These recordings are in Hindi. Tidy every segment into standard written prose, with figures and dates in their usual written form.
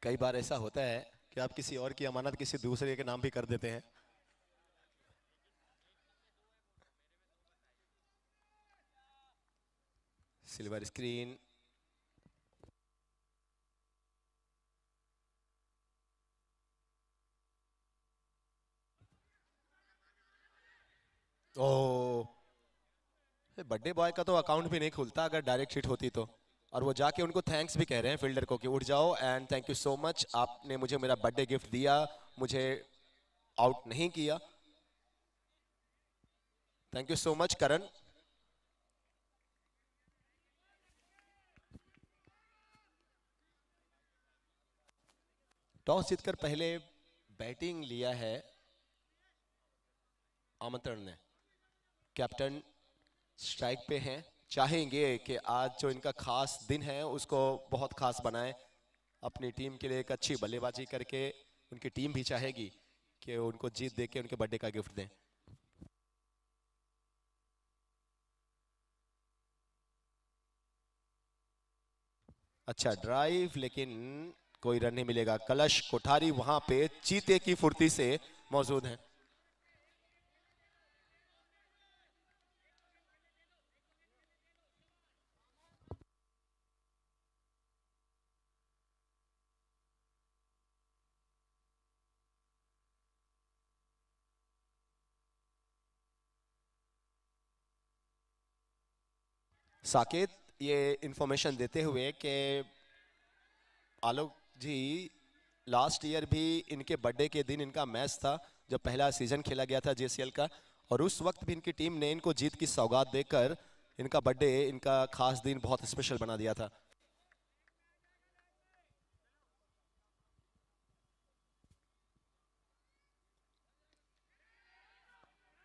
कई बार ऐसा होता है कि आप किसी और की अमानत किसी दूसरे के नाम भी कर देते हैं। Silver screen. Oh, birthday boy का तो अकाउंट भी नहीं खुलता अगर डायरेक्ट हिट होती तो। और वो जाके उनको थैंक्स भी कह रहे हैं फील्डर को कि उठ जाओ and thank you so much, आपने मुझे मेरा बर्थडे गिफ्ट दिया, मुझे आउट नहीं किया। Thank you so much Karan. Toss जीतकर पहले बैटिंग लिया है आमंत्रण ने। कैप्टन स्ट्राइक पे हैं, चाहेंगे कि आज जो इनका खास दिन है उसको बहुत खास बनाएं, अपनी टीम के लिए एक अच्छी बल्लेबाजी करके। उनकी टीम भी चाहेगी कि उनको जीत देके उनके बर्थडे का गिफ्ट दें। अच्छा ड्राइव, लेकिन कोई रन नहीं मिलेगा। कलश कोठारी वहां पे चीते की फुर्ती से मौजूद हैं। साकेत ये इंफॉर्मेशन देते हुए कि आलोक जी, लास्ट ईयर भी इनके बर्थडे के दिन इनका मैच था जब पहला सीजन खेला गया था जेसीएल का, और उस वक्त भी इनकी टीम ने इनको जीत की सौगात देकर इनका बर्थडे, इनका खास दिन बहुत स्पेशल बना दिया था।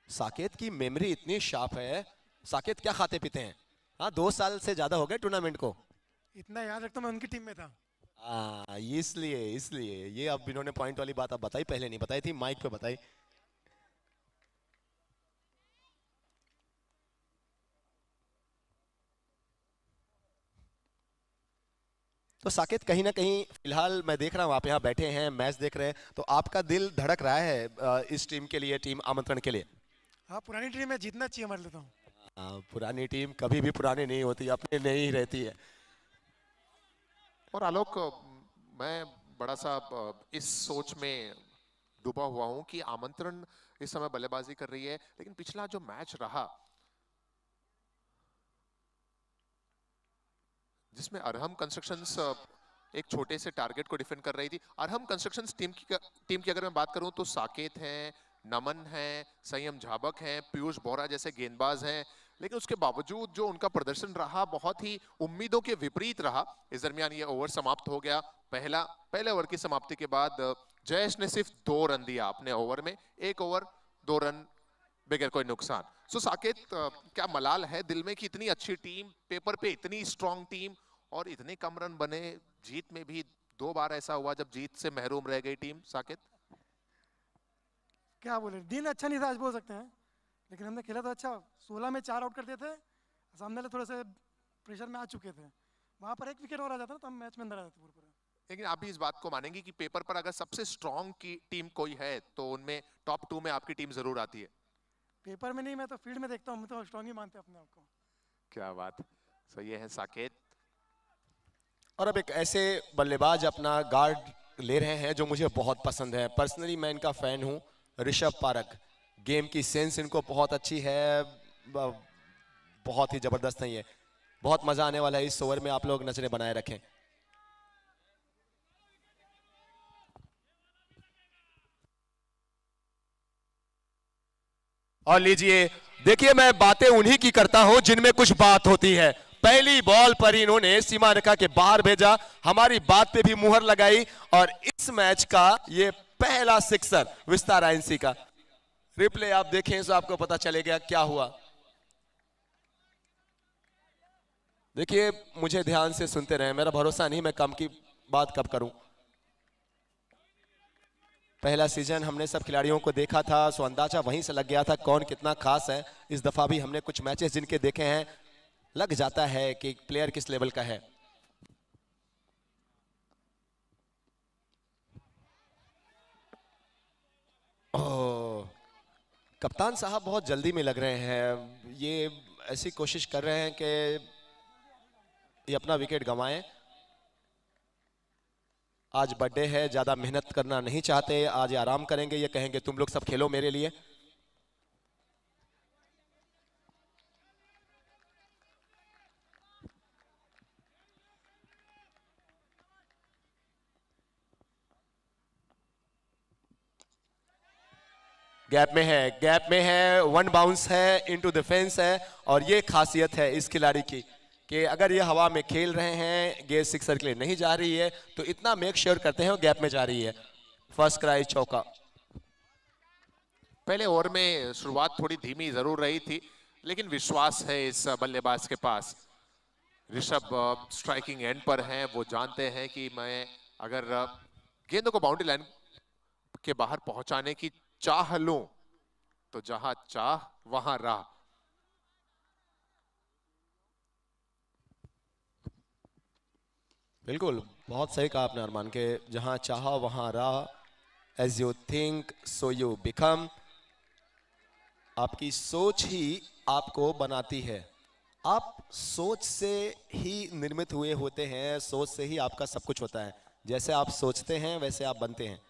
साकेत की मेमोरी इतनी शार्प है। साकेत क्या खाते पीते हैं? हाँ, 2 साल से ज्यादा हो गए टूर्नामेंट को। इतना याद रखता मैं उनकी टीम में था। इसलिए इसलिए ये अब इन्होंने पॉइंट वाली बात अब बताई, पहले नहीं बताई थी, माइक पे बताई। तो साकेत कहीं ना कहीं फिलहाल मैं देख रहा हूँ आप यहाँ बैठे हैं, मैच देख रहे हैं, तो आपका दिल धड़क रहा है इस टीम के लिए, टीम आमंत्रण के लिए। हाँ, पुरानी टीम में जीतना चाहिए मान लेता हूँ। पुरानी टीम कभी भी पुरानी नहीं होती, अपने नहीं ही रहती है। और आलोक, मैं बड़ा सा इस सोच में डूबा हुआ हूं कि आमंत्रण इस समय बल्लेबाजी कर रही है, लेकिन पिछला जो मैच रहा जिसमें अरहम कंस्ट्रक्शंस एक छोटे से टारगेट को डिफेंड कर रही थी। अरहम कंस्ट्रक्शंस टीम की अगर मैं बात करूं तो साकेत हैं, नमन हैं, संयम झाबक हैं, पीयूष बोरा जैसे गेंदबाज हैं, लेकिन उसके बावजूद जो उनका प्रदर्शन रहा बहुत ही उम्मीदों के विपरीत रहा। इस दरमियान ये ओवर समाप्त हो गया। पहले ओवर की समाप्ति के बाद जयेश ने सिर्फ 2 रन दिया अपने ओवर में, 1 ओवर 2 रन बगैर कोई नुकसान। सो साकेत, क्या मलाल है दिल में कि इतनी अच्छी टीम, पेपर पे इतनी स्ट्रांग टीम और इतने कम रन बने। जीत में भी 2 बार ऐसा हुआ जब जीत से महरूम रह गई टीम। साकेत क्या बोले, दिन अच्छा नहीं था आज बोल सकते हैं, लेकिन हमने खेला तो अच्छा। 16 में 4 आउट करते थे, सामने वाले थोड़े से प्रेशर में आ चुके थे। वहां पर 1 विकेट और आ जाता ना तो हम मैच में अंदर आ जाते पूरे पूरे। लेकिन आप भी इस बात को मानेंगे कि पेपर पर अगर सबसे स्ट्रांग की टीम कोई है तो उनमें टॉप 2 में आपकी टीम जरूर आती है। पेपर में नहीं, मैं तो फील्ड में देखता हूँ, हम तो स्ट्रांग ही मानते हैं अपने आप को। क्या बात। सो ये है साकेत। और अब एक ऐसे बल्लेबाज अपना गार्ड ले रहे हैं जो मुझे बहुत पसंद है, पर्सनली मैं इनका फैन हूं, ऋषभ पारक। गेम की सेंस इनको बहुत अच्छी है, बहुत ही जबरदस्त है ये। बहुत मजा आने वाला है इस ओवर में, आप लोग नजरें बनाए रखें। और लीजिए, देखिए मैं बातें उन्हीं की करता हूं जिनमें कुछ बात होती है। पहली बॉल पर इन्होंने सीमा रेखा के बाहर भेजा, हमारी बात पे भी मुहर लगाई, और इस मैच का ये पहला सिक्सर विस्तार आईएनसी का। रिप्ले आप देखें तो आपको पता चलेगा क्या हुआ। देखिए, मुझे ध्यान से सुनते रहे, मेरा भरोसा नहीं मैं कम की बात कब करूं। पहला सीजन हमने सब खिलाड़ियों को देखा था, सो अंदाजा वहीं से लग गया था कौन कितना खास है। इस दफा भी हमने कुछ मैचेस जिनके देखे हैं, लग जाता है कि प्लेयर किस लेवल का है। ओह, कप्तान साहब बहुत जल्दी में लग रहे हैं। ये ऐसी कोशिश कर रहे हैं कि ये अपना विकेट गंवाएं। आज बर्थडे है, ज्यादा मेहनत करना नहीं चाहते, आज ये आराम करेंगे। ये कहेंगे तुम लोग सब खेलो मेरे लिए। गैप में है, गैप में है, वन बाउंस है, इनटू द फेंस है। और ये खासियत है इस खिलाड़ी की कि अगर ये हवा में खेल रहे हैं, गेंद सिक्सर के लिए नहीं जा रही है, तो इतना मेक श्योर करते हैं वो गैप में जा रही है। फर्स्ट क्राई चौका। पहले ओवर में शुरुआत थोड़ी धीमी जरूर रही थी, लेकिन विश्वास है इस बल्लेबाज के पास। ऋषभ स्ट्राइकिंग एंड पर हैं, वो जानते हैं कि मैं अगर गेंदों को बाउंड्री लाइन के बाहर पहुंचाने की चाह लूं तो जहां चाह वहां राह। बिल्कुल, बहुत सही कहा आपने अरमान के जहां चाहा वहां राह। As you think so you become. आपकी सोच ही आपको बनाती है। आप सोच से ही निर्मित हुए होते हैं, सोच से ही आपका सब कुछ होता है। जैसे आप सोचते हैं वैसे आप बनते हैं।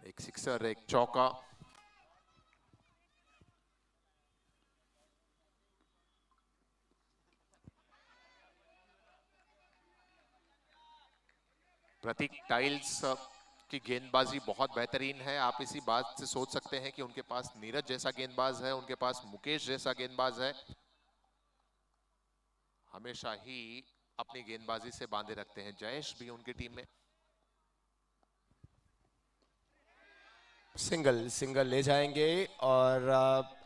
एक सिक्सर, एक चौका। प्रतीक टाइल्स की गेंदबाजी बहुत बेहतरीन है। आप इसी बात से सोच सकते हैं कि उनके पास नीरज जैसा गेंदबाज है, उनके पास मुकेश जैसा गेंदबाज है। हमेशा ही अपनी गेंदबाजी से बांधे रखते हैं। जयेश भी उनकी टीम में। सिंगल सिंगल ले जाएंगे और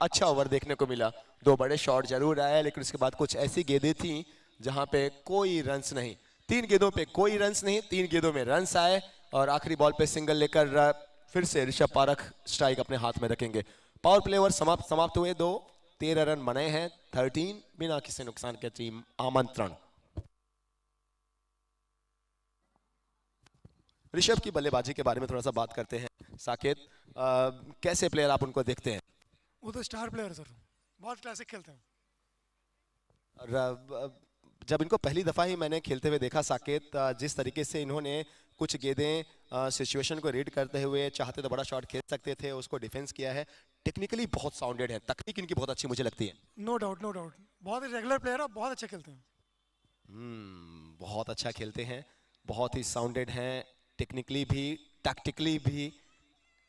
अच्छा ओवर देखने को मिला। दो बड़े शॉट जरूर आए, लेकिन उसके बाद कुछ ऐसी गेंदें थी जहां पे कोई रन्स नहीं। 3 गेंदों पे कोई रन्स नहीं, 3 गेंदों में रन्स आए और आखिरी बॉल पे सिंगल लेकर फिर से ऋषभ पारख स्ट्राइक अपने हाथ में रखेंगे। पावर प्ले ओवर समाप्त हुए। 13 रन बने हैं, 13 बिना किसी नुकसान के टीम आमंत्रण। ऋषभ की बल्लेबाजी के बारे में थोड़ा सा बात करते हैं। साकेत, कैसे प्लेयर आप उनको देखते हैं? वो तो स्टार प्लेयर सर, बहुत क्लासिक खेलते हैं। और जब इनको पहली दफ़ा ही मैंने खेलते हुए देखा साकेत, जिस तरीके से इन्होंने कुछ गेंदें सिचुएशन को रीड करते हुए चाहते तो बड़ा शॉट खेल सकते थे, उसको डिफेंस किया है। टेक्निकली बहुत साउंडेड है, तकनीक इनकी बहुत अच्छी मुझे लगती है। नो डाउट नो डाउट, बहुत ही रेगुलर प्लेयर है, बहुत अच्छे खेलते हैं। बहुत अच्छा खेलते हैं, बहुत ही साउंडेड हैं, टेक्निकली भी टैक्टिकली भी।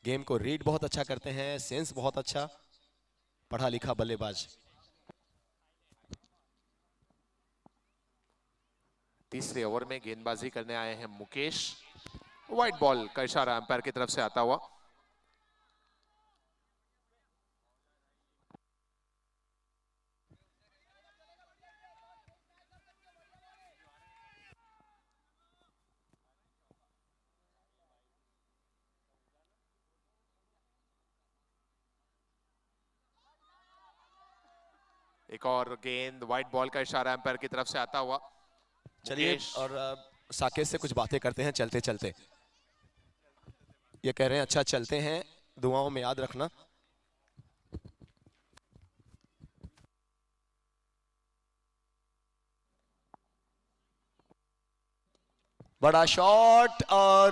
गेम को रीड बहुत अच्छा करते हैं, सेंस बहुत अच्छा, पढ़ा लिखा बल्लेबाज। तीसरे ओवर में गेंदबाजी करने आए हैं मुकेश। व्हाइट बॉल का इशारा अंपायर की तरफ से आता हुआ। एक और गेंद, व्हाइट बॉल का इशारा अंपायर की तरफ से आता हुआ। चलिए और साकेत से कुछ बातें करते हैं चलते चलते। ये कह रहे हैं अच्छा चलते हैं, दुआओं में याद रखना। बड़ा शॉट और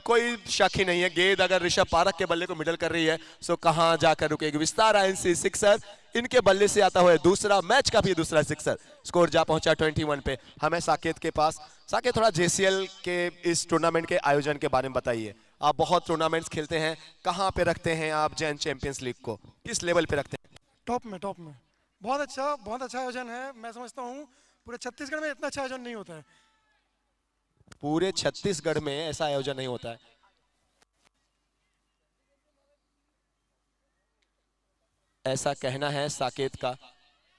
कोई शक ही नहीं है, गेंद अगर ऋषभ पारख के बल्ले को मिडल कर रही है तो कहां जाकर रुकेगी। विस्तार आईएनसी सिक्सर, इनके बल्ले से आता हुआ दूसरा, मैच का भी दूसरा सिक्सर। स्कोर जा पहुंचा 21 पे। हमें साकेत के पास। साकेत, थोड़ा जेसीएल के इस टूर्नामेंट के आयोजन के बारे में बताइए। आप बहुत टूर्नामेंट्स खेलते हैं, कहाँ पे रखते हैं आप जैन चैंपियंस लीग को, किस लेवल पे रखते हैं? टॉप में, टॉप में। बहुत अच्छा आयोजन है। मैं समझता हूँ पूरे छत्तीसगढ़ में इतना अच्छा आयोजन नहीं होता है। पूरे छत्तीसगढ़ में ऐसा आयोजन नहीं होता है। ऐसा कहना है साकेत का।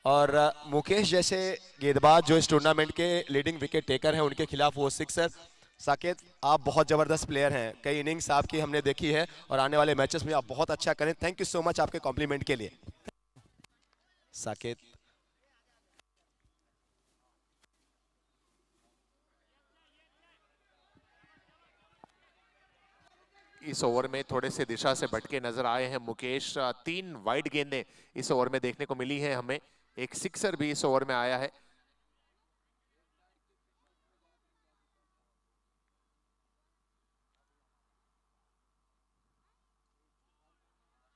और मुकेश जैसे गेंदबाज जो इस टूर्नामेंट के लीडिंग विकेट टेकर हैं, उनके खिलाफ वो सिक्सर। साकेत, आप बहुत जबरदस्त प्लेयर हैं, कई इनिंग्स आपकी हमने देखी है और आने वाले मैचेस में आप बहुत अच्छा करें। थैंक यू सो मच आपके कॉम्प्लीमेंट के लिए। साकेत, इस ओवर में थोड़े से दिशा से भटके नजर आए हैं मुकेश। 3 वाइड गेंदें इस ओवर में देखने को मिली है हमें, एक सिक्सर भी इस ओवर में आया है।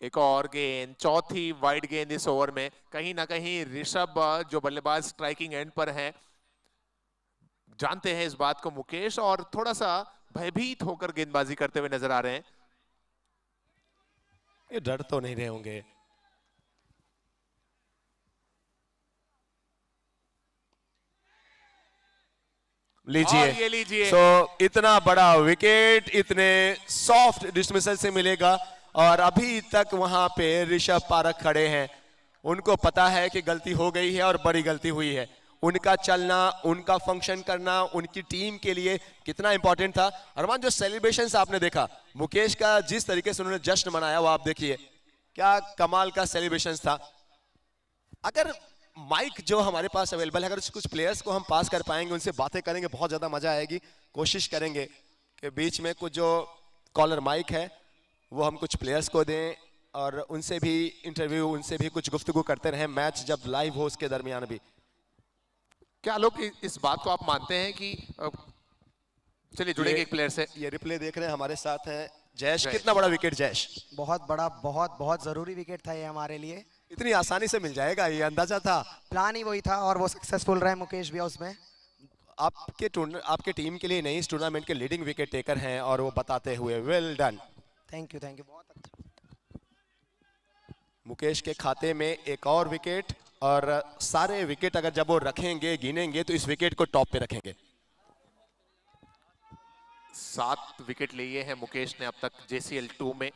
एक और गेंद, चौथी वाइड गेंद इस ओवर में। कहीं ना कहीं ऋषभ जो बल्लेबाज स्ट्राइकिंग एंड पर हैं, जानते हैं इस बात को मुकेश, और थोड़ा सा भयभीत होकर गेंदबाजी करते हुए नजर आ रहे हैं। ये डर तो नहीं रहे होंगे। लीजिए, और ये लीजिए। इतना बड़ा विकेट इतने सॉफ्ट डिस्मिसल से मिलेगा, और अभी तक वहां पे ऋषभ पारक खड़े हैं। उनको पता है कि गलती हो गई है और बड़ी गलती हुई है। उनका चलना, उनका फंक्शन करना उनकी टीम के लिए कितना इंपॉर्टेंट था। अरमान, जो सेलिब्रेशंस आपने देखा मुकेश का, जिस तरीके से उन्होंने जश्न मनाया वो आप देखिए, क्या कमाल का सेलिब्रेशंस था। अगर माइक जो हमारे पास अवेलेबल है, अगर कुछ प्लेयर्स को हम पास कर पाएंगे, उनसे बातें करेंगे, बहुत ज्यादा मजा आएगी। कोशिश करेंगे कि बीच में कुछ जो कॉलर माइक है वो हम कुछ प्लेयर्स को दें और उनसे भी इंटरव्यू, उनसे भी कुछ गुफ्तगू करते रहें, मैच जब लाइव हो उसके दरमियान भी। क्या लोग इस बात को आप मानते हैं कि चलिए जुड़ेंगे एक प्लेयर से। ये रिप्ले देख रहे हैं, हमारे साथ हैं जयेश। जयेश। कितना बड़ा विकेट जयेश? बहुत बड़ा, बहुत बहुत जरूरी विकेट था ये हमारे लिए। इतनी आसानी से मिल जाएगा ये अंदाजा था? प्लान ही वही था और वो सक्सेसफुल रहे मुकेश भी उसमें। आपके टीम के लिए नहीं, इस टूर्नामेंट के लीडिंग विकेट टेकर हैं और वो बताते हुए वेल डन। थैंक यू, बहुत अच्छा। मुकेश के खाते में एक और विकेट, और सारे विकेट अगर जब वो रखेंगे, गिनेंगे, तो इस विकेट को टॉप पे रखेंगे। 7 विकेट लिए हैं मुकेश ने अब तक JCL 2 में।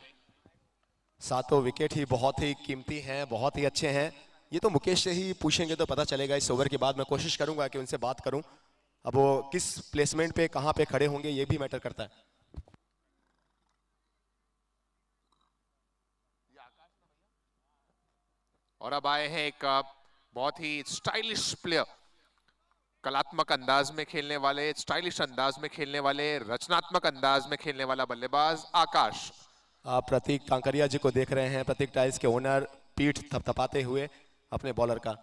सातों विकेट ही बहुत ही कीमती हैं, बहुत ही अच्छे हैं। ये तो मुकेश से ही पूछेंगे तो पता चलेगा। इस ओवर के बाद मैं कोशिश करूंगा कि उनसे बात करूं। अब वो किस प्लेसमेंट पे, कहां पे खड़े होंगे, ये भी मैटर करता है। और अब आए हैं एक बहुत ही स्टाइलिश प्लेयर, कलात्मक अंदाज में खेलने वाले, स्टाइलिश अंदाज में खेलने वाले, रचनात्मक अंदाज में खेलने वाला बल्लेबाज आकाश। आप प्रतीक कांकरिया जी को देख रहे हैं, प्रतीक टाइल्स के ओनर, पीठ थपथपाते हुए अपने बॉलर का।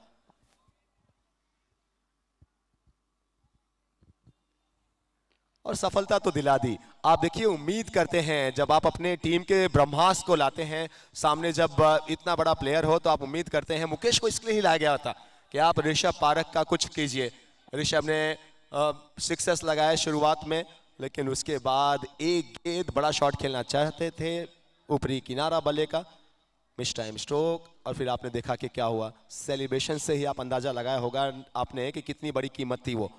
और सफलता तो दिला दी। आप देखिए, उम्मीद करते हैं जब आप अपने टीम के ब्रह्मास्त्र को लाते हैं सामने, जब इतना बड़ा प्लेयर हो, तो आप उम्मीद करते हैं, मुकेश को इसलिए ही लाया गया था कि आप ऋषभ पारक का कुछ कीजिए। ऋषभ ने सिक्सेस लगाए शुरुआत में, लेकिन उसके बाद एक गेंद बड़ा शॉट खेलना चाहते थे, ऊपरी किनारा बल्ले का, मिस टाइम स्ट्रोक, और फिर आपने देखा कि क्या हुआ। सेलिब्रेशन से ही आप अंदाजा लगाया होगा आपने कि कितनी बड़ी कीमत थी वो।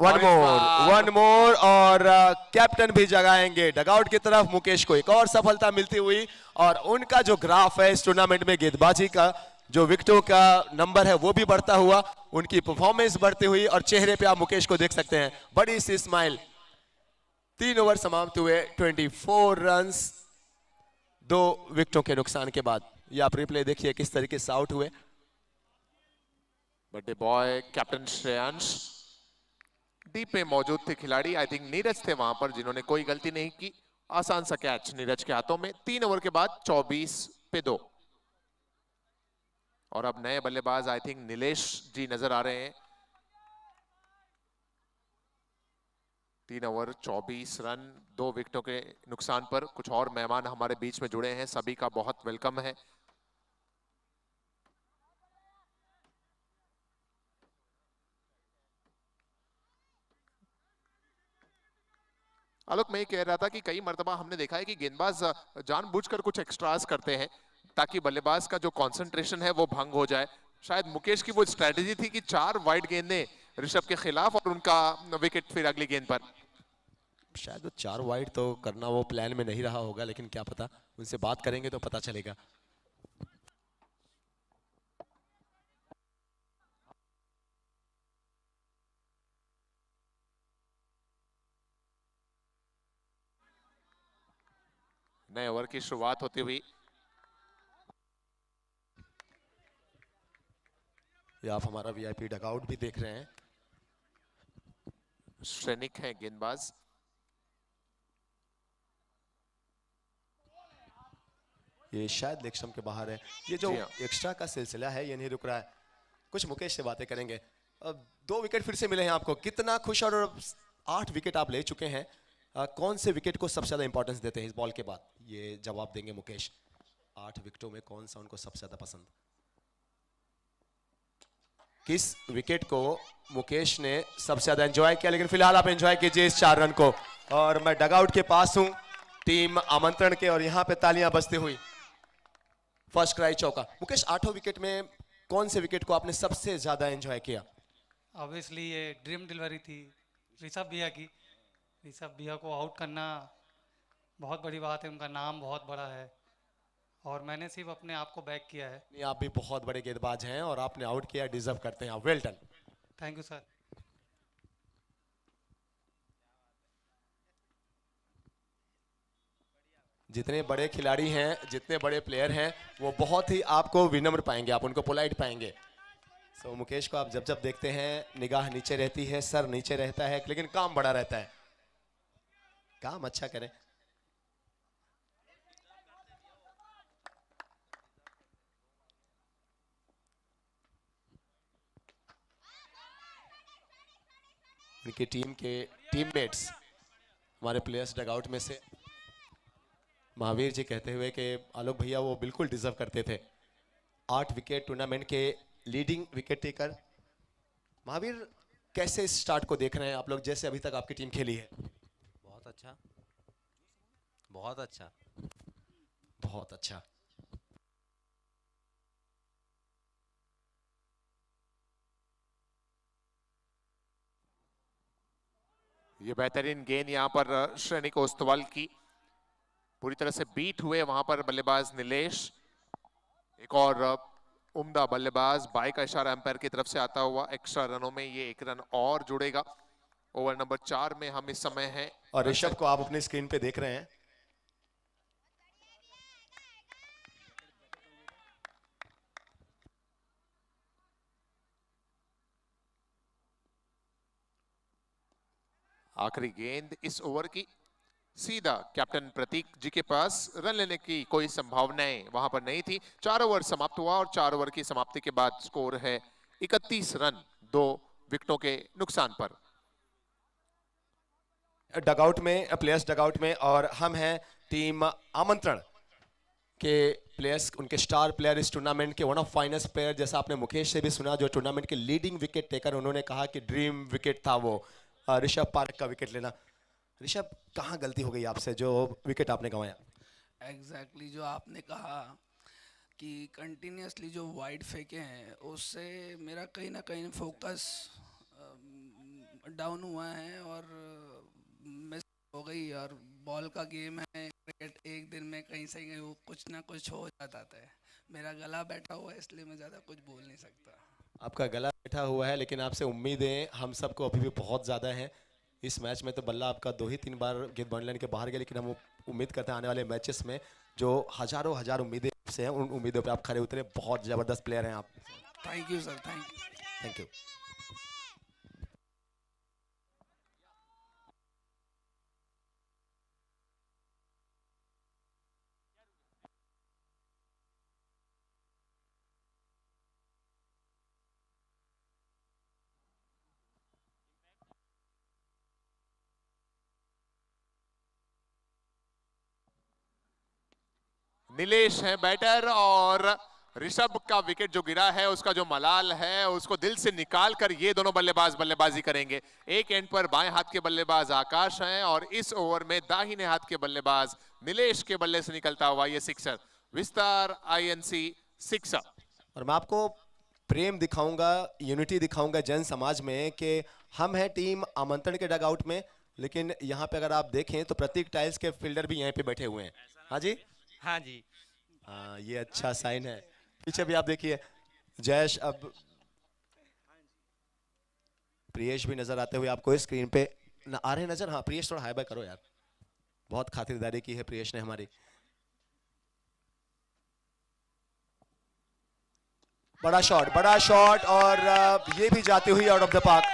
वन मोर, और कैप्टन भी जगाएंगे डगआउट की तरफ मुकेश को। एक और सफलता मिलती हुई, और उनका जो ग्राफ है इस टूर्नामेंट में गेंदबाजी का, जो विकेटों का नंबर है वो भी बढ़ता हुआ, उनकी परफॉर्मेंस बढ़ती हुई, और चेहरे पे आप मुकेश को देख सकते हैं, बड़ी सी स्माइल। 3 ओवर समाप्त हुए, 24 रन्स 2 विकेटों के नुकसान के बाद। ये आप रिप्ले देखिए किस तरीके से आउट हुए। Birthday boy captain Shreyansh deep में मौजूद थे खिलाड़ी, आई थिंक नीरज थे वहां पर, जिन्होंने कोई गलती नहीं की। आसान सा कैच नीरज के हाथों में। 3 ओवर के बाद 24 पे 2। और अब नए बल्लेबाज आई थिंक नीलेश जी नजर आ रहे हैं। 3 ओवर 24 रन 2 विकेटों के नुकसान पर। कुछ और मेहमान हमारे बीच में जुड़े हैं, सभी का बहुत वेलकम है। आलोक, मैं ये कह रहा था कि कई मर्तबा हमने देखा है कि गेंदबाज जानबूझकर कुछ एक्स्ट्रास करते हैं ताकि बल्लेबाज का जो कंसंट्रेशन है वो भंग हो जाए। शायद मुकेश की वो स्ट्रेटेजी थी कि 4 वाइड गेंदें ऋषभ के खिलाफ और उनका विकेट फिर अगली गेंद पर। शायद वो 4 वाइड तो करना वो प्लान में नहीं रहा होगा, लेकिन क्या पता, उनसे बात करेंगे तो पता चलेगा। नए ओवर की शुरुआत होती हुई ये आप हमारा वीआईपी डगआउट भी देख रहे हैं। श्रेनिक है गेंदबाज। ये शायद लेग स्टंप के बाहर है। ये जो जी हाँ। एक्स्ट्रा का सिलसिला है ये नहीं रुक रहा है। कुछ मुकेश से बातें करेंगे। अब 2 विकेट फिर से मिले हैं आपको, कितना खुश, और 8 विकेट आप ले चुके हैं। कौन से विकेट को सबसे ज्यादा इंपॉर्टेंस देते हैं इस बॉल के बाद? ये जवाब देंगे मुकेश। 8 विकेटों में कौन सा उनको सबसे ज्यादा पसंद? किस विकेट को मुकेश ने सबसे ज्यादा एंजॉय किया? लेकिन फिलहाल आप एंजॉय कीजिए इस 4 रन को। और मैं डगआउट के पास हूं टीम आमंत्रण के, और यहां पे तालियां बजती हुई फर्स्ट क्राई चौका। मुकेश, 8 विकेट में कौन से विकेट को आपने सबसे ज्यादा एंजॉय किया? ऑब्वियसली ये ड्रीम डिलीवरी थी ऋषभ भैया की। ऋषभ भैया को आउट करना बहुत बड़ी बात है, उनका नाम बहुत बड़ा है और मैंने सिर्फ अपने आप को बैक किया है। नहीं, आप भी बहुत बड़े गेंदबाज हैं और आपने आउट किया, डिजर्व करते हैं आप। Well done. Thank you sir. जितने बड़े खिलाड़ी हैं, जितने बड़े प्लेयर हैं, वो बहुत ही आपको विनम्र पाएंगे, आप उनको पोलाइट पाएंगे। सो मुकेश को आप जब जब देखते हैं निगाह नीचे रहती है, सर नीचे रहता है, लेकिन काम बड़ा रहता है। काम अच्छा करें। उनकी टीम के टीममेट्स, हमारे प्लेयर्स डगआउट में से महावीर जी कहते हुए कि आलोक भैया वो बिल्कुल डिजर्व करते थे। 8 विकेट, टूर्नामेंट के लीडिंग विकेट टेकर। महावीर, कैसे इस स्टार्ट को देख रहे हैं आप लोग, जैसे अभी तक आपकी टीम खेली है? बहुत अच्छा, बहुत अच्छा। बहुत अच्छा। ये बेहतरीन गेंद यहाँ पर श्रेनिक ओस्तवाल की, पूरी तरह से बीट हुए वहां पर बल्लेबाज नीलेश। एक और उम्दा बल्लेबाज, बाई का इशारा एम्पायर की तरफ से आता हुआ। एक्स्ट्रा रनों में ये 1 रन और जुड़ेगा। ओवर नंबर 4 में हम इस समय हैं। और ऋषभ को आप अपनी स्क्रीन पे देख रहे हैं। आखिरी गेंद इस ओवर की सीधा कैप्टन प्रतीक जी के पास। रन लेने की कोई संभावनाएं वहां पर नहीं थी। 4 ओवर समाप्त हुआ और 4 ओवर की समाप्ति के बाद स्कोर है 31 रन 2 विकेटों के नुकसान पर। डगआउट में, प्लेयर्स डगआउट में, और हम हैं टीम आमंत्रण के प्लेयर्स, उनके स्टार प्लेयर इस टूर्नामेंट के, वन ऑफ फाइनेस्ट प्लेयर। जैसा आपने मुकेश से भी सुना, जो टूर्नामेंट के लीडिंग विकेट टेकर, उन्होंने कहा कि ड्रीम विकेट था वो ऋषभ पारक का विकेट लेना। ऋषभ, कहाँ गलती हो गई आपसे जो विकेट आपने गंवाया? एग्जैक्टली जो आपने कहा कि कंटिन्यूसली जो वाइड फेंके हैं उससे मेरा कहीं ना कहीं फोकस डाउन हुआ है और मिस हो गई। और बॉल का गेम है, क्रिकेट एक दिन में कहीं से कहीं कुछ ना कुछ हो जाता है। मेरा गला बैठा हुआ है इसलिए मैं ज़्यादा कुछ बोल नहीं सकता। आपका गला बैठा हुआ है, लेकिन आपसे उम्मीदें हम सबको अभी भी बहुत ज़्यादा हैं। इस मैच में तो बल्ला आपका 2 ही 3 बार गेंद बाउंड्री लाइन के बाहर गया, लेकिन हम उम्मीद करते हैं आने वाले मैचेस में जो हजारों हजार उम्मीदें आपसे हैं, उन उम्मीदों पे आप खरे उतरे। बहुत ज़बरदस्त प्लेयर हैं आप। Thank you sir, thank you. Thank you. Nilesh है बैटर और ऋषभ का विकेट जो गिरा है उसका जो मलाल है उसको दिल से निकाल कर ये दोनों बल्लेबाज बल्लेबाजी करेंगे। एक एंड पर बाएं हाथ के बल्लेबाज आकाश हैं और इस ओवर में दाहिने हाथ के बल्लेबाज नीलेश के बल्ले से निकलता हुआ ये सिक्सर, विस्तार आईएनसी सिक्सर। और मैं आपको प्रेम दिखाऊंगा, यूनिटी दिखाऊंगा जन समाज में कि हम हैं टीम आमंत्रण के डगआउट में, लेकिन यहाँ पे अगर आप देखें तो प्रतीक टाइल्स के फील्डर भी यहाँ पे बैठे हुए हैं। हाँ जी, हाँ जी, हाँ, ये अच्छा साइन है। पीछे भी आप देखिए जयेश, अब प्रियेश भी नजर आते हुए आपको इस स्क्रीन पे आ रहे नजर। हाँ प्रियेश, थोड़ा हाई बाय करो यार, बहुत खातिरदारी की है प्रियेश ने हमारी। बड़ा शॉट और ये भी जाती हुई out of the park.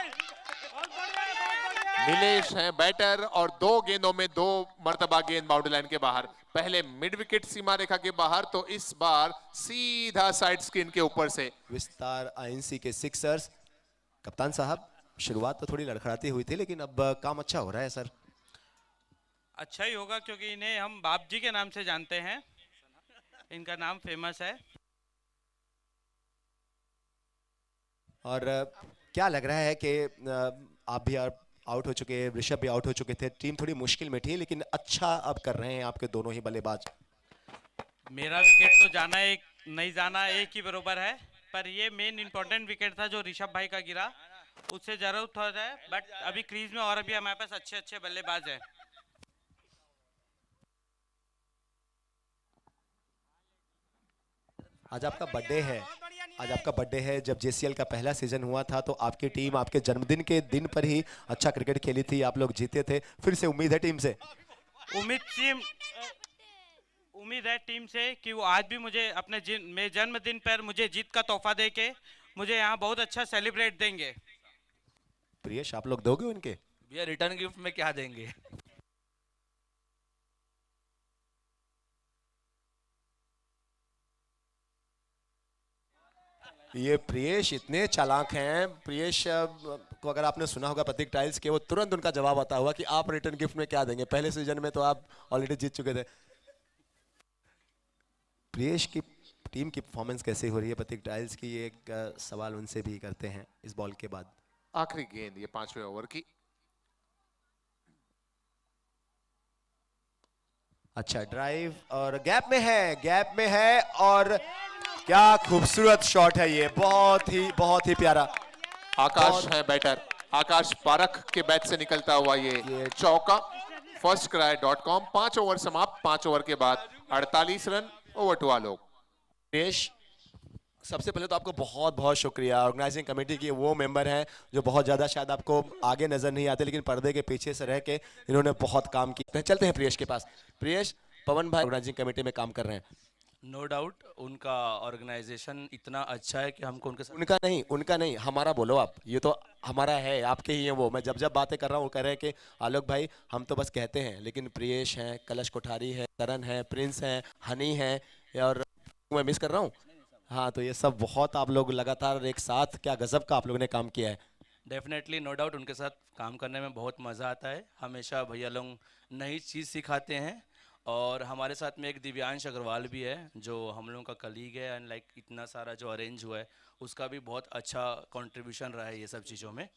Nilesh हैं बैटर और 2 गेंदों में 2 मर्तबा गेंद बाउंड्री लाइन के बाहर। पहले मिड विकेट सीमा रेखा के बाहर, तो इस बार सीधा साइड स्क्रीन के ऊपर से। विस्तार आईएनसी के सिक्सर्स। कप्तान साहब, शुरुआत तो थोड़ी लड़खड़ाती हुई थी, लेकिन अब काम अच्छा हो रहा है सर। अच्छा ही होगा क्योंकि इन्हें हम बाप जी के नाम से जानते हैं, इनका नाम फेमस है। और क्या लग रहा है कि आप भी आउट हो चुके हैं, ऋषभ भी आउट हो चुके थे, टीम थोड़ी मुश्किल में थी, लेकिन अच्छा अब कर रहे हैं आपके दोनों ही बल्लेबाज। मेरा विकेट तो जाना एक नहीं जाना एक ही बरोबर है, पर ये मेन इंपॉर्टेंट विकेट था जो ऋषभ भाई का गिरा, उससे जरूरत हो जाए। बट अभी क्रीज में और अभी हमारे पास अच्छे अच्छे बल्लेबाज हैं। आज आपका बर्थडे है, आज आपका बर्थडे है। जब जेसीएल का पहला सीजन हुआ था तो आपकी टीम आपके जन्मदिन के दिन पर ही अच्छा क्रिकेट खेली थी, आप लोग जीते थे। फिर से उम्मीद है टीम से? उम्मीद है टीम से कि वो आज भी मुझे अपने मेरे जन्मदिन पर मुझे जीत का तोहफा देके मुझे यहाँ बहुत अच्छा सेलिब्रेट देंगे। प्रियेश, आप लोग दोगे उनके? भैया रिटर्न गिफ्ट में क्या देंगे? ये प्रियेश इतने चालाक हैं। प्रियेश को अगर आपने सुना होगा प्रतीक टाइल्स के, वो तुरंत उनका जवाब आता हुआ कि आप रिटर्न गिफ्ट में क्या देंगे। पहले सीजन में तो आप ऑलरेडी जीत चुके थे। प्रियेश की टीम की परफॉर्मेंस कैसी हो रही है प्रतीक टाइल्स की? ये एक सवाल उनसे भी करते हैं इस बॉल के बाद। आखिरी गेंद ये 5वें ओवर की। अच्छा ड्राइव और गैप में है और क्या खूबसूरत शॉट है ये, बहुत ही प्यारा। आकाश है बैटर, आकाश पारख के बैट से निकलता हुआ ये चौका। firstcry.com 5 ओवर समाप्त, 5 ओवर के बाद 48 रन, ओवर टू आलोक। दिनेश, सबसे पहले तो आपको बहुत बहुत शुक्रिया। ऑर्गेनाइजिंग कमेटी के वो मेंबर हैं जो बहुत ज़्यादा शायद आपको आगे नज़र नहीं आते, लेकिन पर्दे के पीछे से रह के इन्होंने बहुत काम किया। चलते हैं प्रियेश के पास। प्रियेश, पवन भाई ऑर्गेनाइजिंग कमेटी में काम कर रहे हैं। नो डाउट उनका ऑर्गेनाइजेशन इतना अच्छा है कि हमको उनके साथ उनका नहीं हमारा बोलो आप। ये तो हमारा है, आपके ही है वो। मैं जब बातें कर रहा हूँ वो कह रहे हैं कि आलोक भाई हम तो बस कहते हैं, लेकिन प्रियेश हैं, कलश कोठारी है, करण है, प्रिंस हैं, हनी है, और मैं मिस कर रहा हूँ? हाँ, तो ये सब बहुत आप लोग लगातार एक साथ, क्या गजब का आप लोगों ने काम किया है। डेफिनेटली नो डाउट उनके साथ काम करने में बहुत मज़ा आता है। हमेशा भैया लोग नई चीज़ सिखाते हैं। और हमारे साथ में एक दिव्यांश अग्रवाल भी है जो हम लोगों का कलीग है, एंड लाइक इतना सारा जो अरेंज हुआ है उसका भी बहुत अच्छा कंट्रीब्यूशन रहा है ये सब चीज़ों में।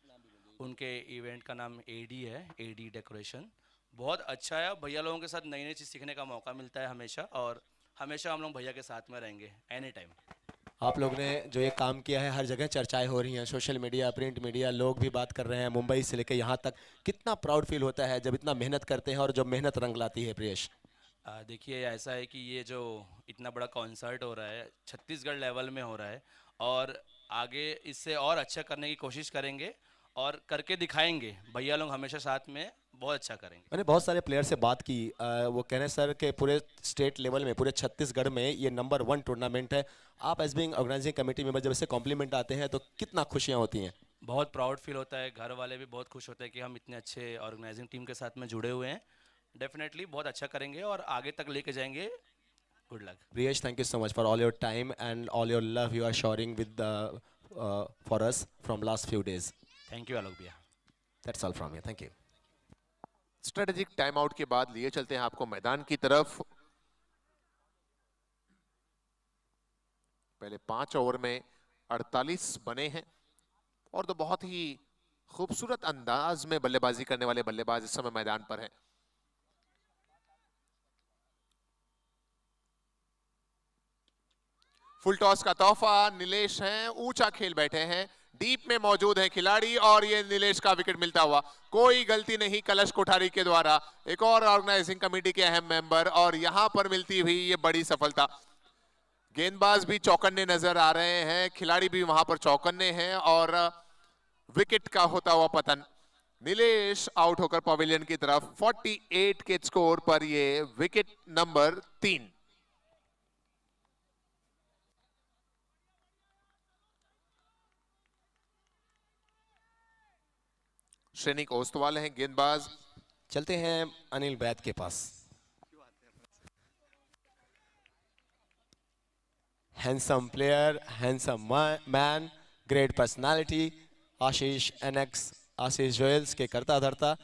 उनके इवेंट का नाम एडी है, एडी डेकोरेशन। बहुत अच्छा है, भैया लोगों के साथ नई नई चीज़ सीखने का मौका मिलता है हमेशा, और हमेशा हम लोग भैया के साथ में रहेंगे एनी टाइम। आप लोग ने जो ये काम किया है, हर जगह चर्चाएं हो रही हैं, सोशल मीडिया, प्रिंट मीडिया, लोग भी बात कर रहे हैं, मुंबई से लेकर यहाँ तक। कितना प्राउड फील होता है जब इतना मेहनत करते हैं और जब मेहनत रंग लाती है। प्रियेश, देखिए ऐसा है कि ये जो इतना बड़ा कॉन्सर्ट हो रहा है छत्तीसगढ़ लेवल में हो रहा है, और आगे इससे और अच्छा करने की कोशिश करेंगे और करके दिखाएंगे। भैया लोग हमेशा साथ में बहुत अच्छा करेंगे। मैंने बहुत सारे प्लेयर से बात की, वो कह रहे हैं सर कि पूरे स्टेट लेवल में, पूरे छत्तीसगढ़ में ये नंबर 1 टूर्नामेंट है। आप as being organizing committee member जब इससे कॉम्प्लीमेंट आते हैं तो कितना खुशियाँ होती हैं? बहुत प्राउड फील होता है, घर वाले भी बहुत खुश होते हैं कि हम इतने अच्छे ऑर्गेनाइजिंग टीम के साथ में जुड़े हुए हैं। डेफिनेटली बहुत अच्छा करेंगे और आगे तक लेके जाएंगे। Good luck. Priyesh, thank you so much for all your time and all your love you are sharing with for us from last few days. Thank you Alok भैया। That's all from me. Thank you. Strategic time out के बाद लिए चलते हैं आपको मैदान की तरफ। पहले 5 ओवर में 48 बने हैं और तो बहुत ही खूबसूरत अंदाज में बल्लेबाजी करने वाले बल्लेबाज इस समय मैदान पर हैं। फुल टॉस का तोहफा नीलेश हैं, ऊंचा खेल बैठे हैं, डीप में मौजूद है खिलाड़ी और ये नीलेश का विकेट मिलता हुआ। कोई गलती नहीं कलश कोठारी के द्वारा, एक और ऑर्गेनाइजिंग कमेटी के अहम मेंबर, और यहां पर मिलती हुई ये बड़ी सफलता। गेंदबाज भी चौकन्ने नजर आ रहे हैं, खिलाड़ी भी वहां पर चौकन्ने हैं, और विकेट का होता हुआ पतन। नीलेश आउट होकर पवेलियन की तरफ 48 के स्कोर पर ये विकेट नंबर 3। श्रेनिक ओस्तवाल हैं गेंदबाज। चलते हैं अनिल बैद के पास। Handsome player, handsome man, great personality, Ashish NX, Ashish Jewels के करता धरता।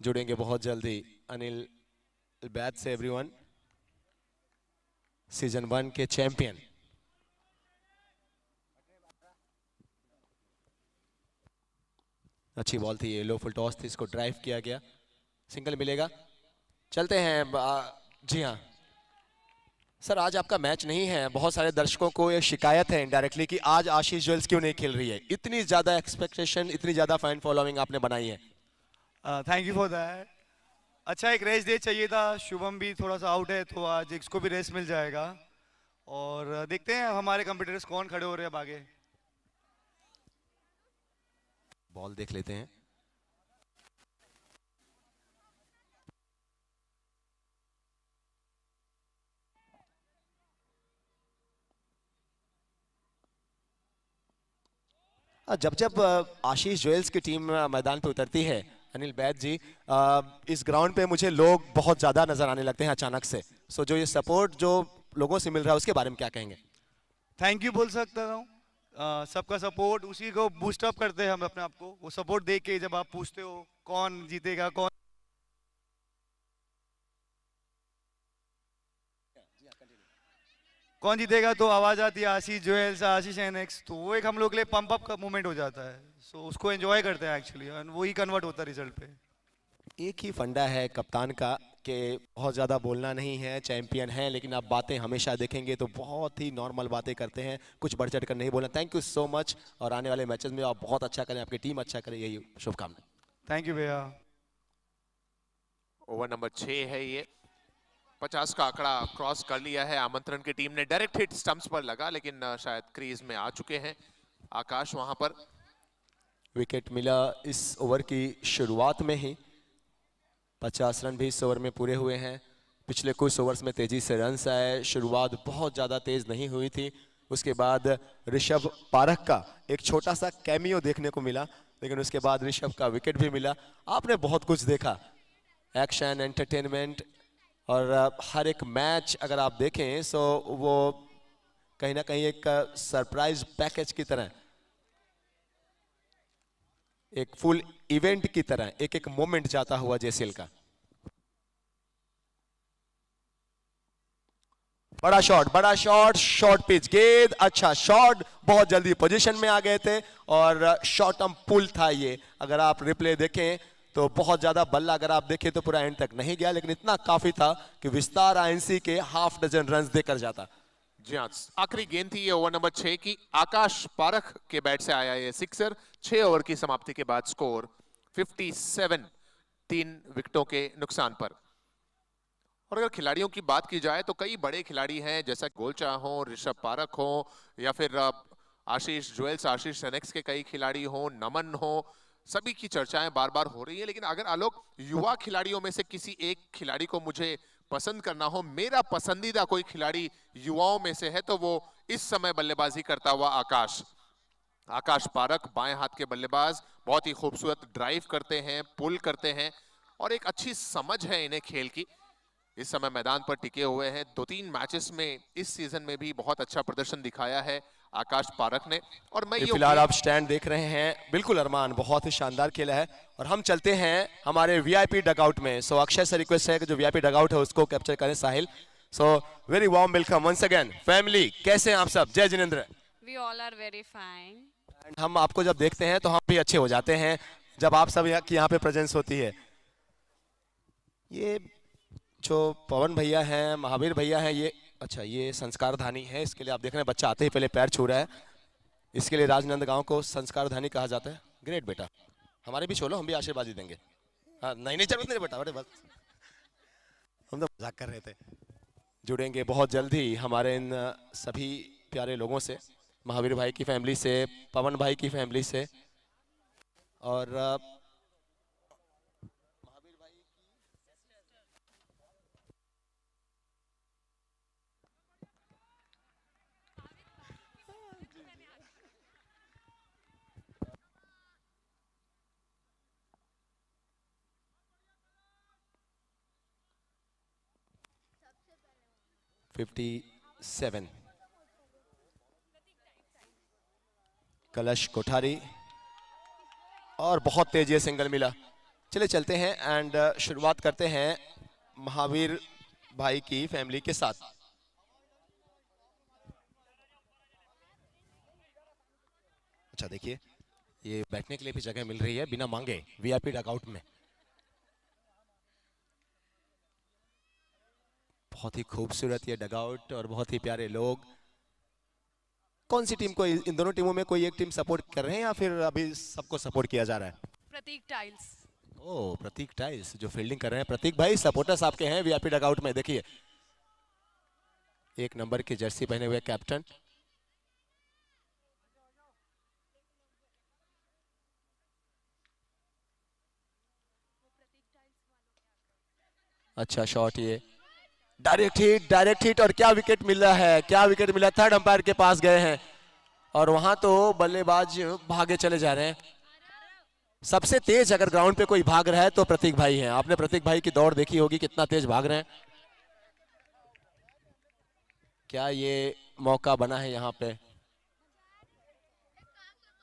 जुड़ेंगे बहुत जल्दी अनिल बैद से एवरीवन, सीजन 1 के चैंपियन। अच्छी बॉल थी ये, लो फुल टॉस थी, इसको ड्राइव किया गया, सिंगल मिलेगा। चलते हैं जी हाँ सर, आज आपका मैच नहीं है। बहुत सारे दर्शकों को ये शिकायत है इनडायरेक्टली कि आज आशीष ज्वेल्स क्यों नहीं खेल रही है। इतनी ज्यादा एक्सपेक्टेशन, इतनी ज्यादा फैन फॉलोइंग आपने बनाई है। Thank you for that. अच्छा, एक रेस्ट डे चाहिए था, शुभम भी थोड़ा सा आउट है तो आज इसको भी रेस्ट मिल जाएगा। और देखते हैं हमारे कंपटीटर्स कौन खड़े हो रहे हैं अब आगे। बॉल देख लेते हैं। जब जब आशीष ज्वेल्स की टीम मैदान पे उतरती है अनिल बैद जी, इस ग्राउंड पे मुझे लोग बहुत ज्यादा नजर आने लगते हैं अचानक से। सो जो ये सपोर्ट जो लोगों से मिल रहा है उसके बारे में क्या कहेंगे? थैंक यू बोल सकता हूँ। सबका सपोर्ट, उसी को बूस्ट अप करते हैं हम अपने आप को। वो सपोर्ट देख के जब आप पूछते हो कौन जीतेगा कौन जीतेगा, तो आवाज आती है आशीष ज्वेल्स, आशीष एनएक्स, तो वो एक हम लोग के लिए पंप अप का मोमेंट हो जाता है। सो उसको एंजॉय करते हैं एक्चुअली, और वही कन्वर्ट होता है रिजल्ट पे। एक ही फंडा है कप्तान का कि बहुत ज़्यादा बोलना नहीं है, चैंपियन है, लेकिन आप बातें हमेशा देखेंगे तो बहुत ही नॉर्मल बातें करते हैं, कुछ बढ़ चढ़ कर नहीं बोलना। थैंक यू सो मच, और आने वाले मैचेस में आप बहुत अच्छा करें, आपकी टीम अच्छा करे, यही शुभकामनाएं। थैंक यू भैया। ओवर नंबर 6 है ये। 50 का आंकड़ा क्रॉस कर लिया है आमंत्रण की टीम ने। डायरेक्ट हिट स्टंप्स पर लगा, लेकिन शायद क्रीज में आ चुके हैं आकाश। वहां पर विकेट मिला इस ओवर की शुरुआत में ही। 50 रन भी इस ओवर में पूरे हुए हैं। पिछले कुछ ओवर्स में तेजी से रन्स आए, शुरुआत बहुत ज़्यादा तेज नहीं हुई थी। उसके बाद ऋषभ पारख का एक छोटा सा कैमियो देखने को मिला, लेकिन उसके बाद ऋषभ का विकेट भी मिला। आपने बहुत कुछ देखा, एक्शन, एंटरटेनमेंट, और हर एक मैच अगर आप देखें तो वो कहीं ना कहीं एक सरप्राइज पैकेज की तरह, एक फुल इवेंट की तरह एक एक मोमेंट जाता हुआ जेसीएल का। बड़ा शॉट, शॉर्ट पिच गेंद, अच्छा शॉट, बहुत जल्दी पोजीशन में आ गए थे, और शॉर्ट टर्म पुल था ये। अगर आप रिप्ले देखें तो बहुत ज्यादा बल्ला अगर आप देखें तो पूरा एंड तक नहीं गया, लेकिन इतना काफी था कि विस्तार आईएनसी के हाफ डजन रन देकर जाता। जी हाँ, आखिरी गेंद थी ये ओवर नंबर 6 की। आकाश पारख के बैट से आया ये सिक्सर। 6 ओवर की समाप्ति के बाद स्कोर 57, 3 विकेटों के नुकसान पर। और अगर खिलाड़ियों की बात की जाए तो कई बड़े खिलाड़ी हैं, जैसा गोलचा हो, ऋषभ पारख हो, या फिर आशीष ज्वेल्स, आशीष एनएक्स के कई खिलाड़ी हो, नमन हो, सभी की चर्चाएं बार बार हो रही है। लेकिन अगर आलोक युवा खिलाड़ियों में से किसी एक खिलाड़ी को मुझे पसंद करना हो, मेरा पसंदीदा कोई खिलाड़ी युवाओं में से है, तो वो इस समय बल्लेबाजी करता हुआ आकाश पारख, बाएं हाथ के बल्लेबाज, बहुत ही खूबसूरत ड्राइव करते हैं, पुल करते हैं, और एक अच्छी समझ है इन्हें खेल की। इस समय मैदान पर टिके हुए हैं। 2-3 मैचेस में इस सीजन में भी बहुत अच्छा प्रदर्शन दिखाया है आकाश पारख ने। और मैं ये फिलहाल आप स्टैंड देख रहे हैं, बिल्कुल अरमान, बहुत ही शानदार खेला है। और हम चलते हैं हमारे वीआईपी डगआउट में। सो अक्षय से रिक्वेस्ट है कि जो वीआईपी डगआउट है उसको कैप्चर करें Sahil. So very warm welcome once again family, कैसे हैं आप सब? Jai Jinendra. We all are very fine. And हम आपको जब देखते हैं तो हम भी अच्छे हो जाते हैं जब आप सब यहाँ पे प्रेजेंस होती है। ये जो पवन भैया हैं, महावीर भैया हैं, ये अच्छा ये संस्कार धानी है। इसके लिए आप देख रहे हैं बच्चा आते ही पहले पैर छू रहा है। इसके लिए राजनंदगांव को संस्कार धानी कहा जाता है। ग्रेट बेटा, हमारे भी छोलो, हम भी आशीर्वाद ही देंगे। हाँ नहीं जरूरत नहीं बेटा, बड़े बस हम तो मजाक कर रहे थे। जुड़ेंगे बहुत जल्दी हमारे इन सभी प्यारे लोगों से, महावीर भाई की फैमिली से, पवन भाई की फैमिली से, और 57 कलश कोठारी और बहुत तेज ये सिंगल मिला। चलिए चलते हैं एंड शुरुआत करते हैं महावीर भाई की फैमिली के साथ। अच्छा देखिए ये बैठने के लिए भी जगह मिल रही है बिना मांगे वीआईपी डगआउट में। बहुत ही खूबसूरत ये डगआउट और बहुत ही प्यारे लोग। कौन सी टीम को, इन दोनों टीमों में कोई एक टीम सपोर्ट कर रहे हैं या फिर अभी सबको सपोर्ट किया जा रहा है? प्रतीक टाइल्स। ओह प्रतीक टाइल्स जो फील्डिंग कर रहे हैं। प्रतीक भाई सपोर्टर्स आपके हैं वीआईपी डगआउट में। देखिए 1 नंबर की जर्सी पहने हुए कैप्टन। अच्छा शॉट, ये डायरेक्ट हिट और क्या विकेट मिला है, क्या विकेट मिला। थर्ड अंपायर के पास गए हैं और वहां तो बल्लेबाज भागे चले जा रहे हैं। सबसे तेज अगर ग्राउंड पे कोई भाग रहा है तो प्रतीक भाई हैं। आपने प्रतीक भाई की दौड़ देखी होगी कितना तेज भाग रहे हैं। क्या ये मौका बना है यहाँ पे?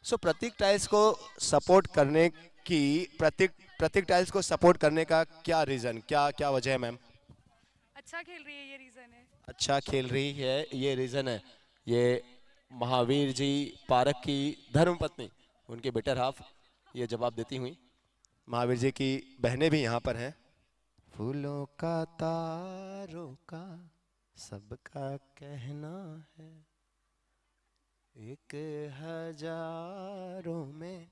सो प्रतीक टाइल्स को सपोर्ट करने की, प्रतीक टाइल्स को सपोर्ट करने का क्या रीजन, क्या वजह है मैम? अच्छा खेल रही है ये रीजन है। अच्छा खेल रही है ये रीजन है। ये महावीर जी पारक की धर्मपत्नी, उनके बेटर हाफ ये जवाब देती हुई। महावीर जी की बहनें भी यहाँ पर हैं। फूलों का तारों का सबका कहना है, 1000 में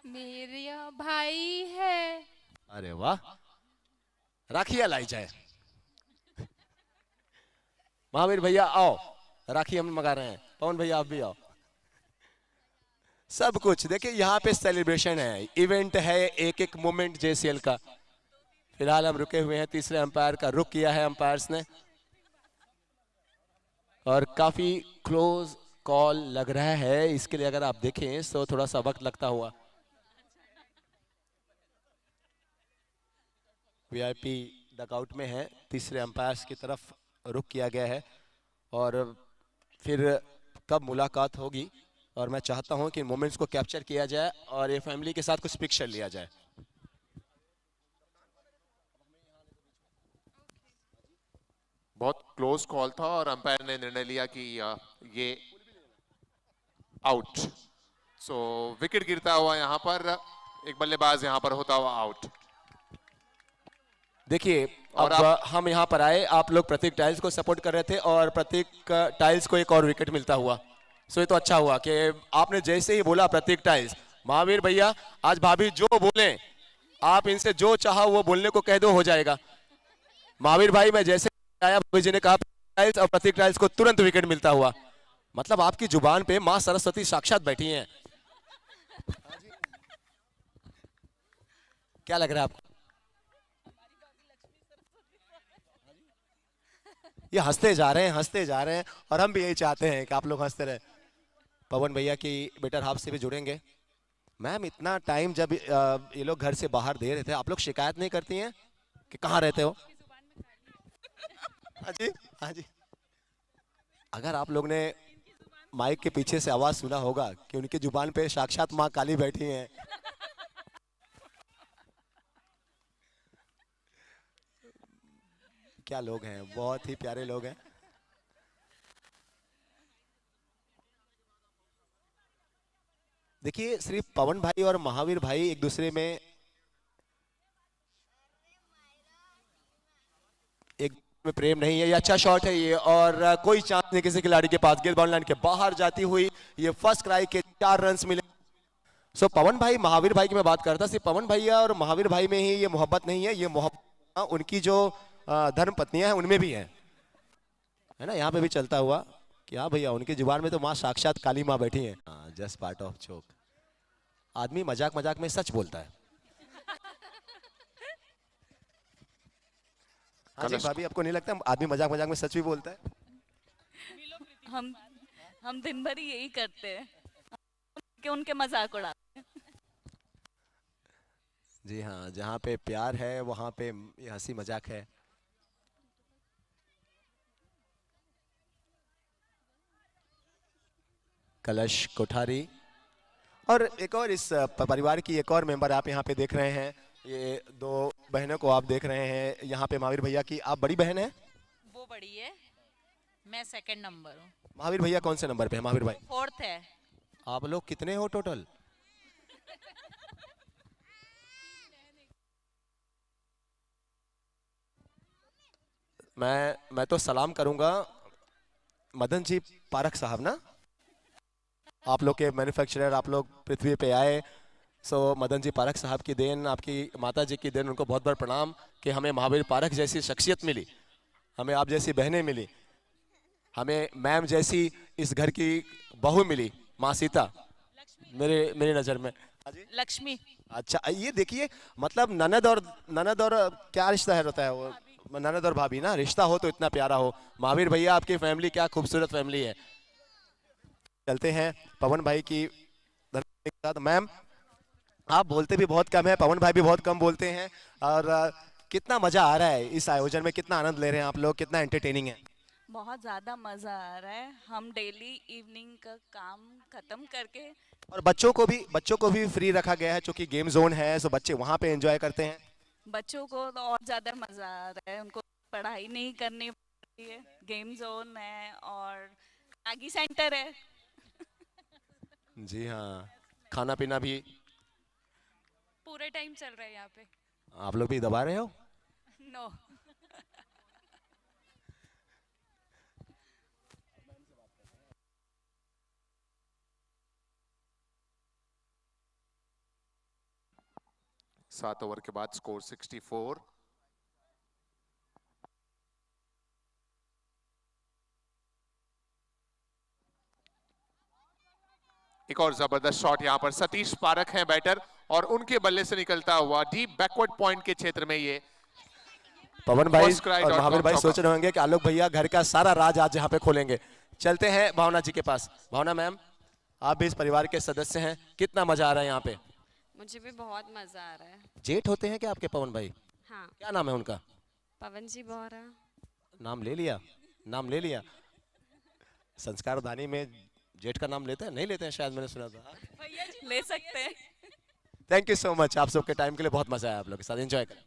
मेरा भाई है। अरे वाह, राखियां लाई जाए। महावीर भैया आओ, राखी हम मंगा रहे हैं। पवन भैया आप भी आओ। सब कुछ देखिए यहाँ पे सेलिब्रेशन है, इवेंट है, एक एक मोमेंट जेसीएल का। फिलहाल हम रुके हुए हैं, तीसरे अंपायर का रुक किया है अंपायर्स ने और काफी क्लोज कॉल लग रहा है। इसके लिए अगर आप देखें तो थोड़ा सा वक्त लगता हुआ। वीआईपी डगआउट में है, तीसरे अंपायर्स की तरफ रुक किया गया है और फिर कब मुलाकात होगी और मैं चाहता हूं कि मोमेंट्स को कैप्चर किया जाए और ये फैमिली के साथ कुछ पिक्चर लिया जाए। बहुत क्लोज कॉल था और अंपायर ने निर्णय लिया कि ये आउट। सो विकेट गिरता हुआ यहाँ पर, एक बल्लेबाज यहाँ पर होता हुआ आउट। देखिए अब हम यहाँ पर आए, आप लोग प्रतीक टाइल्स को सपोर्ट कर रहे थे और प्रतीक टाइल्स को एक और विकेट मिलता हुआ। सो ये तो अच्छा हुआ कि आपने जैसे ही बोला प्रतीक टाइल्स। महावीर भैया आज भाभी जो बोले आप इनसे जो चाहा वो बोलने को कह दो, हो जाएगा। महावीर भाई मैं जैसे आया भाभी जी ने कहा टाइल्स और प्रतीक टाइल्स को तुरंत विकेट मिलता हुआ। मतलब आपकी जुबान पे माँ सरस्वती साक्षात बैठी हैं। क्या लग रहा है आपको? ये हंसते जा रहे हैं और हम भी यही चाहते हैं कि आप लोग हंसते रहे। पवन भैया की बेटर हाफ से भी जुड़ेंगे। मैम इतना टाइम जब ये लोग घर से बाहर दे रहे थे, आप लोग शिकायत नहीं करती हैं कि कहाँ रहते हो? हाँ जी, हाँ जी। अगर आप लोग ने माइक के पीछे से आवाज सुना होगा कि उनकी जुबान पे साक्षात माँ काली बैठी हैं। क्या लोग हैं, बहुत ही प्यारे लोग हैं। देखिए सिर्फ पवन भाई और महावीर भाई एक दूसरे में प्रेम नहीं है। ये अच्छा शॉट है ये और कोई चांस नहीं किसी खिलाड़ी के पास। गेंद बाउंड्री लाइन के बाहर जाती हुई ये फर्स्ट क्राई के 4 रन्स मिले। सो पवन भाई महावीर भाई की मैं बात करता, सिर्फ पवन भैया और महावीर भाई में ही ये मोहब्बत नहीं है, ये मोहब्बत उनकी जो धर्म पत्नियां हैं उनमें भी है ना। यहाँ पे भी चलता हुआ कि हाँ भैया उनकी जुबान में तो माँ साक्षात काली माँ बैठी है। Just part of joke. आदमी मजाक मजाक में सच बोलता है। हाँ जी भाभी, आपको नहीं लगता आदमी मजाक मजाक में सच भी बोलता है? हम दिन भर ही यही करते हैं कि उनके मजाक उड़ाते हैं। जी हाँ, जहाँ पे प्यार है वहाँ पे ये हंसी मजाक है। कलश कोठारी और एक और इस परिवार की एक और मेंबर आप यहाँ पे देख रहे हैं। ये दो बहनों को आप देख रहे हैं यहाँ पे। महावीर भैया की आप बड़ी बहन है? वो बड़ी है, मैं सेकंड नंबर हूँ। महावीर भैया कौन से नंबर पे है? महावीर भाई फोर्थ है। आप लोग कितने हो टोटल? मैं तो सलाम करूंगा मदन जी पारख साहब ना, आप लोग के मैन्युफैक्चरर, आप लोग पृथ्वी पे आए। सो मदन जी पारख साहब की देन, आपकी माता जी की देन, उनको बहुत बहुत प्रणाम कि हमें महावीर पारख जैसी शख्सियत मिली, हमें आप जैसी बहनें मिली, हमें मैम जैसी इस घर की बहू मिली, माँ सीता मेरी नज़र में। लक्ष्मी। अच्छा ये देखिए, मतलब ननद और क्या रिश्ता है रहता है वो, ननद और भाभी ना, रिश्ता हो तो इतना प्यारा हो। महावीर भैया आपकी फैमिली क्या खूबसूरत फैमिली है। चलते हैं पवन भाई की साथ। मैम आप बोलते भी बहुत कम है, पवन भाई भी बहुत कम बोलते हैं, और कितना मजा आ रहा है इस आयोजन में, कितना आनंद ले रहे हैं आप लोग, कितना एंटरटेनिंग है। बहुत ज़्यादा मज़ा आ रहा है। हम डेली इवनिंग का काम ख़त्म करके, और बच्चों को भी फ्री रखा गया है क्योंकि गेम जोन है, सो बच्चे वहाँ पे एंजॉय करते हैं। बच्चों को तो और ज़्यादा मज़ा आ रहा है। उनको पढ़ाई नहीं करनी पड़ती है, गेम जोन है और मैगी सेंटर है। जी हाँ, खाना पीना भी पूरे टाइम चल रहा है यहाँ पे। आप लोग भी दबा रहे हो? नो। सात ओवर के बाद स्कोर 64। एक और जबरदस्त शॉट यहां पर सतीश पारख हैं बैटर, और उनके बल्ले से निकलता हुआ डीप बैकवर्ड पॉइंट के क्षेत्र में ये पवन भाई और महावीर भाई सोच रहे होंगे कि आलोक भैया घर का सारा राज आज यहाँ पे खोलेंगे। चलते हैं भावना जी के पास। भावना मैम, आप भी इस परिवार के सदस्य हैं, कितना मजा आ रहा है यहाँ पे? मुझे भी बहुत मजा आ रहा है। जेठ होते हैं क्या आपके पवन भाई? हाँ। क्या नाम है उनका? पवन जी बोरा। नाम ले लिया। संस्कार दानी में जेठ का नाम लेते हैं? नहीं लेते हैं शायद, मैंने सुना था। ले सकते हैं। थैंक यू सो मच, आप सबके टाइम के लिए बहुत मजा आया, आप लोग के साथ एंजॉय करें।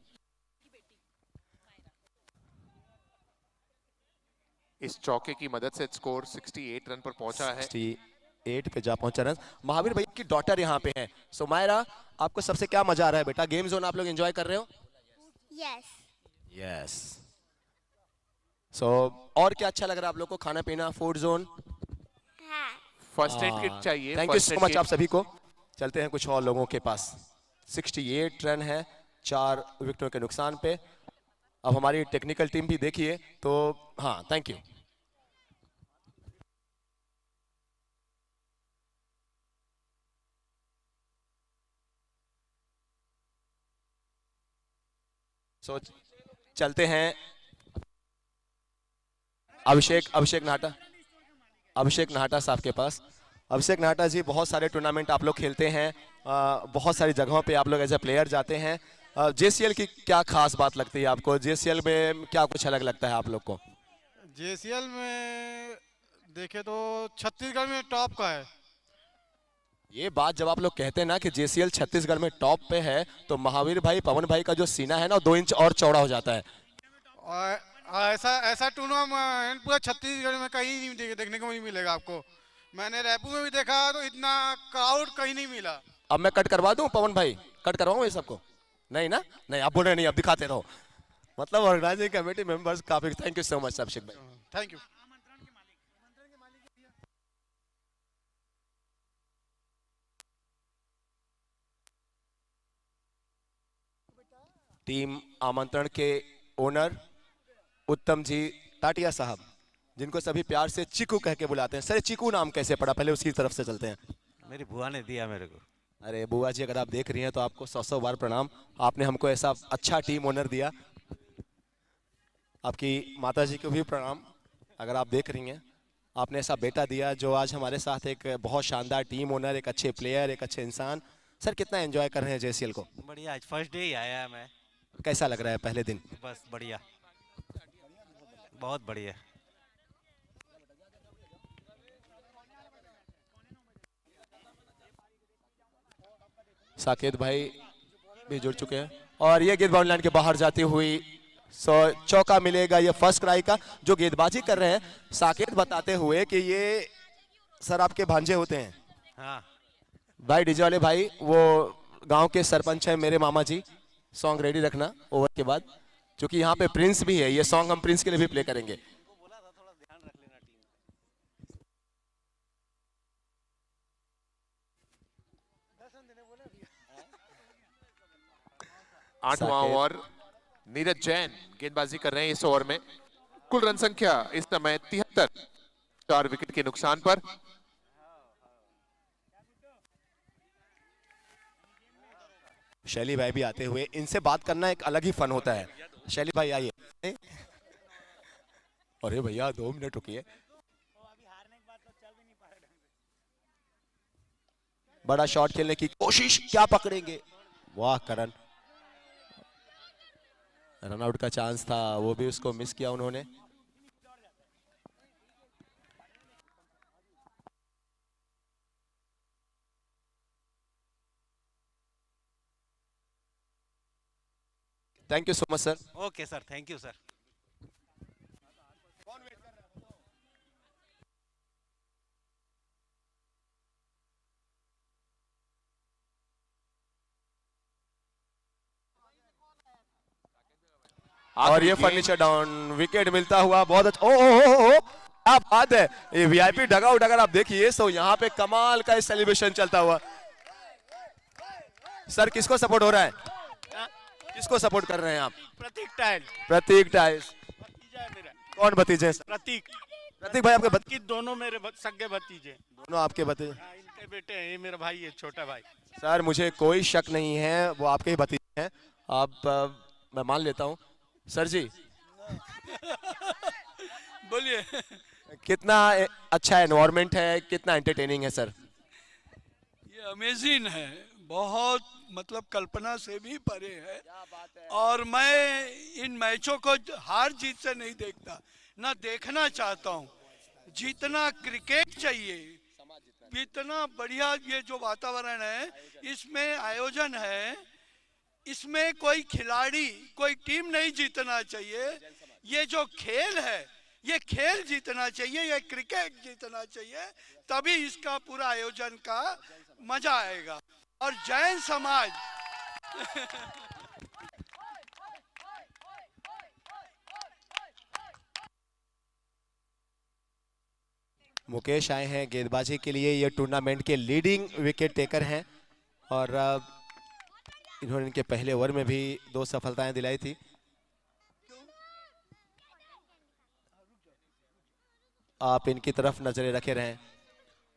इस चौके की मदद से स्कोर 68 रन पर पहुंचा है। 68 पे जा पहुंचा रन। महावीर भाई की डॉटर यहाँ पे हैं। सो मायरा, आपको सबसे क्या मजा आ रहा है बेटा? गेम जोन आप लोग एंजॉय कर रहे हो? यस। सो और क्या अच्छा लग रहा है आप लोग को? खाना पीना, food zone? First aid kit चाहिए। थैंक यू सो मच आप सभी को। चलते हैं कुछ और लोगों के पास। 68 रन है 4 विकेटों के नुकसान पे। अब हमारी टेक्निकल टीम भी देखिए तो, हाँ थैंक यू। सो चलते हैं अभिषेक नाहटा साहब के पास। अभिषेक नाहटा जी, बहुत सारे टूर्नामेंट आप लोग खेलते हैं, बहुत सारी जगहों पे आप लोग एज ए प्लेयर जाते हैं। जेसीएल की क्या खास बात लगती है आपको? जेसीएल में क्या कुछ अलग लगता है आप लोग को? जेसीएल में देखे तो छत्तीसगढ़ में टॉप का है। ये बात जब आप लोग कहते हैं ना कि जेसीएल छत्तीसगढ़ में टॉप पे है, तो महावीर भाई, पवन भाई का जो सीना है ना 2 इंच और चौड़ा हो जाता है। और ऐसा टूर्नामेंट पूरा छत्तीसगढ़ में कहीं नहीं देखने को नहीं मिलेगा आपको। मैंने रायपुर में भी देखा तो इतना क्राउड कहीं नहीं मिला। अब मैं कट करवा दूं पवन भाई? कट करवाऊं ये सबको? नहीं ना? नहीं, आप बोल रहे नहीं, अब दिखाते रहो। मतलब ऑर्गेनाइजिंग कमेटी मेंबर्स काफी, थैंक यू सो मच अभिषेक भाई। Thank you. टीम आमंत्रण के ओनर उत्तम जी टाटिया साहब, जिनको सभी प्यार से चीकू कह के बुलाते हैं। सर चीकू नाम कैसे पड़ा? पहले उसकी तरफ से चलते हैं। मेरी बुआ ने दिया मेरे को। अरे बुआ जी, अगर आप देख रही हैं तो आपको 100 बार प्रणाम। आपने हमको ऐसा अच्छा टीम ओनर दिया। आपकी माता जी को भी प्रणाम, अगर आप देख रही हैं। आपने ऐसा बेटा दिया जो आज हमारे साथ एक बहुत शानदार टीम ओनर, एक अच्छे प्लेयर, एक अच्छे इंसान। सर कितना एंजॉय कर रहे हैं जेसीएल को? बढ़िया, आज फर्स्ट डे ही आया मैं। कैसा लग रहा है पहले दिन? बस बढ़िया, बहुत बढ़िया। साकेत भाई भी जुड़ चुके हैं और ये गेंद बाउंड्री लाइन के बाहर जाती हुई चौका मिलेगा। ये फर्स्ट क्राई का जो गेंदबाजी कर रहे हैं साकेत बताते हुए कि ये सर आपके भांजे होते हैं। हाँ। भाई डीजे वाले भाई वो गांव के सरपंच है मेरे मामा जी। सॉन्ग रेडी रखना ओवर के बाद, क्योंकि यहाँ पे प्रिंस भी है। ये सॉन्ग हम प्रिंस के लिए भी प्ले करेंगे। आठवां ओवर, नीरज जैन गेंदबाजी कर रहे हैं इस ओवर में। कुल रन संख्या इस समय 73, 4 विकेट के नुकसान पर। शैली भाई भी आते हुए, इनसे बात करना एक अलग ही फन होता है। शैली भाई आइए। अरे भैया 2 मिनट रुकिए। बड़ा शॉट खेलने की कोशिश, क्या पकड़ेंगे? वाह करण, रनआउट का चांस था, वो भी उसको मिस किया उन्होंने। Thank you so much sir. Okay sir, thank you sir. और ये फर्नीचर डाउन, विकेट मिलता हुआ बहुत अच्छा। ओ क्या बात है, ये वीआईपी डगआउट अगर आप देखिए तो यहाँ पे कमाल का सेलिब्रेशन चलता हुआ। सर किसको सपोर्ट हो रहा है? किसको सपोर्ट कर रहे हैं आप? प्रतीक टाइल। प्रतीक टाइल्स। कौन भतीजे? प्रतीक। प्रतीक भाई आपके की दोनों मेरे सगे भतीजे। दोनों आपके भतीजे? इनके बेटे हैं, ये मेरा भाई है, छोटा भाई। सर मुझे कोई शक नहीं है, वो आपके ही भतीजे हैं। आप मैं मान लेता हूँ। सर जी बोलिए। कितना अच्छा एनवायरनमेंट है, कितना एंटरटेनिंग है सर? ये अमेजिंग है, बहुत मतलब कल्पना से भी परे है। और मैं इन मैचों को हार जीत से नहीं देखता, ना देखना चाहता हूँ। जितना क्रिकेट चाहिए, इतना बढ़िया ये जो वातावरण है, इसमें आयोजन है, इसमें कोई खिलाड़ी, कोई टीम नहीं जीतना चाहिए। ये जो खेल है, ये खेल जीतना चाहिए, ये क्रिकेट जीतना चाहिए, तभी इसका पूरा आयोजन का मजा आएगा। और जैन समाज मुकेश आए हैं गेंदबाजी के लिए। ये टूर्नामेंट के लीडिंग विकेट टेकर हैं और इन्होंने इनके पहले ओवर में भी 2 सफलताएं दिलाई थी। आप इनकी तरफ नजरें रखे रहें।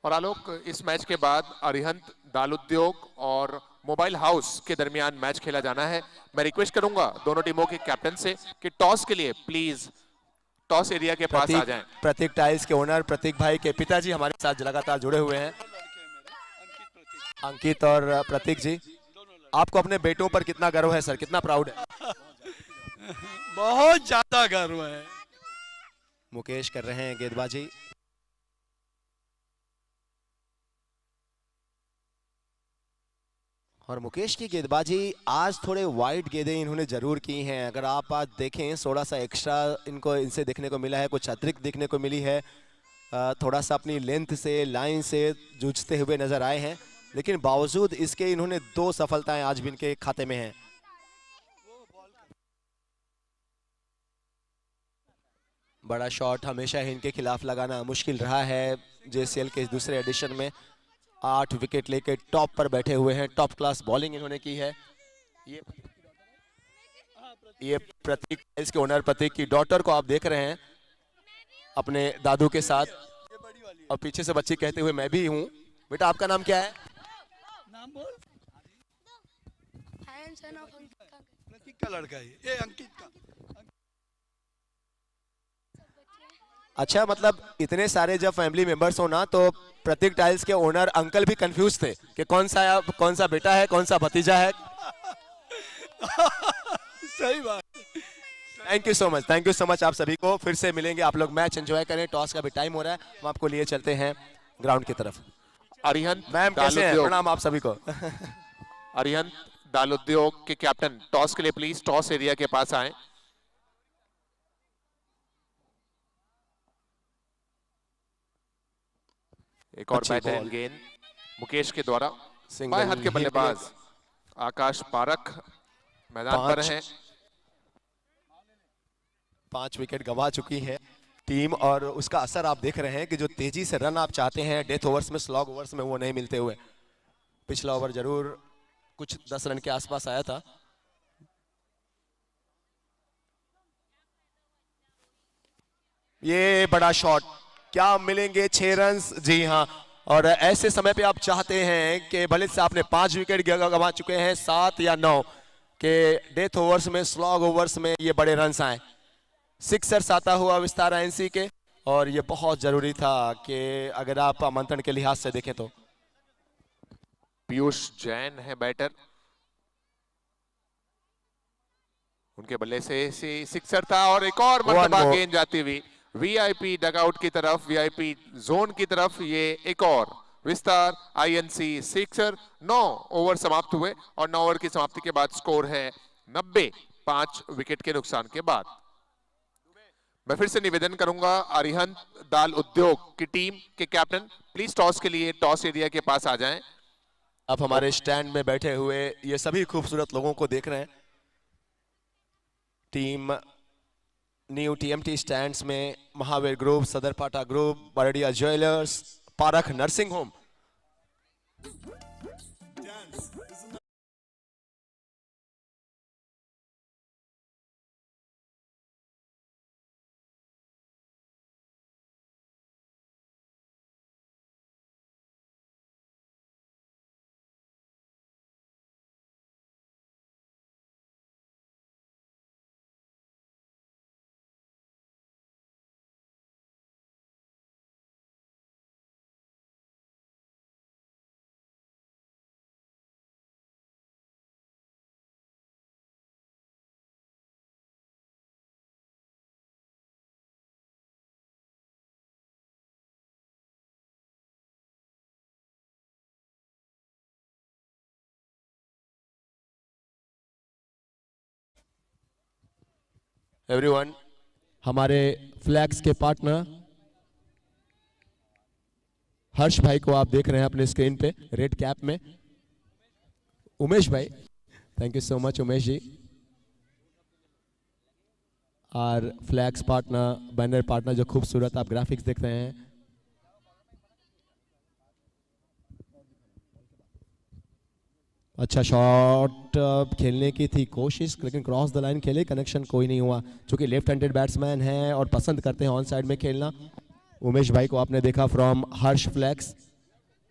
और आलोक, इस मैच के बाद अरिहंत दाल उद्योग और मोबाइल हाउस के दरमियान मैच खेला जाना है। मैं रिक्वेस्ट करूंगा दोनों टीमों के कैप्टन से कि टॉस के लिए प्लीज टॉस एरिया के पास आ जाएं। प्रतीक टाइल्स के ओनर प्रतीक भाई के पिताजी हमारे साथ लगातार जुड़े हुए हैं। अंकित और प्रतीक जी, आपको अपने बेटों पर कितना गर्व है सर, कितना प्राउड है? बहुत ज्यादा गर्व है। मुकेश कर रहे हैं गेंदबाजी। और मुकेश की गेंदबाजी आज थोड़े वाइड गेंदें इन्होंने जरूर की हैं। अगर आप आज देखें थोड़ा सा एक्स्ट्रा इनको इनसे देखने को मिला है, कुछ अतिरिक्त देखने को मिली है। थोड़ा सा अपनी लेंथ से, लाइन से जूझते हुए नजर आए हैं, लेकिन बावजूद इसके इन्होंने 2 सफलताएं आज भी इनके खाते में हैं। बड़ा शॉट हमेशा ही इनके खिलाफ लगाना मुश्किल रहा है। जेसीएल के दूसरे एडिशन में 8 विकेट लेकर टॉप पर बैठे हुए हैं। टॉप क्लास बॉलिंग इन्होंने की है। ये प्रतीक, इसके ओनर प्रतीक की डॉटर को आप देख रहे हैं अपने दादू के साथ, और पीछे से बच्ची कहते हुए मैं भी हूँ। बेटा आपका नाम क्या है? नाम बोल। प्रतीक का लड़का है ये, अंकित का। अच्छा, मतलब इतने सारे जब फैमिली मेंबर्स हो ना, तो प्रतीक टाइल्स के ओनर अंकल भी कंफ्यूज थे कि कौन सा बेटा है, कौन सा भतीजा है। सही बात। Thank you so much, thank you so much. आप सभी को फिर से मिलेंगे। आप लोग मैच एंजॉय करें। टॉस का भी टाइम हो रहा है, हम आपको लिए चलते हैं ग्राउंड की तरफ। अरिहंत मैम कैसे हैं? प्रणाम आप सभी को। अरिहंत दाल उद्योग के कैप्टन टॉस के लिए प्लीज टॉस एरिया के पास आए। एक और अच्छी बेहतरीन बॉल। गेंद मुकेश के द्वारा। सिंगल बाएं हाथ के हिट बल्लेबाज आकाश पारख मैदान पर हैं। 5 विकेट गंवा चुकी है टीम और उसका असर आप देख रहे हैं कि जो तेजी से रन आप चाहते हैं डेथ ओवर्स में, स्लॉग ओवर्स में वो नहीं मिलते हुए। पिछला ओवर जरूर कुछ 10 रन के आसपास आया था। ये बड़ा शॉट, क्या मिलेंगे 6 रन? जी हाँ, और ऐसे समय पे आप चाहते हैं कि भले से आपने 5 विकेट गंवा चुके हैं, 7 या 9 के डेथ ओवर्स में, स्लॉग ओवर्स में ये बड़े रन्स आए। सिक्सर्स आता हुआ विस्तार आईएनसी के, और ये बहुत जरूरी था कि अगर आप आमंत्रण के लिहाज से देखें तो। पीयूष जैन है बैटर, उनके बल्ले से सिक्सर था और एक और मर्तबा गेंद जाती हुई वीआईपी डगआउट की तरफ, वीआईपी जोन की तरफ। ये एक और विस्तार आईएनसी सिक्सर। 9 ओवर समाप्त हुए और 9 ओवर की समाप्ति के बाद स्कोर है 90, 5 विकेट के नुकसान के बाद। मैं फिर से निवेदन करूंगा अरिहंत दाल उद्योग की टीम के कैप्टन प्लीज टॉस के लिए टॉस एरिया के पास आ जाएं। अब हमारे स्टैंड में बैठे हुए ये सभी खूबसूरत लोगों को देख रहे हैं। टीम न्यू टीएमटी स्टैंड्स में महावीर ग्रुप, सदर पाटा group, Bardia jewellers, Parakh nursing home. Everyone, हमारे फ्लैग्स के पार्टनर हर्ष भाई को आप देख रहे हैं अपने स्क्रीन पे रेड कैप में। उमेश भाई, thank you so much Umesh ji. और फ्लैग्स पार्टनर, बैनर पार्टनर, जो खूबसूरत आप ग्राफिक्स देख रहे हैं। अच्छा शॉट खेलने की थी कोशिश, लेकिन क्रॉस द लाइन खेले, कनेक्शन कोई नहीं हुआ। चूंकि लेफ्ट हैंडेड बैट्समैन हैं और पसंद करते हैं ऑन साइड में खेलना। उमेश भाई को आपने देखा फ्रॉम हर्ष फ्लैक्स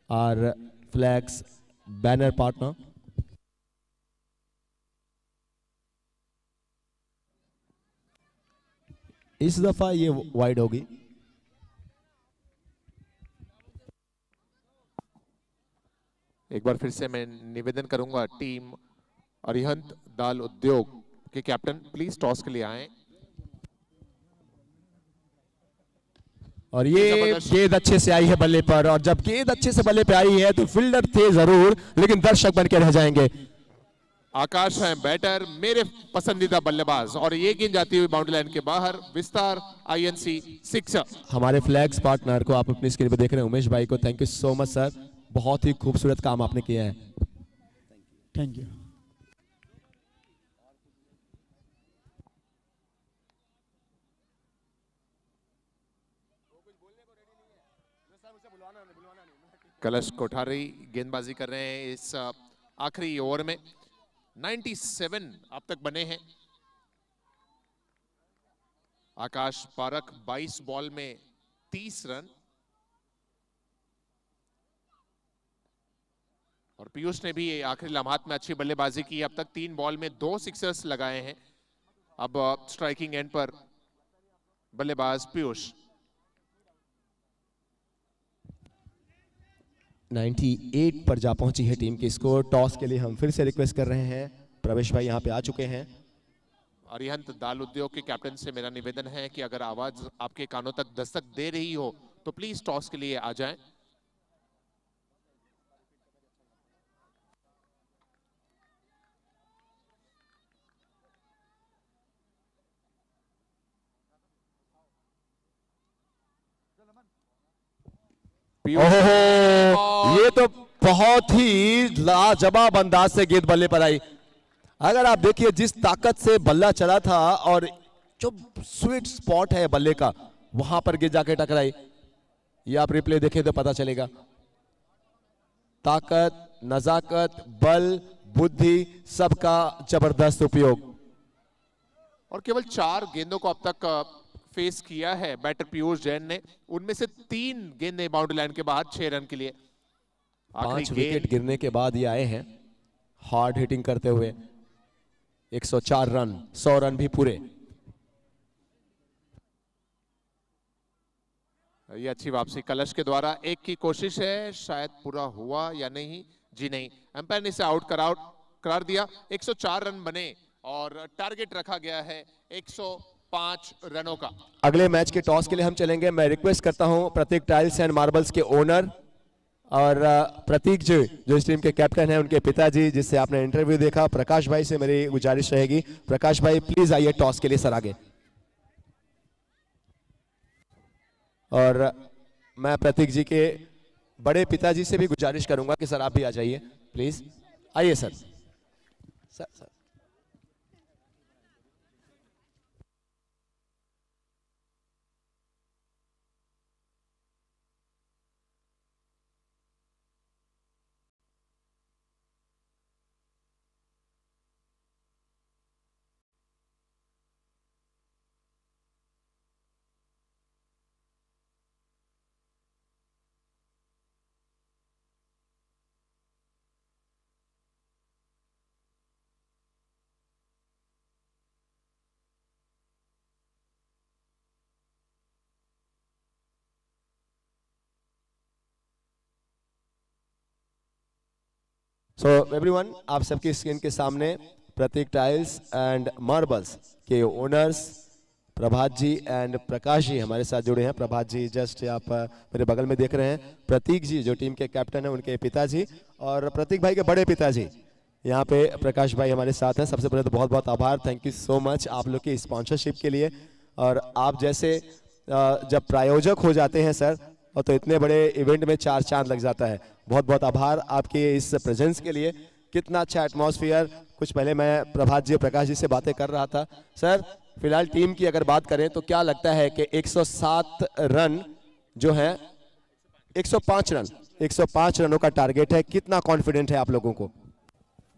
और फ्लैक्स बैनर पार्टनर। इस दफा ये वाइड होगी। एक बार फिर से मैं निवेदन करूंगा टीम अरिहंत दाल उद्योग के कैप्टन प्लीज टॉस के लिए आए। और ये गेंद अच्छे से आई है बल्ले पर, और जब गेंद अच्छे से बल्ले पे आई है तो फील्डर थे जरूर, लेकिन दर्शक बन के रह जाएंगे। आकाश है बैटर, मेरे पसंदीदा बल्लेबाज, और ये गेंद जाती हुई बाउंड्री लाइन के बाहर। विस्तार आईएनसी 6। हमारे फ्लैग्स पार्टनर को आप अपनी स्क्रीन पे देख रहे हैं, उमेश भाई को thank you so much sir, बहुत ही खूबसूरत काम आपने किया है। Thank you. कलश कोठारी गेंदबाजी कर रहे हैं इस आखिरी ओवर में। 97 अब तक बने हैं। आकाश पारख 22 बॉल में 30 रन, और पीयूष ने भी आखिरी लम्हात में अच्छी बल्लेबाजी की। अब तक 3 बॉल में 2 सिक्सर्स लगाए हैं। अब स्ट्राइकिंग एंड पर बल्लेबाज पीयूष। 98 पर जा पहुंची है टीम की स्कोर। टॉस के लिए हम फिर से रिक्वेस्ट कर रहे हैं, प्रवेश भाई यहाँ पे आ चुके हैं। अरिहंत दाल उद्योग के कैप्टन से मेरा निवेदन है कि अगर आवाज आपके कानों तक दस्तक दे रही हो तो प्लीज टॉस के लिए आ जाएं। ओहो, ये तो बहुत ही लाजवाब अंदाज से गेंद बल्ले पर आई। अगर आप देखिए जिस ताकत से बल्ला चला था और जो स्वीट स्पॉट है बल्ले का वहां पर गेंद जाके टकराई, ये आप रिप्ले देखें तो पता चलेगा। ताकत, नजाकत, बल, बुद्धि सबका जबरदस्त उपयोग। और केवल 4 गेंदों को अब तक फेस किया है बैटर पीयूष जैन ने, उनमें से 3 गेंदें बाउंड्री लाइन के बाहर 6 रन के लिए। 5 विकेट गिरने के बाद ये आए हैं हार्ड हिटिंग करते हुए। 104 रन, 100 रन भी पूरे। ये अच्छी वापसी कलश के द्वारा, एक की कोशिश है, शायद पूरा हुआ या नहीं, जी नहीं, अंपायर ने इसे आउट करार दिया। 104 रन बने और टारगेट रखा गया है 105 रनों का। अगले मैच के टॉस के लिए हम चलेंगे। मैं रिक्वेस्ट करता हूं प्रतीक टाइल्स एंड मार्बल्स के ओनर और प्रतीक जी जो इस टीम के कैप्टन हैं, उनके पिताजी जिससे आपने इंटरव्यू देखा, प्रकाश भाई से मेरी गुजारिश रहेगी, प्रकाश भाई प्लीज आइए टॉस के लिए सर आगे। और मैं प्रतीक जी के बड़े पिताजी से भी गुजारिश करूंगा कि सर आप भी आ जाइए प्लीज, आइए सर। सर सो एवरीवन, आप सबकी स्क्रीन के सामने प्रतीक टाइल्स एंड मार्बल्स के owners Prabhat ji and Prakash ji हमारे साथ जुड़े हैं। प्रभात जी जस्ट आप मेरे बगल में देख रहे हैं, प्रतीक जी जो टीम के कैप्टन हैं उनके पिताजी, और प्रतीक भाई के बड़े पिताजी यहाँ पे प्रकाश भाई हमारे साथ हैं। सबसे पहले तो बहुत बहुत आभार, थैंक यू सो मच आप लोग की स्पॉन्सरशिप के लिए। और आप जैसे जब प्रायोजक हो जाते हैं सर, और तो इतने बड़े इवेंट में 4 चांद लग जाता है। बहुत बहुत आभार आपके इस प्रेजेंस के लिए। कितना अच्छा एटमॉस्फेयर। कुछ पहले मैं प्रभात जी और प्रकाश जी से बातें कर रहा था। सर फिलहाल टीम की अगर बात करें तो क्या लगता है कि 107 रन जो है 105 रनों का टारगेट है, कितना कॉन्फिडेंट है आप लोगों को?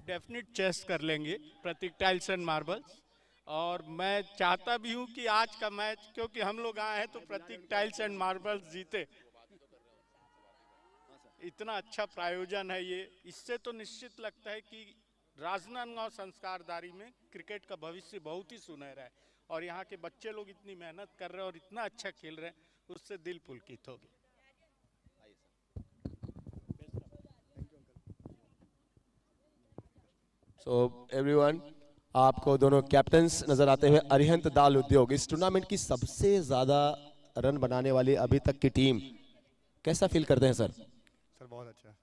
डेफिनेट चेस कर लेंगे प्रतीक टाइल्स एंड मार्बल्स, और मैं चाहता भी हूं कि आज का मैच, क्योंकि हम लोग आए हैं तो प्रतीक टाइल्स एंड मार्बल्स जीते। इतना अच्छा प्रायोजन है ये, इससे तो निश्चित लगता है कि राजनांदगांव संस्कारधारी में क्रिकेट का भविष्य बहुत ही सुनहरा है, और यहाँ के बच्चे लोग इतनी मेहनत कर रहे हैं और इतना अच्छा खेल रहे हैं, उससे दिल पुलकित हो गया। सो एवरीवन, आपको दोनों कैप्टन्स नजर आते हुए। अरिहंत दाल उद्योग इस टूर्नामेंट की सबसे ज्यादा रन बनाने वाली अभी तक की टीम, कैसा फील करते हैं सर? सर बहुत अच्छा।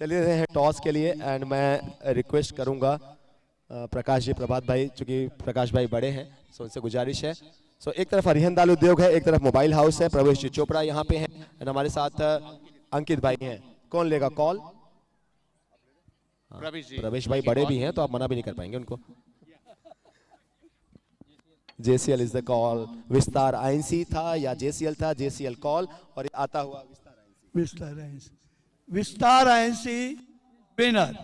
चलिए रहे हैं टॉस के लिए, एंड मैं रिक्वेस्ट करूंगा प्रकाश जी, प्रभात भाई, चूंकि प्रकाश भाई बड़े हैं सो उनसे गुजारिश है। सो एक तरफ अरिहंत दाल उद्योग है, एक तरफ मोबाइल हाउस है, प्रवेश जी चोपड़ा यहाँ पे हैं, एंड हमारे साथ अंकित भाई हैं। कौन लेगा कॉल? प्रवेश भाई बड़े भी हैं तो आप मना भी नहीं कर पाएंगे उनको। JCL is the call. विस्तार INC था या JCL था? JCL कॉल, और ये आता हुआ विस्तार INC विनर।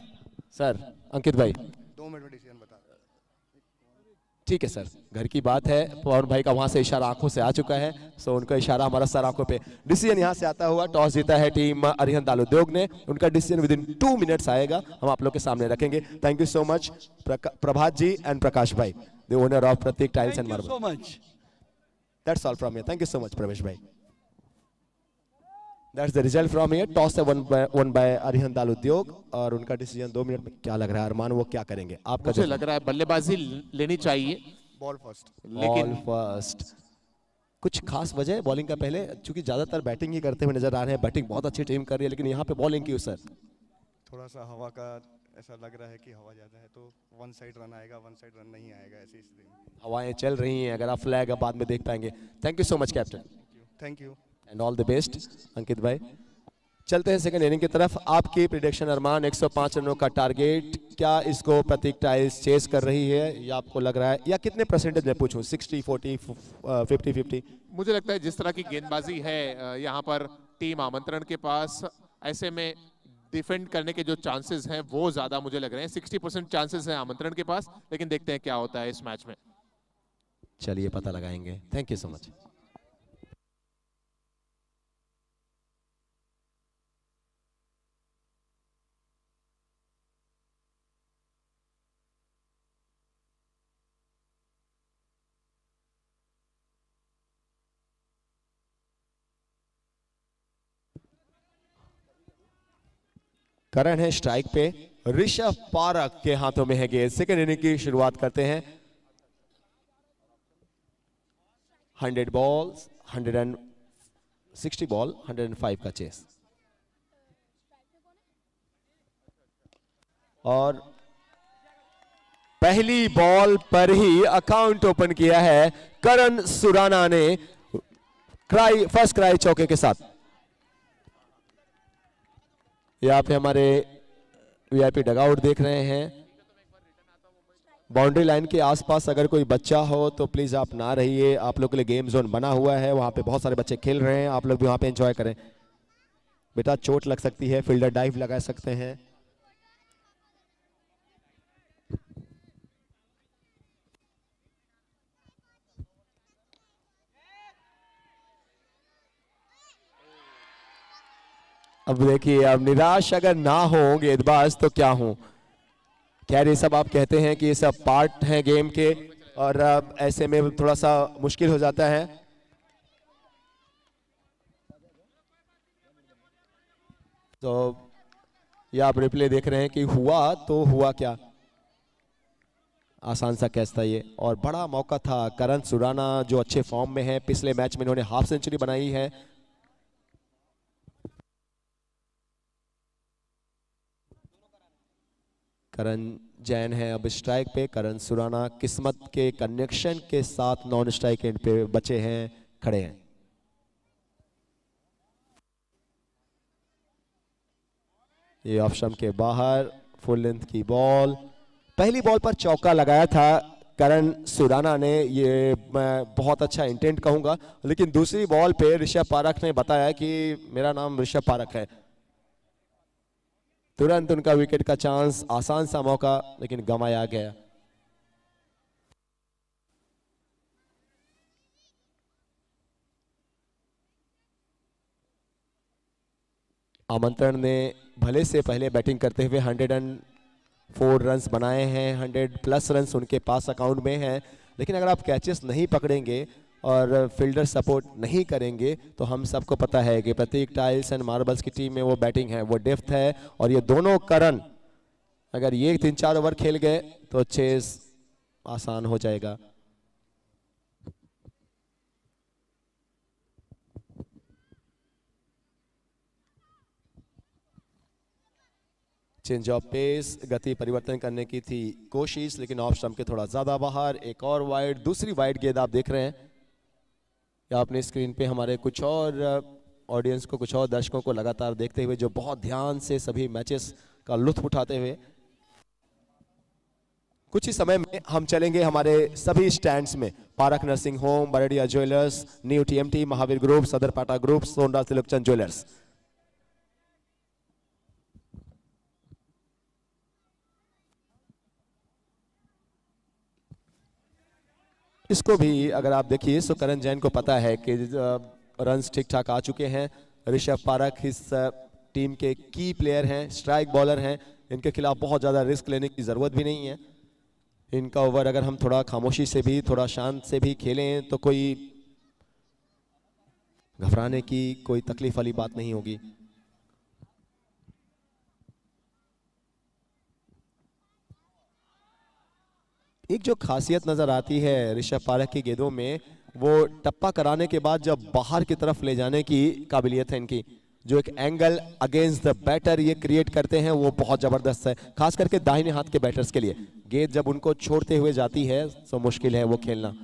सर अंकित भाई 2 मिनट में डिसीजन बता। ठीक है सर, घर की बात है। पवन भाई का वहां से इशारा आंखों से आ चुका है, सो उनका इशारा हमारा सर आंखों पे। डिसीजन यहां से आता हुआ, टॉस जीता है टीम अरिहंत दाल उद्योग ने। उनका डिसीजन विद इन 2 मिनट्स आएगा, हम आप लोग के सामने रखेंगे। Thank you so much Prabhat ji and Prakash भाई, the owner of Prateek tiles and marble. So much. That's all from here. Thank you so much Pravesh भाई। That's the result from here. Toss है वन बाय अरिहंत दाल उद्योग, और उनका डिसीजन 2 मिनट में। क्या लग रहा है अरमान, वो क्या करेंगे? आपका मुझे लग रहा है बल्लेबाजी लेनी चाहिए, बॉल फर्स्ट। लेकिन फर्स्ट कुछ खास वजह है बॉलिंग का पहले? क्योंकि ज्यादातर बैटिंग ही करते हुए नजर आ रहे हैं, बैटिंग बहुत अच्छी टीम कर रही है, लेकिन यहाँ पे बॉलिंग क्यों सर? थोड़ा सा हवा का ऐसा लग रहा है कि हवा ज़्यादा है तो वन साइड रन आएगा, वन साइड रन नहीं आएगा, ऐसे इसलिए। हवाएं चल रही हैं, अगर आप फ्लैग अब बाद में देख पाएंगे। Thank you so much captain. Thank you and all the best Ankit भाई। चलते हैं सेकंड इनिंग की तरफ। आपकी प्रिडिक्शन अरमान, 105 रनों का टारगेट, क्या इसको प्रतीक टाइल्स चेस कर रही है या आपको लग रहा है, या कितने परसेंटेज में पूछूं, 60, 40, 50-50? मुझे लगता है जिस तरह की गेंदबाजी है यहाँ पर टीम आमंत्रण के पास, ऐसे में डिफेंड करने के जो चांसेस हैं वो ज्यादा मुझे लग रहे हैं। 60% चांसेस हैं आमंत्रण के पास, लेकिन देखते हैं क्या होता है इस मैच में। चलिए पता लगाएंगे। Thank you so much. Karan है स्ट्राइक पे, ऋषभ पारक के हाथों में है गेंद। सेकंड इनिंग की शुरुआत करते हैं। 100 बॉल्स, 160 बॉल, 105 का चेस। और पहली बॉल पर ही अकाउंट ओपन किया है करण सुराना ने, फर्स्ट क्राई चौके के साथ। यहाँ पे हमारे वीआईपी डगआउट देख रहे हैं। बाउंड्री लाइन के आसपास अगर कोई बच्चा हो तो प्लीज आप ना रहिए। आप लोग के लिए गेम जोन बना हुआ है, वहां पे बहुत सारे बच्चे खेल रहे हैं, आप लोग भी वहां पे एंजॉय करें। बेटा चोट लग सकती है, फील्डर डाइव लगा सकते हैं। अब देखिए, अब निराश अगर ना हो गेंदबाज तो क्या हो। खैर ये सब आप कहते हैं कि ये सब पार्ट है गेम के, और अब ऐसे में थोड़ा सा मुश्किल हो जाता है। तो ये आप रिप्ले देख रहे हैं कि हुआ तो हुआ क्या। आसान सा कैच था ये, और बड़ा मौका था। करण सुराना जो अच्छे फॉर्म में है, पिछले मैच में इन्होंने हाफ सेंचुरी बनाई है। करण जैन है अब स्ट्राइक पे, करण सुराना किस्मत के कनेक्शन के साथ नॉन स्ट्राइक एंड पे बचे हैं, खड़े हैं। ये ऑफ स्टंप के बाहर फुल लेंथ की बॉल। पहली बॉल पर चौका लगाया था करण सुराना ने, ये मैं बहुत अच्छा इंटेंट कहूंगा, लेकिन दूसरी बॉल पे ऋषभ पारक ने बताया कि मेरा नाम ऋषभ पारक है। तुरंत उनका विकेट का चांस, आसान सा मौका, लेकिन गंवाया गया। आमंत्रण ने भले से पहले बैटिंग करते हुए 104 रन्स बनाए हैं, 100+ रन्स उनके पास अकाउंट में हैं, लेकिन अगर आप कैचेस नहीं पकड़ेंगे और फील्डर सपोर्ट नहीं करेंगे तो हम सबको पता है कि प्रतीक टाइल्स एंड मार्बल्स की टीम में वो बैटिंग है, वो डेप्थ है। और ये दोनों करण अगर ये 3-4 ओवर खेल गए तो चेस आसान हो जाएगा। चेंज ऑफ पेस, गति परिवर्तन करने की थी कोशिश, लेकिन ऑफ स्टंप के थोड़ा ज्यादा बाहर। एक और वाइड, दूसरी वाइड गेंद आप देख रहे हैं या अपने स्क्रीन पे हमारे कुछ और ऑडियंस को, कुछ और दर्शकों को लगातार देखते हुए, जो बहुत ध्यान से सभी मैचेस का लुत्फ उठाते हुए। कुछ ही समय में हम चलेंगे हमारे सभी स्टैंड्स में। Park nursing home, Bardia jewellers, new TMT, Mahavir group, सदर पाटा ग्रुप, सोनराज तिलकचंद ज्वेलर्स। इसको भी अगर आप देखिए तो करण जैन को पता है कि रन्स ठीक ठाक आ चुके हैं। ऋषभ पारक इस टीम के की प्लेयर हैं, स्ट्राइक बॉलर हैं, इनके खिलाफ बहुत ज़्यादा रिस्क लेने की ज़रूरत भी नहीं है। इनका ओवर अगर हम थोड़ा खामोशी से भी, थोड़ा शांत से भी खेलें तो कोई घबराने की, कोई तकलीफ वाली बात नहीं होगी। एक जो खासियत नजर आती है ऋषभ पारक की गेंदों में, वो टप्पा कराने के बाद जब बाहर की तरफ ले जाने की काबिलियत है इनकी। जो एक एंगल अगेंस्ट द बैटर ये क्रिएट करते हैं वो बहुत जबरदस्त है, खास करके दाहिने हाथ के बैटर्स के लिए। गेंद जब उनको छोड़ते हुए जाती है तो मुश्किल है वो खेलना।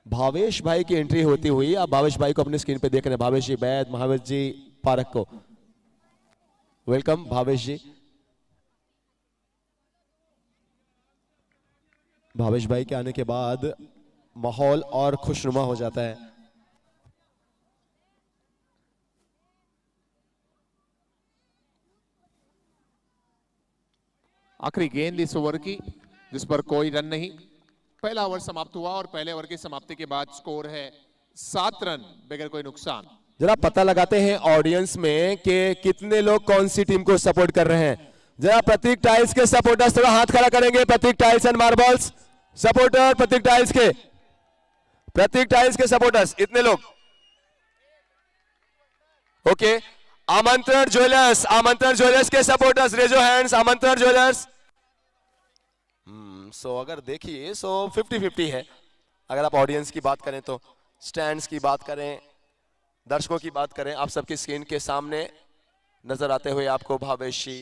भावेश भाई की एंट्री होती हुई, आप भावेश भाई को अपने स्क्रीन पे देख रहे हैं। भावेश जी बैद, महावीर जी पारक को वेलकम। भावेश जी, भावेश भाई के आने के बाद माहौल और खुशनुमा हो जाता है। आखिरी गेंद इस ओवर की जिस पर कोई रन नहीं। पहला ओवर समाप्त हुआ और पहले ओवर की समाप्ति के बाद स्कोर है 7 रन बगैर कोई नुकसान। जरा पता लगाते हैं ऑडियंस में कि कितने लोग कौन सी टीम को सपोर्ट कर रहे हैं। जरा प्रतीक टाइल्स के सपोर्टर्स थोड़ा हाथ खड़ा करेंगे। Prateek tiles and marbles supporter, Prateek tiles के सपोर्टर्स इतने लोग। ओके, आमंत्रण ज्वेलर्स के supporters raise hands. Aamantran jewellers. So अगर देखिए सो 50-50 है। अगर आप ऑडियंस की बात करें तो, स्टैंड्स की बात करें, दर्शकों की बात करें, आप सबकी स्क्रीन के सामने नजर आते हुए आपको भावेशी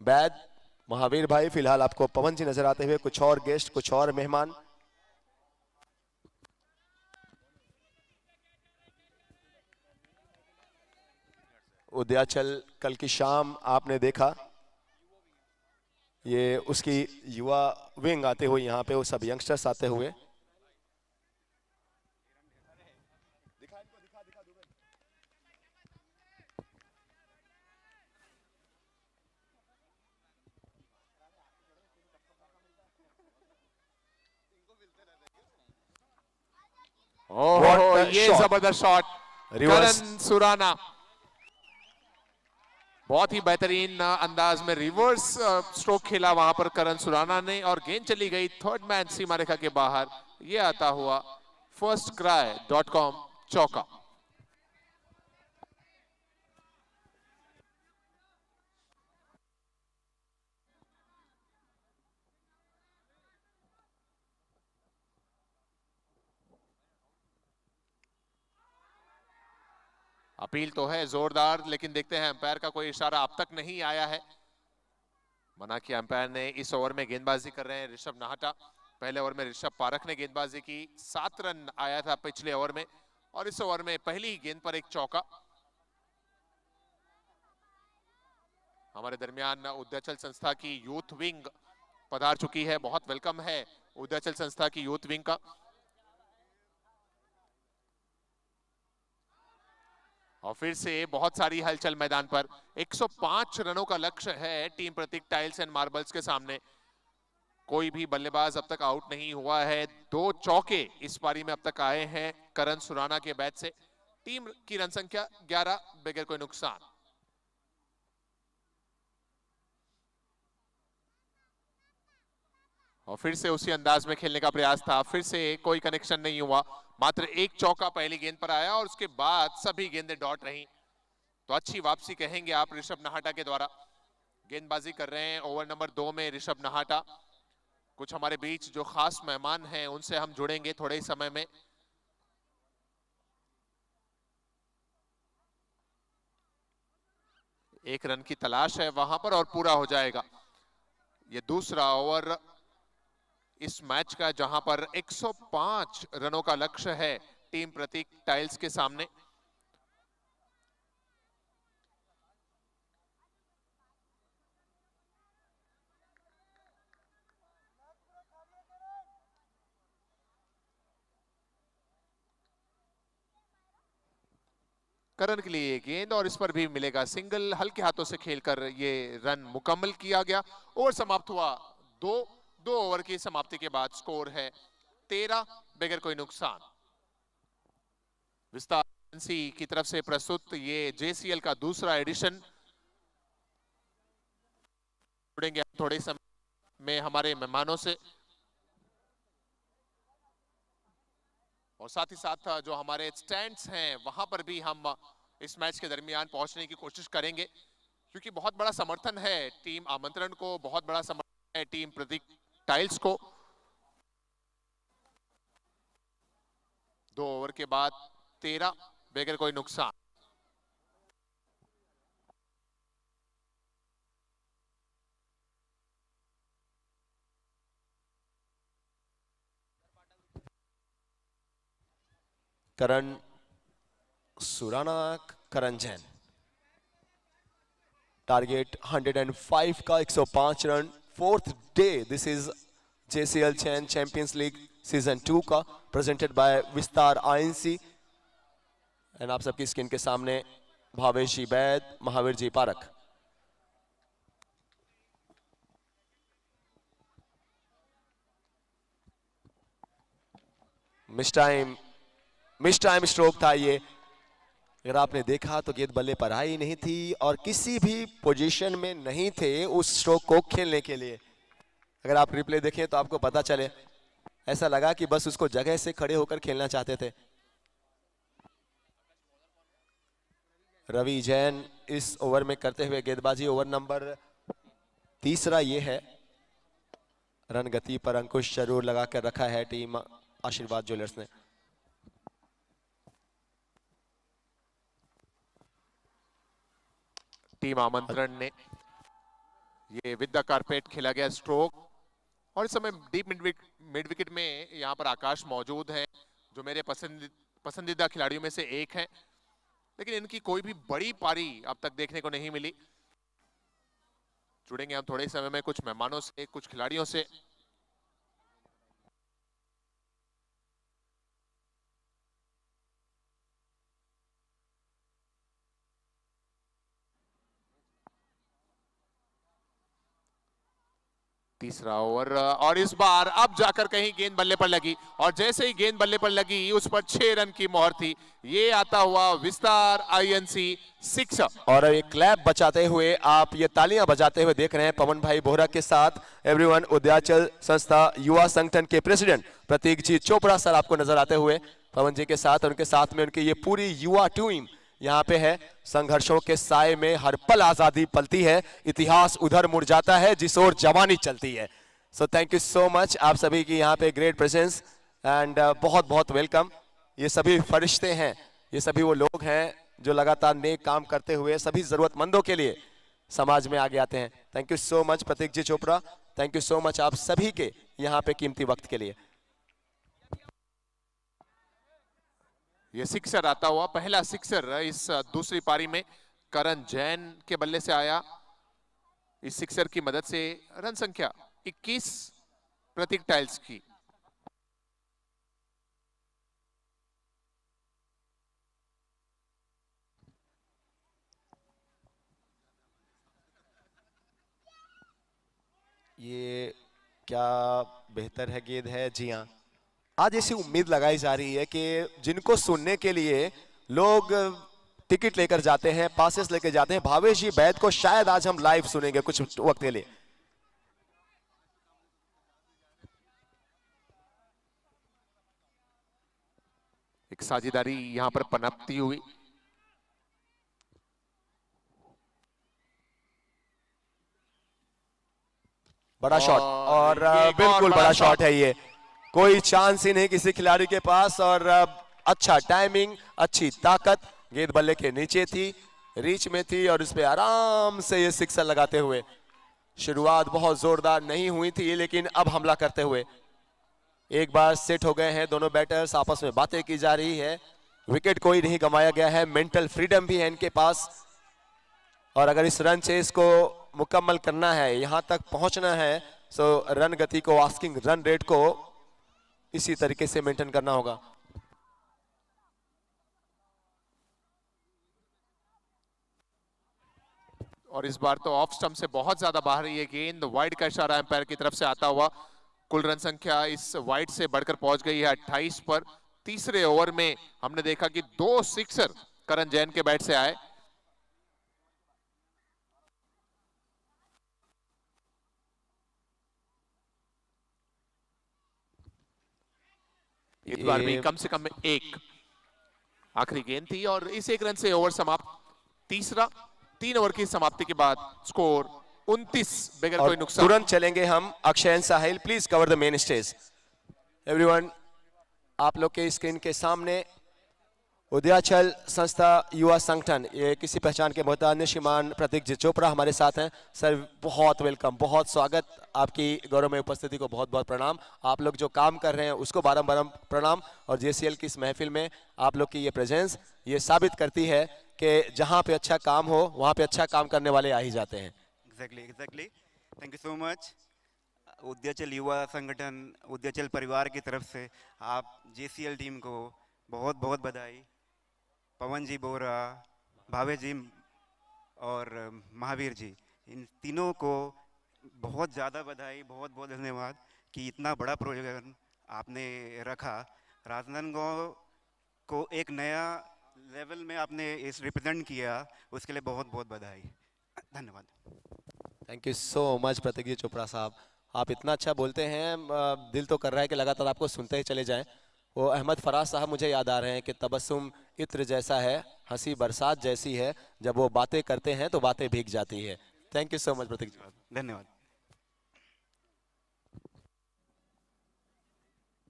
बैद, महावीर भाई, फिलहाल आपको पवन जी नजर आते हुए, कुछ और गेस्ट, कुछ और मेहमान। उदयाचल कल की शाम आपने देखा, ये उसकी युवा विंग आते हुए, यहाँ पे वो सब यंगस्टर्स आते हुए। ओह, ये जबरदस्त शॉट रिवर्स। करण सुराना, बहुत ही बेहतरीन अंदाज में रिवर्स स्ट्रोक खेला वहां पर करण सुराना ने और गेंद चली गई थर्ड मैन सीमा रेखा के बाहर। ये आता हुआ firstcry.com चौका। अपील तो है जोरदार, लेकिन देखते हैं अंपायर का कोई इशारा अब तक नहीं आया है। मना किया अंपायर ने। इस ओवर में गेंदबाजी कर रहे हैं ऋषभ नाहटा। पहले ओवर में ऋषभ पारख ने गेंदबाजी की, 7 रन आया था पिछले ओवर में और इस ओवर में पहली ही गेंद पर एक चौका। हमारे दरमियान उदयाचल संस्था की यूथ विंग पधार चुकी है। बहुत वेलकम है उदयाचल संस्था की यूथ विंग का। और फिर से बहुत सारी हलचल मैदान पर। 105 रनों का लक्ष्य है team Prateek tiles and marbles के सामने। कोई भी बल्लेबाज अब तक आउट नहीं हुआ है। 2 चौके इस पारी में अब तक आए हैं करण सुराना के बैट से। टीम की रन संख्या 11 बगैर कोई नुकसान। और फिर से उसी अंदाज में खेलने का प्रयास था। फिर से कोई कनेक्शन नहीं हुआ। मात्र एक चौका पहली गेंद पर आया और उसके बाद सभी गेंदें डॉट रहीं। तो अच्छी वापसी कहेंगे आप ऋषभ नाहटा के द्वारा। गेंदबाजी कर रहे हैं ओवर नंबर 2 में ऋषभ नाहटा। कुछ हमारे बीच जो खास मेहमान हैं उनसे हम जुड़ेंगे थोड़े ही समय में। एक रन की तलाश है वहां पर और पूरा हो जाएगा। ये दूसरा ओवर इस मैच का जहां पर 105 रनों का लक्ष्य है टीम प्रतीक टाइल्स के सामने। करण के लिए गेंद और इस पर भी मिलेगा सिंगल। हल्के हाथों से खेलकर ये रन मुकम्मल किया गया। ओवर समाप्त हुआ। दो ओवर की समाप्ति के बाद स्कोर है 13 बगैर कोई नुकसान। विस्तार एजेंसी की तरफ से प्रस्तुत ये JCL का दूसरा एडिशन। जुड़ेंगे थोड़े समय में हमारे मेहमानों से और साथ ही साथ जो हमारे स्टैंड्स हैं वहां पर भी हम इस मैच के दरमियान पहुंचने की कोशिश करेंगे, क्योंकि बहुत बड़ा समर्थन है टीम आमंत्रण को, बहुत बड़ा समर्थन है टीम प्रतीक टाइल्स को। 2 ओवर के बाद 13 बगैर कोई नुकसान। करण सुराना, करण जैन। टारगेट 105 का 105 run. 4th day, this is JCL chain champions league season 2 का, प्रेजेंटेड बाय विस्तार INC। एंड आप सबकी स्क्रीन के सामने भावेश जी बैद, Mahavir ji park. Miss time stroke था ये। अगर आपने देखा तो गेंद बल्ले पर आई नहीं थी और किसी भी पोजीशन में नहीं थे उस स्ट्रोक को खेलने के लिए। अगर आप रिप्ले देखें तो आपको पता चले, ऐसा लगा कि बस उसको जगह से खड़े होकर खेलना चाहते थे। रवि जैन इस ओवर में करते हुए गेंदबाजी। ओवर नंबर 3 ये है। रन गति पर अंकुश जरूर लगाकर रखा है टीम आशीर्वाद ज्वेलर्स ने। टीम आमंत्रण ने ये विद द कारपेट खेला गया स्ट्रोक। और इस समय डीप मिड विकेट में यहाँ पर आकाश मौजूद है, जो मेरे पसंदीदा खिलाड़ियों में से एक हैं, लेकिन इनकी कोई भी बड़ी पारी अब तक देखने को नहीं मिली। जुड़ेंगे हम थोड़े समय में कुछ मेहमानों से, कुछ खिलाड़ियों से। तीसरा ओवर और इस बार अब जाकर कहीं गेंद बल्ले पर लगी और जैसे ही गेंद बल्ले पर लगी उस पर 6 रन की मोहर थी। ये आता हुआ विस्तार INC 6। और ये क्लैप बचाते हुए, आप ये तालियां बजाते हुए देख रहे हैं पवन भाई बोहरा के साथ एवरीवन उद्याचल संस्था युवा संगठन के प्रेसिडेंट प्रतीक जी चोपड़ा सर आपको नजर आते हुए पवन जी के साथ। उनके साथ में उनकी ये पूरी युवा टीम यहाँ पे है। संघर्षों के साए में हर पल आजादी पलती है, इतिहास उधर मुड़ जाता है जिस ओर जवानी चलती है। So thank you so much आप सभी की यहाँ पे ग्रेट प्रेजेंस एंड बहुत बहुत वेलकम। ये सभी फरिश्ते हैं, ये सभी वो लोग हैं जो लगातार नेक काम करते हुए सभी जरूरतमंदों के लिए समाज में आगे आते हैं। Thank you so much Prateek ji Chopra, thank you so much आप सभी के यहाँ पे कीमती वक्त के लिए। ये सिक्सर आता हुआ, पहला सिक्सर इस दूसरी पारी में करण जैन के बल्ले से आया। इस सिक्सर की मदद से रन संख्या 21 प्रतीक टाइल्स की। ये क्या बेहतर है गेंद है। जी हाँ, आज ऐसी उम्मीद लगाई जा रही है कि जिनको सुनने के लिए लोग टिकट लेकर जाते हैं, पासेस लेकर जाते हैं, भावेश जी बैद को शायद आज हम लाइव सुनेंगे कुछ वक्त के लिए। एक साझेदारी यहां पर पनपती हुई। बड़ा शॉट और बिल्कुल बड़ा शॉट है ये, कोई चांस ही नहीं किसी खिलाड़ी के पास। और अच्छा टाइमिंग, अच्छी ताकत, गेंद बल्ले के नीचे थी, रीच में थी और इस पे आराम से ये सिक्सर लगाते हुए। शुरुआत बहुत जोरदार नहीं हुई थी लेकिन अब हमला करते हुए एक बार सेट हो गए हैं दोनों बैटर्स, आपस में बातें की जा रही है। विकेट कोई नहीं गंवाया गया है, मेंटल फ्रीडम भी है इनके पास। और अगर इस रन चेस को मुकम्मल करना है, यहां तक पहुंचना है, तो रन गति को, आस्किंग रन रेट को इसी तरीके से मेंटेन करना होगा। और इस बार तो ऑफ स्टंप से बहुत ज्यादा बाहर ये गेंद, वाइड का इशारा एम्पायर की तरफ से आता हुआ। कुल रन संख्या इस वाइड से बढ़कर पहुंच गई है 28 पर। तीसरे ओवर में हमने देखा कि 2 सिक्सर करण जैन के बैट से आए। इस बार भी कम से कम एक आखिरी गेंद थी और इस एक रन से ओवर समाप्त। तीसरा 3 ओवर की समाप्ति के बाद स्कोर 29 बगैर कोई नुकसान। तुरंत चलेंगे हम Akshay Sahil, please cover the main stage. Everyone, आप लोग के स्क्रीन के सामने उदयाचल संस्था युवा संगठन, ये किसी पहचान के मोहताज श्रीमान प्रतीक जी चोपड़ा हमारे साथ हैं। सर बहुत वेलकम, बहुत स्वागत, आपकी गौरवमय उपस्थिति को बहुत बहुत प्रणाम। आप लोग जो काम कर रहे हैं उसको बारंबार प्रणाम, और JCL की इस महफिल में आप लोग की ये प्रेजेंस ये साबित करती है कि जहाँ पे अच्छा काम हो वहाँ पे अच्छा काम करने वाले आ ही जाते हैं। Exactly. Thank you so much. Udayachal युवा संगठन, उदयाचल परिवार की तरफ से आप JCL टीम को बहुत बहुत बधाई। पवन जी बोरा, भावे जी और महावीर जी, इन तीनों को बहुत ज़्यादा बधाई, बहुत बहुत धन्यवाद कि इतना बड़ा प्रोग्राम आपने रखा। राजनांदगांव को एक नया लेवल में आपने इस रिप्रेजेंट किया, उसके लिए बहुत बहुत बधाई, धन्यवाद। Thank you so much Prateek ji Chopra साहब, आप इतना अच्छा बोलते हैं, दिल तो कर रहा है कि लगातार आपको सुनते ही चले जाएं। वो अहमद फराज साहब मुझे याद आ रहे हैं कि तबस्सुम इत्र जैसा है, हंसी बरसात जैसी है, जब वो बातें करते हैं तो बातें भीग जाती है। Thank you so much Prateek जी, धन्यवाद।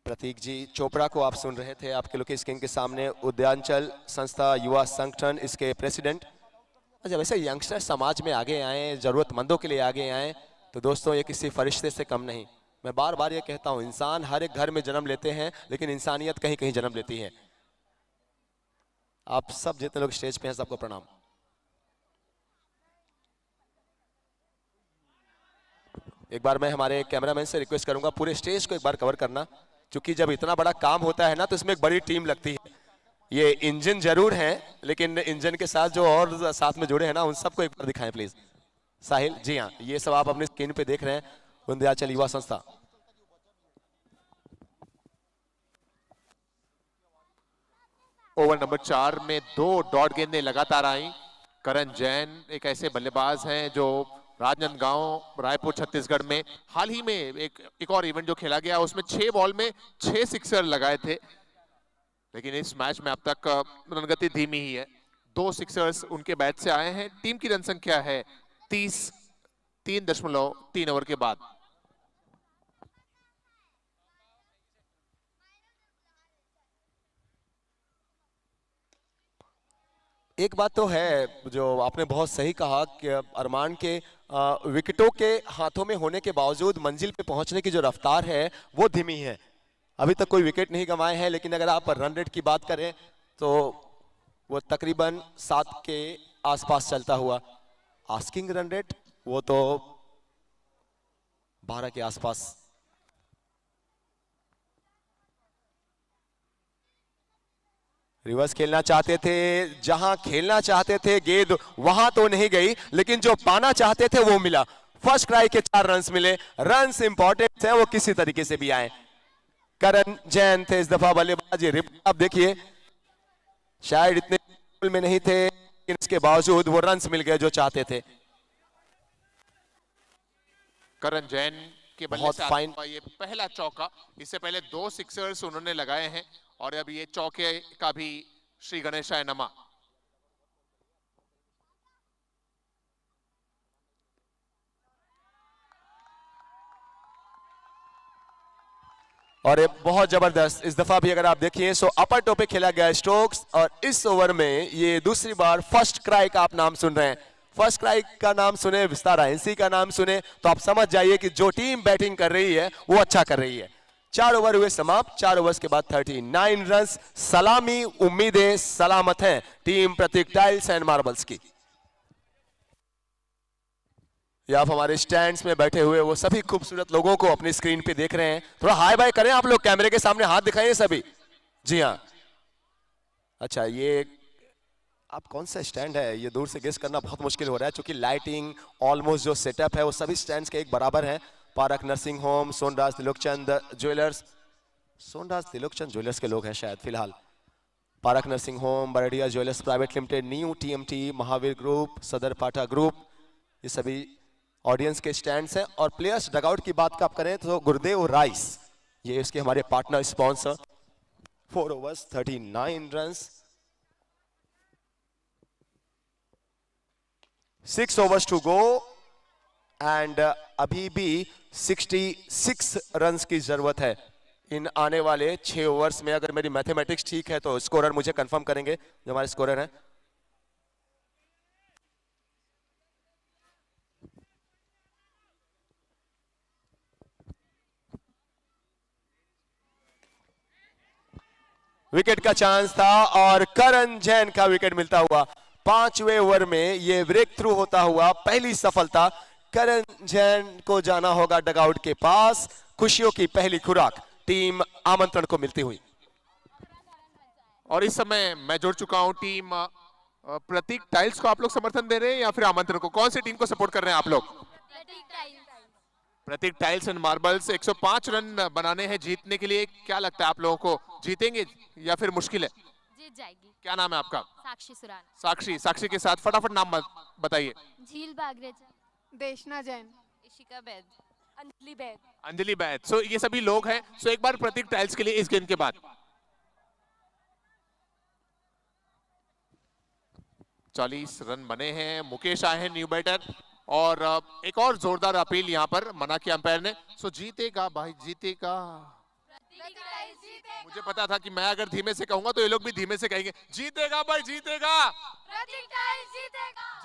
प्रतीक जी चोपड़ा को आप सुन रहे थे, आपके लोग स्क्रीन के सामने उदयाचल संस्था युवा संगठन, इसके प्रेसिडेंट। अच्छा, वैसे यंगस्टर समाज में आगे आए, जरूरतमंदों के लिए आगे आए, तो दोस्तों ये किसी फरिश्ते से कम नहीं। मैं बार बार ये कहता हूँ, इंसान हर एक घर में जन्म लेते हैं, लेकिन इंसानियत कहीं कहीं जन्म लेती है। आप सब जितने लोग स्टेज पे हैं सबको प्रणाम। एक बार मैं हमारे कैमरामैन से रिक्वेस्ट करूंगा पूरे स्टेज को एक बार कवर करना, क्योंकि जब इतना बड़ा काम होता है ना तो इसमें एक बड़ी टीम लगती है। ये इंजन जरूर हैं, लेकिन इंजन के साथ जो और साथ में जुड़े हैं ना, उन सबको एक बार दिखाएं प्लीज। साहिल जी, हाँ, ये सब आप अपने स्क्रीन पे देख रहे हैं, उदयाचल युवा संस्था। ओवर नंबर 4 में 2 डॉट गेंदें लगातार आई। करण जैन एक ऐसे बल्लेबाज हैं जो राजनांदगांव, रायपुर, छत्तीसगढ़ में हाल ही में एक और इवेंट जो खेला गया उसमें 6 बॉल में 6 सिक्सर लगाए थे, लेकिन इस मैच में अब तक रनगति धीमी ही है। 2 सिक्सर्स उनके बैट से आए हैं। टीम की रन संख्या है 3.3 ओवर के बाद। एक बात तो है जो आपने बहुत सही कहा कि अरमान के विकेटों के हाथों में होने के बावजूद मंजिल पे पहुंचने की जो रफ्तार है वो धीमी है। अभी तक कोई विकेट नहीं गंवाए हैं, लेकिन अगर आप रन रेट की बात करें तो वो तकरीबन 7 के आसपास चलता हुआ। आस्किंग रन रेट वो तो 12 के आसपास। रिवर्स खेलना चाहते थे, जहां खेलना चाहते थे गेंद वहां तो नहीं गई, लेकिन जो पाना चाहते थे वो मिला। फर्स्ट क्राई के 4 रन्स मिले। रन्स इंपॉर्टेंट हैं, वो किसी तरीके से भी आए। करण जैन थे इस दफा बल्लेबाज। रिप्ले आप देखिए, शायद इतने में नहीं थे, लेकिन इसके बावजूद वो रन्स मिल गए जो चाहते थे। करण जैन के बल्ले से फाइन ये पहला चौका। इससे पहले 2 सिक्सर्स उन्होंने लगाए हैं, और अब ये चौके का भी श्री गणेशाय नमा। और ये बहुत जबरदस्त, इस दफा भी अगर आप देखिए सो अपर टो पे खेला गया स्ट्रोक्स, और इस ओवर में ये दूसरी बार फर्स्ट क्राई का आप नाम सुन रहे हैं। फर्स्ट क्राई का नाम सुने, विस्तारा एनसी का नाम सुने, तो आप समझ जाइए कि जो टीम बैटिंग कर रही है वो अच्छा कर रही है। 4 ओवर हुए समाप्त। 4 ओवर्स के बाद 39 रन्स। सलामी, उम्मीदें सलामत हैं team Prateek tiles and marbles की। या आप हमारे स्टैंड्स में बैठे हुए वो सभी खूबसूरत लोगों को अपनी स्क्रीन पे देख रहे हैं, थोड़ा हाय बाय करें आप लोग, कैमरे के सामने हाथ दिखाइए सभी। जी हाँ, अच्छा, ये आप कौन सा स्टैंड है ये दूर से गेस करना बहुत मुश्किल हो रहा है, क्योंकि लाइटिंग ऑलमोस्ट जो सेटअप है वो सभी स्टैंड्स के एक बराबर है। Park nursing home, Sonraj Tilokchand jewellers, Sonraj Tilokchand jewellers के लोग हैं शायद फिलहाल। Park nursing home, Bardia jewellers private limited, new TMT, Mahavir group, सदर पाठा ग्रुप, ये सभी ऑडियंस के स्टैंड्स हैं। और प्लेयर्स डगआउट की बात आप करें तो गुरुदेव राइस, ये इसके हमारे partner sponsor. 4 overs 39 runs. 6 overs to go and अभी भी 66 रन्स की जरूरत है इन आने वाले 6 ओवर्स में अगर मेरी मैथमेटिक्स ठीक है तो स्कोरर मुझे कंफर्म करेंगे, जो हमारे स्कोरर हैं। विकेट का चांस था और करण जैन का विकेट मिलता हुआ 5वें ओवर में ये ब्रेक थ्रू होता हुआ पहली सफलता। करण जैन को जाना होगा डगआउट के पास। खुशियों की पहली खुराक टीम आमंत्रण को मिलती हुई। और इस समय मैं जुड़ चुका हूं टीम प्रतीक टाइल्स को। आप लोग समर्थन दे रहे हैं या फिर आमंत्रण को? कौन सी टीम को सपोर्ट कर रहे हैं आप लोग? प्रतीक टाइल्स एंड मार्बल्स। 105 रन बनाने हैं जीतने के लिए। क्या लगता है आप लोगों को, जीतेंगे या फिर मुश्किल है? जीत जाएगी। क्या नाम है आपका? साक्षी सुराना। साक्षी के साथ फटाफट नाम बताइए। झील बागरेजा, देशना जैन, इशिका बैद, अंजलि बैद। अंजलि बैद। सो ये सभी लोग हैं। सो एक बार प्रतीक टाइल्स के लिए इस गेंद के बाद 40 रन बने हैं। मुकेश आए हैं न्यू बैटर और एक और जोरदार अपील यहां पर मना की अंपायर ने। सो जीतेगा भाई, जीतेगा। मुझे पता था कि मैं अगर धीमे से कहूंगा तो ये लोग भी धीमे से कहेंगे, जीतेगा भाई, जीतेगा,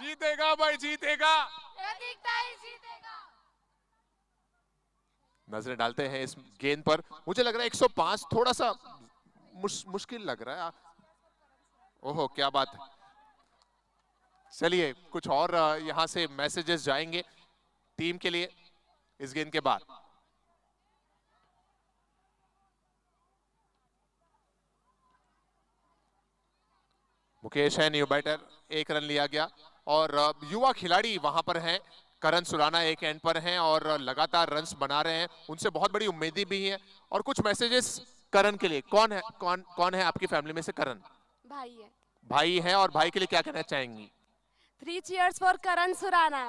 जीतेगा भाई, जीतेगा। नजरें डालते हैं इस गेंद पर। मुझे लग रहा है 105 थोड़ा सा मुश्किल लग रहा है। ओहो क्या बात है। चलिए कुछ और यहां से मैसेजेस जाएंगे टीम के लिए इस गेंद के बाद। मुकेश है न्यू बैटर, 1 रन लिया गया और युवा खिलाड़ी वहां पर हैं। करण सुराना एक एंड पर हैं और लगातार रन्स बना रहे हैं। उनसे बहुत बड़ी उम्मीदें भी हैं। और कुछ मैसेजेस करण के लिए। कौन है आपकी फैमिली में से करण? भाई है। भाई है। और भाई के लिए क्या कहना चाहेंगी? 3 cheers for करण सुराना।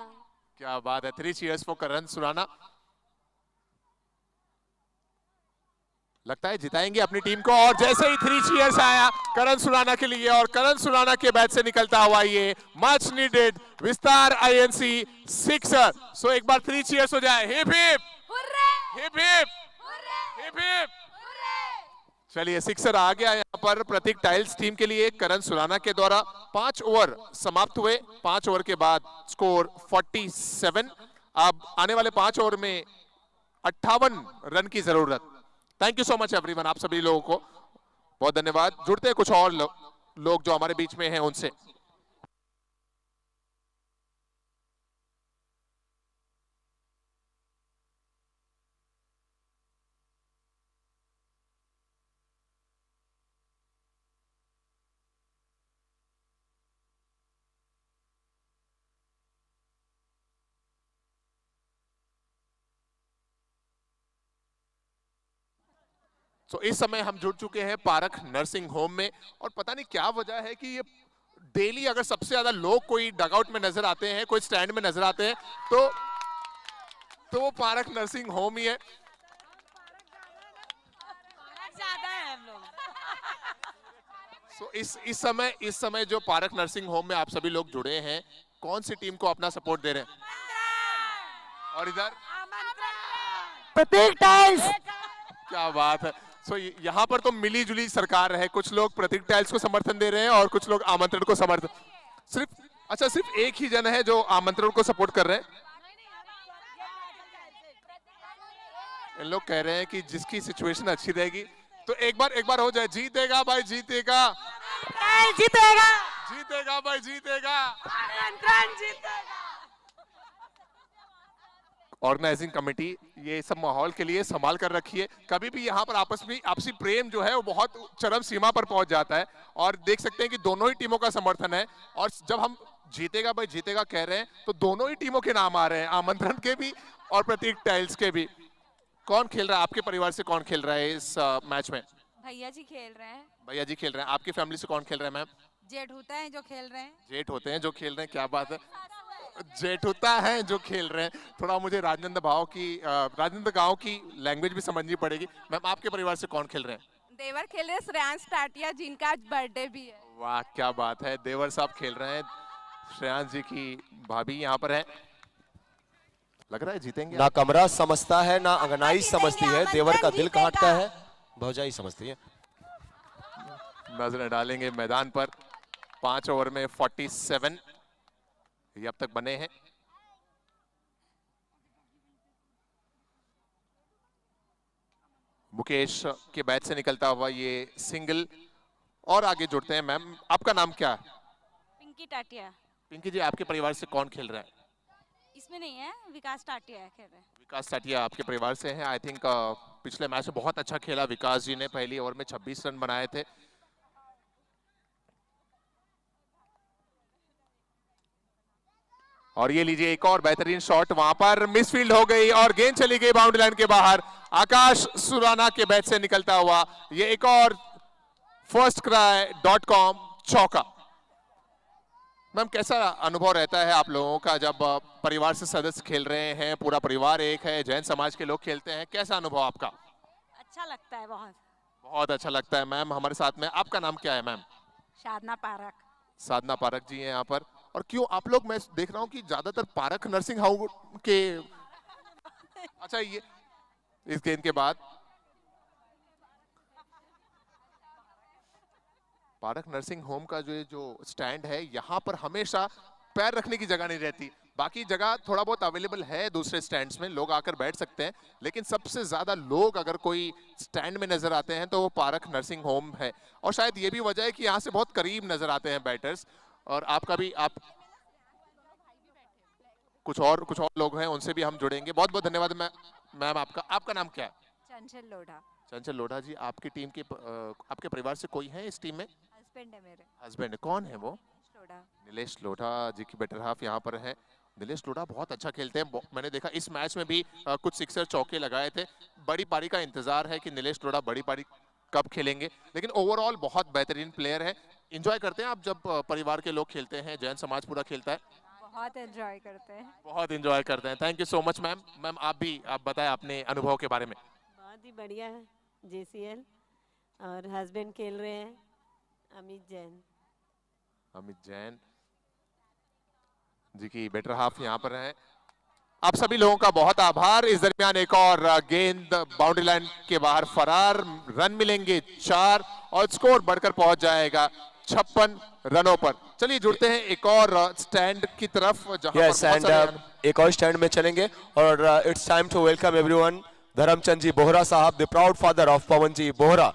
क्या बात है, 3 cheers for करण सुराना। लगता है जिताएंगे अपनी टीम को। और जैसे ही 3 cheers आया करण सुराना के लिए और करण सुराना के बैट से निकलता हुआ ये मच नीडेड विस्तार INC सिक्सर। सो एक बार 3 cheers हो जाए। Hip hip hip hip hip hip. चलिए सिक्सर आ गया यहाँ पर प्रतीक टाइल्स टीम के लिए करण सुराना के द्वारा। 5 ओवर समाप्त हुए। 5 ओवर के बाद स्कोर 47। अब आने वाले 5 ओवर में 58 रन की जरूरत। Thank you so much everyone. आप सभी लोगों को बहुत धन्यवाद। जुड़ते हैं कुछ और लोग जो हमारे बीच में हैं उनसे। तो इस समय हम जुड़ चुके हैं पारख नर्सिंग होम में। और पता नहीं क्या वजह है कि ये डेली अगर सबसे ज्यादा लोग कोई डगआउट में नजर आते हैं, कोई स्टैंड में नजर आते हैं तो वो पारख नर्सिंग होम ही है। ज्यादा है हम लोग। सो इस समय जो पारख नर्सिंग होम में आप सभी लोग जुड़े हैं, कौन सी टीम को अपना सपोर्ट दे रहे हैं? और इधर प्रतीक टाइल्स। क्या बात है। सो यहाँ पर तो मिली जुली सरकार है। कुछ लोग प्रतीक टाइल्स को समर्थन दे रहे हैं और कुछ लोग आमंत्रण को समर्थन। सिर्फ एक ही जन है जो आमंत्रण को सपोर्ट कर रहे हैं। इन लोग कह रहे हैं कि जिसकी सिचुएशन अच्छी रहेगी तो एक बार हो जाए। जीतेगा भाई, जीतेगा, जीतेगा, जीतेगा भाई, जीतेगा। ऑर्गेनाइजिंग कमेटी ये सब माहौल के लिए संभाल कर रखी है। कभी भी यहाँ पर आपसी प्रेम जो है वो बहुत चरम सीमा पर पहुंच जाता है। और देख सकते हैं कि दोनों ही टीमों का समर्थन है। और जब हम जीतेगा भाई जीतेगा कह रहे हैं तो दोनों ही टीमों के नाम आ रहे हैं, आमंत्रण के भी और प्रतीक टाइल्स के भी। कौन खेल रहा है आपके परिवार से? कौन खेल रहा है इस मैच में? भैया जी खेल रहे हैं। भैया जी खेल रहे हैं। आपकी फैमिली से कौन खेल रहा है मैम? जेठ होता है जो खेल रहे हैं। जेठ होते हैं जो खेल रहे हैं। क्या बात है, जेठुता है जो खेल रहे हैं। थोड़ा मुझे राजनंद गांव की लैंग्वेज भी समझनी पड़ेगी। मैम आपके परिवार से कौन खेल रहे हैं? देवर खेल रहे हैं, श्रेयांश टाटिया जिनका आज बर्थडे भी है। वाह क्या बात है, देवर साहब खेल रहे हैं। श्रेयांश जी की भाभी यहाँ पर है। लग रहा है जीतेंगे। ना कमरा समझता है ना अंगनाई समझती है, देवर का दिल काटता है। भौजाई समझती है। नजरें डालेंगे मैदान पर। 5 ओवर में 47 ये अब तक बने हैं। मुकेश के बैट से निकलता हुआ ये सिंगल और आगे जुड़ते हैं। मैम आपका नाम क्या है? पिंकी टाटिया। पिंकी जी, आपके परिवार से कौन खेल रहा है? इसमें नहीं है, विकास टाटिया है खेल रहे हैं। विकास टाटिया आपके परिवार से हैं। आई थिंक पिछले मैच में बहुत अच्छा खेला विकास जी ने। पहली ओवर में 26 रन बनाए थे। और ये लीजिए एक और बेहतरीन शॉट, वहां पर मिसफील्ड हो गई और गेंद चली गई बाउंड्री लाइन के बाहर। आकाश सुराना के बैट से निकलता हुआ ये एक और firstcry.com चौका। मैम कैसा अनुभव रहता है आप लोगों का जब परिवार से सदस्य खेल रहे हैं, पूरा परिवार एक है, जैन समाज के लोग खेलते हैं, कैसा अनुभव आपका? अच्छा लगता है बहुत। बहुत अच्छा लगता है। मैम हमारे साथ में, आपका नाम क्या है मैम? साधना पारक। साधना पारक जी हैं यहाँ पर। और क्यों आप लोग, मैं देख रहा हूँ कि ज्यादातर पारक नर्सिंग होम के, अच्छा ये इस गेंद के बाद पारक नर्सिंग होम का जो स्टैंड है, यहाँ पर हमेशा पैर रखने की जगह नहीं रहती। बाकी जगह थोड़ा बहुत अवेलेबल है दूसरे स्टैंड्स में, लोग आकर बैठ सकते हैं, लेकिन सबसे ज्यादा लोग अगर कोई स्टैंड में नजर आते हैं तो वो पारक नर्सिंग होम है। और शायद ये भी वजह है कि यहाँ से बहुत करीब नजर आते हैं बैटर्स। और आपका भी, आप कुछ और लोग हैं, उनसे भी हम जुड़ेंगे। बहुत बहुत धन्यवाद मैम। आपका नाम क्या है? चंचल लोढ़ा। चंचल लोढ़ा जी, आपकी टीम के आपके परिवार से कोई है इस टीम में? हस्बैंड है मेरे। हस्बैंड, कौन है वो? लोढ़ा। नीलेश लोढ़ा जी की बेटर हाफ यहाँ पर है। नीलेश लोढ़ा बहुत अच्छा खेलते हैं। मैंने देखा इस मैच में भी कुछ सिक्सर चौके लगाए थे। बड़ी पारी का इंतजार है कि नीलेश लोढ़ा बड़ी पारी कब खेलेंगे, लेकिन ओवरऑल बहुत बेहतरीन प्लेयर है। एंजॉय करते हैं आप जब परिवार के लोग खेलते हैं, जैन समाज पूरा खेलता है? बहुत एंजॉय करते हैं। बहुत एंजॉय करते हैं। Thank you so much ma'am. Ma'am आप बताएं अपने अनुभव के बारे में। बहुत ही बढ़िया है JCL, और हस्बैंड खेल रहे हैं अमित जैन। अमित जैन जी की बेटर हाफ यहाँ पर है। आप सभी लोगों का बहुत आभार। इस दरमियान एक और गेंद बाउंड्री लाइन के बाहर फरार, रन मिलेंगे 4 और स्कोर बढ़कर पहुंच जाएगा 56 रनों पर। चलिए जुड़ते हैं एक और स्टैंड की तरफ, जहां यस, एंड एक और स्टैंड में चलेंगे और it's time to welcome everyone Dharmchand ji Bohra साहब, the proud father of Pawan ji Bohra.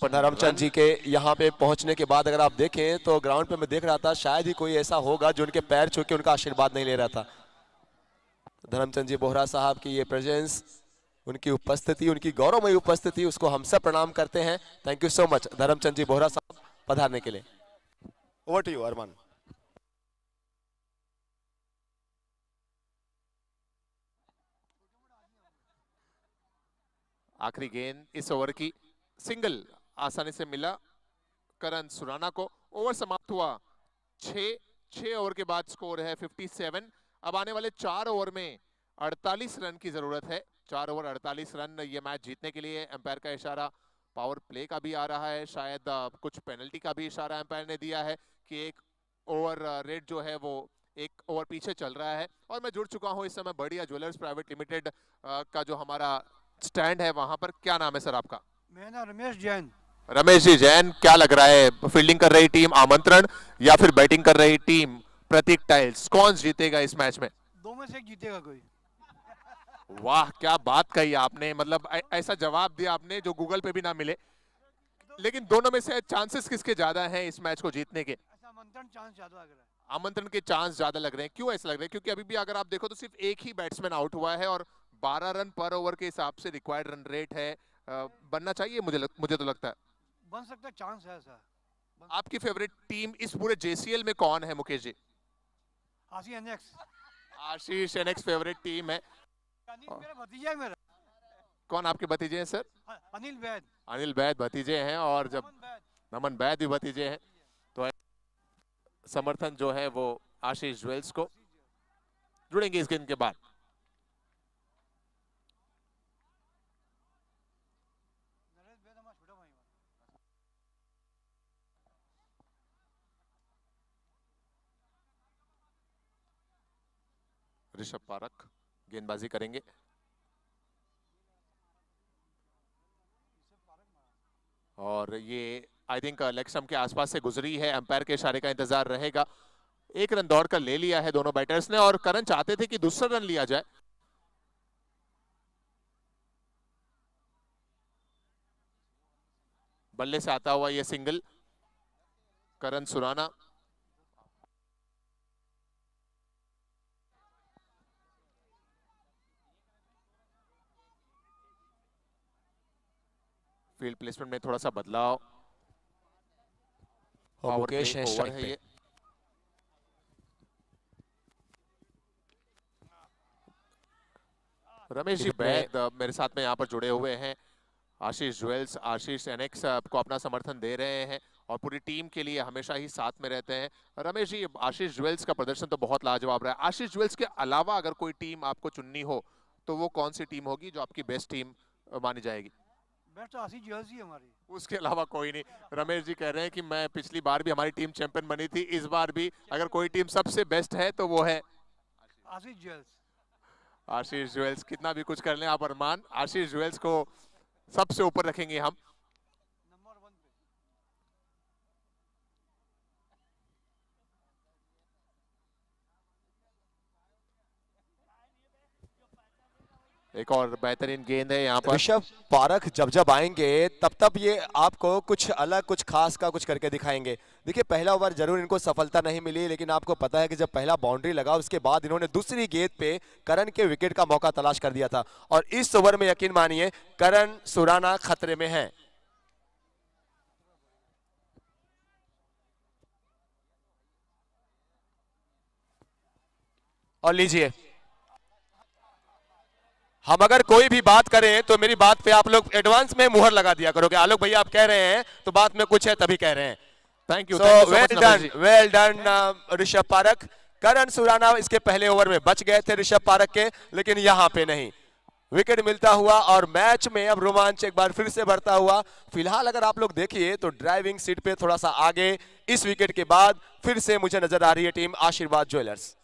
Dharmchand ji के यहाँ पे पहुंचने के बाद अगर आप देखें तो ग्राउंड पे मैं देख रहा था, शायद ही कोई ऐसा होगा जो उनके पैर छू के उनका आशीर्वाद नहीं ले रहा था। धर्मचंद जी बोहरा साहब की ये प्रेजेंस, उनकी उपस्थिति, उनकी गौरवमयी उपस्थिति, उसको हम सब प्रणाम करते हैं। Thank you so much Dharmchand ji Bohra साहब पधारने के लिए। Over to you Arman. आखिरी गेंद इस ओवर की, सिंगल आसानी से मिला करण सुराना को। ओवर समाप्त हुआ 6 ओवर के बाद स्कोर है 57। अब आने वाले 4 ओवर में 48 रन की जरूरत है। 4 ओवर 48 रन, ये मैच जीतने के लिए एम्पायर का इशारा पावर प्ले का भी आ रहा है, शायद कुछ पेनल्टी का भी इशारा एम्पायर ने दिया है कि एक ओवर रेट जो है वो 1 ओवर पीछे चल रहा है। और मैं जुड़ चुका हूं इस समय बढ़िया ज्वेलर्स प्राइवेट लिमिटेड का जो हमारा स्टैंड है वहां पर। क्या नाम है सर आपका? मेरा नाम रमेश जैन। रमेश जी जैन, क्या लग रहा है, फील्डिंग कर रही टीम आमंत्रण या फिर बैटिंग कर रही टीम प्रतीक टाइल्स, कौन जीतेगा इस मैच में? 2 में से एक जीतेगा कोई। वाह क्या बात कही आपने, मतलब ऐसा जवाब दिया आपने जो गूगल पे भी ना मिले। लेकिन दोनों में से चांसेस किसके ज्यादा हैं इस मैच को जीतने के? आमंत्रण चांस ज्यादा लग रहा है। आमंत्रण के चांस ज्यादा लग रहे हैं। क्यों ऐसा लग रहा है? क्योंकि अभी भी अगर आप देखो तो सिर्फ एक ही बैट्समैन आउट हुआ है और 12 रन पर ओवर के हिसाब से रिक्वायर्ड रन रेट है। बनना चाहिए, मुझे तो लगता है बन सकता है, चांस है ऐसा। आपकी फेवरेट टीम इस पूरे JCL में कौन है मुकेश जी? आशीष NX फेवरेट टीम है। मेरा भतीजा है मेरा। कौन आपके भतीजे हैं सर? अनिल वैद। अनिल वैद भतीजे हैं और जब नमन वैद भी भतीजे हैं तो समर्थन जो है वो आशीष ज्वेल्स को। जुड़ेंगे इस गेंद के बाद। ऋषभ पारक गेंदबाजी करेंगे। और ये आई थिंक लेग स्टंप के आसपास से गुजरी है, अंपायर के इशारे का इंतजार रहेगा। 1 रन दौड़कर ले लिया है दोनों बैटर्स ने और करण चाहते थे कि दूसरा रन लिया जाए। बल्ले से आता हुआ ये सिंगल करण सुराना। फील्ड प्लेसमेंट में थोड़ा सा बदलाव। और मुकेश है ओवर स्ट्राइक है पे। ये। रमेश जी बैद मेरे साथ में यहाँ पर जुड़े हुए हैं। आशीष ज्वेल्स, आशीष एनेक्स को अपना समर्थन दे रहे हैं और पूरी टीम के लिए हमेशा ही साथ में रहते हैं। रमेश जी, आशीष ज्वेल्स का प्रदर्शन तो बहुत लाजवाब रहा है। आशीष ज्वेल्स के अलावा अगर कोई टीम आपको चुननी हो तो वो कौन सी टीम होगी जो आपकी बेस्ट टीम मानी जाएगी? बेस्ट आशीष ज्वेल्स ही हमारी। उसके अलावा कोई नहीं। रमेश जी कह रहे हैं कि मैं पिछली बार भी हमारी टीम चैंपियन बनी थी, इस बार भी अगर कोई टीम सबसे बेस्ट है तो वो है आशीष ज्वेल्स। आशीष ज्वेल्स। कितना भी कुछ कर लें आप अरमान, आशीष ज्वेल्स को सबसे ऊपर रखेंगे हम। एक और बेहतरीन गेंद है यहाँ पर। ऋषभ पारक जब जब आएंगे तब तब ये आपको कुछ अलग, कुछ खास का कुछ करके दिखाएंगे। देखिए पहला ओवर जरूर इनको सफलता नहीं मिली, लेकिन आपको पता है कि जब पहला बाउंड्री लगा उसके बाद इन्होंने दूसरी गेंद पे करण के विकेट का मौका तलाश कर दिया था और इस ओवर में यकीन मानिए करण सुराना खतरे में है। और लीजिए, हम अगर कोई भी बात करें तो मेरी बात पे आप लोग एडवांस में मुहर लगा दिया करो कि आलोक भैया आप कह रहे हैं तो बात में कुछ है तभी कह रहे हैं। Thank you. Well done Rishabh Parak. Karan Surana इसके पहले ओवर में बच गए थे ऋषभ पारक के, लेकिन यहां पे नहीं। विकेट मिलता हुआ और मैच में अब रोमांच एक बार फिर से बढ़ता हुआ। फिलहाल अगर आप लोग देखिए तो ड्राइविंग सीट पे थोड़ा सा आगे इस विकेट के बाद फिर से मुझे नजर आ रही है टीम आशीर्वाद ज्वेलर्स।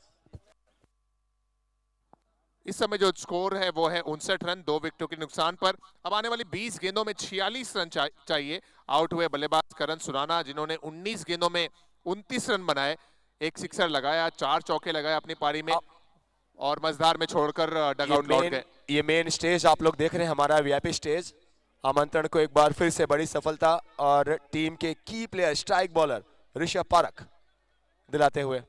इस समय जो स्कोर है वो है 59 रन 2 विकेटों के नुकसान पर। अब आने वाली 20 गेंदों में 46 रन चाहिए। आउट हुए बल्लेबाज करण सुराना जिन्होंने 19 गेंदों में 29 रन बनाए, एक सिक्सर लगाया, 4 चौके लगाए अपनी पारी में और मजदार में छोड़कर डगआउट लौट गए। ये मेन स्टेज आप लोग देख रहे हैं, हमारा वीआईपी स्टेज। आमंत्रण को एक बार फिर से बड़ी सफलता और टीम के की player strike bowler Rishabh park दिलाते हुए।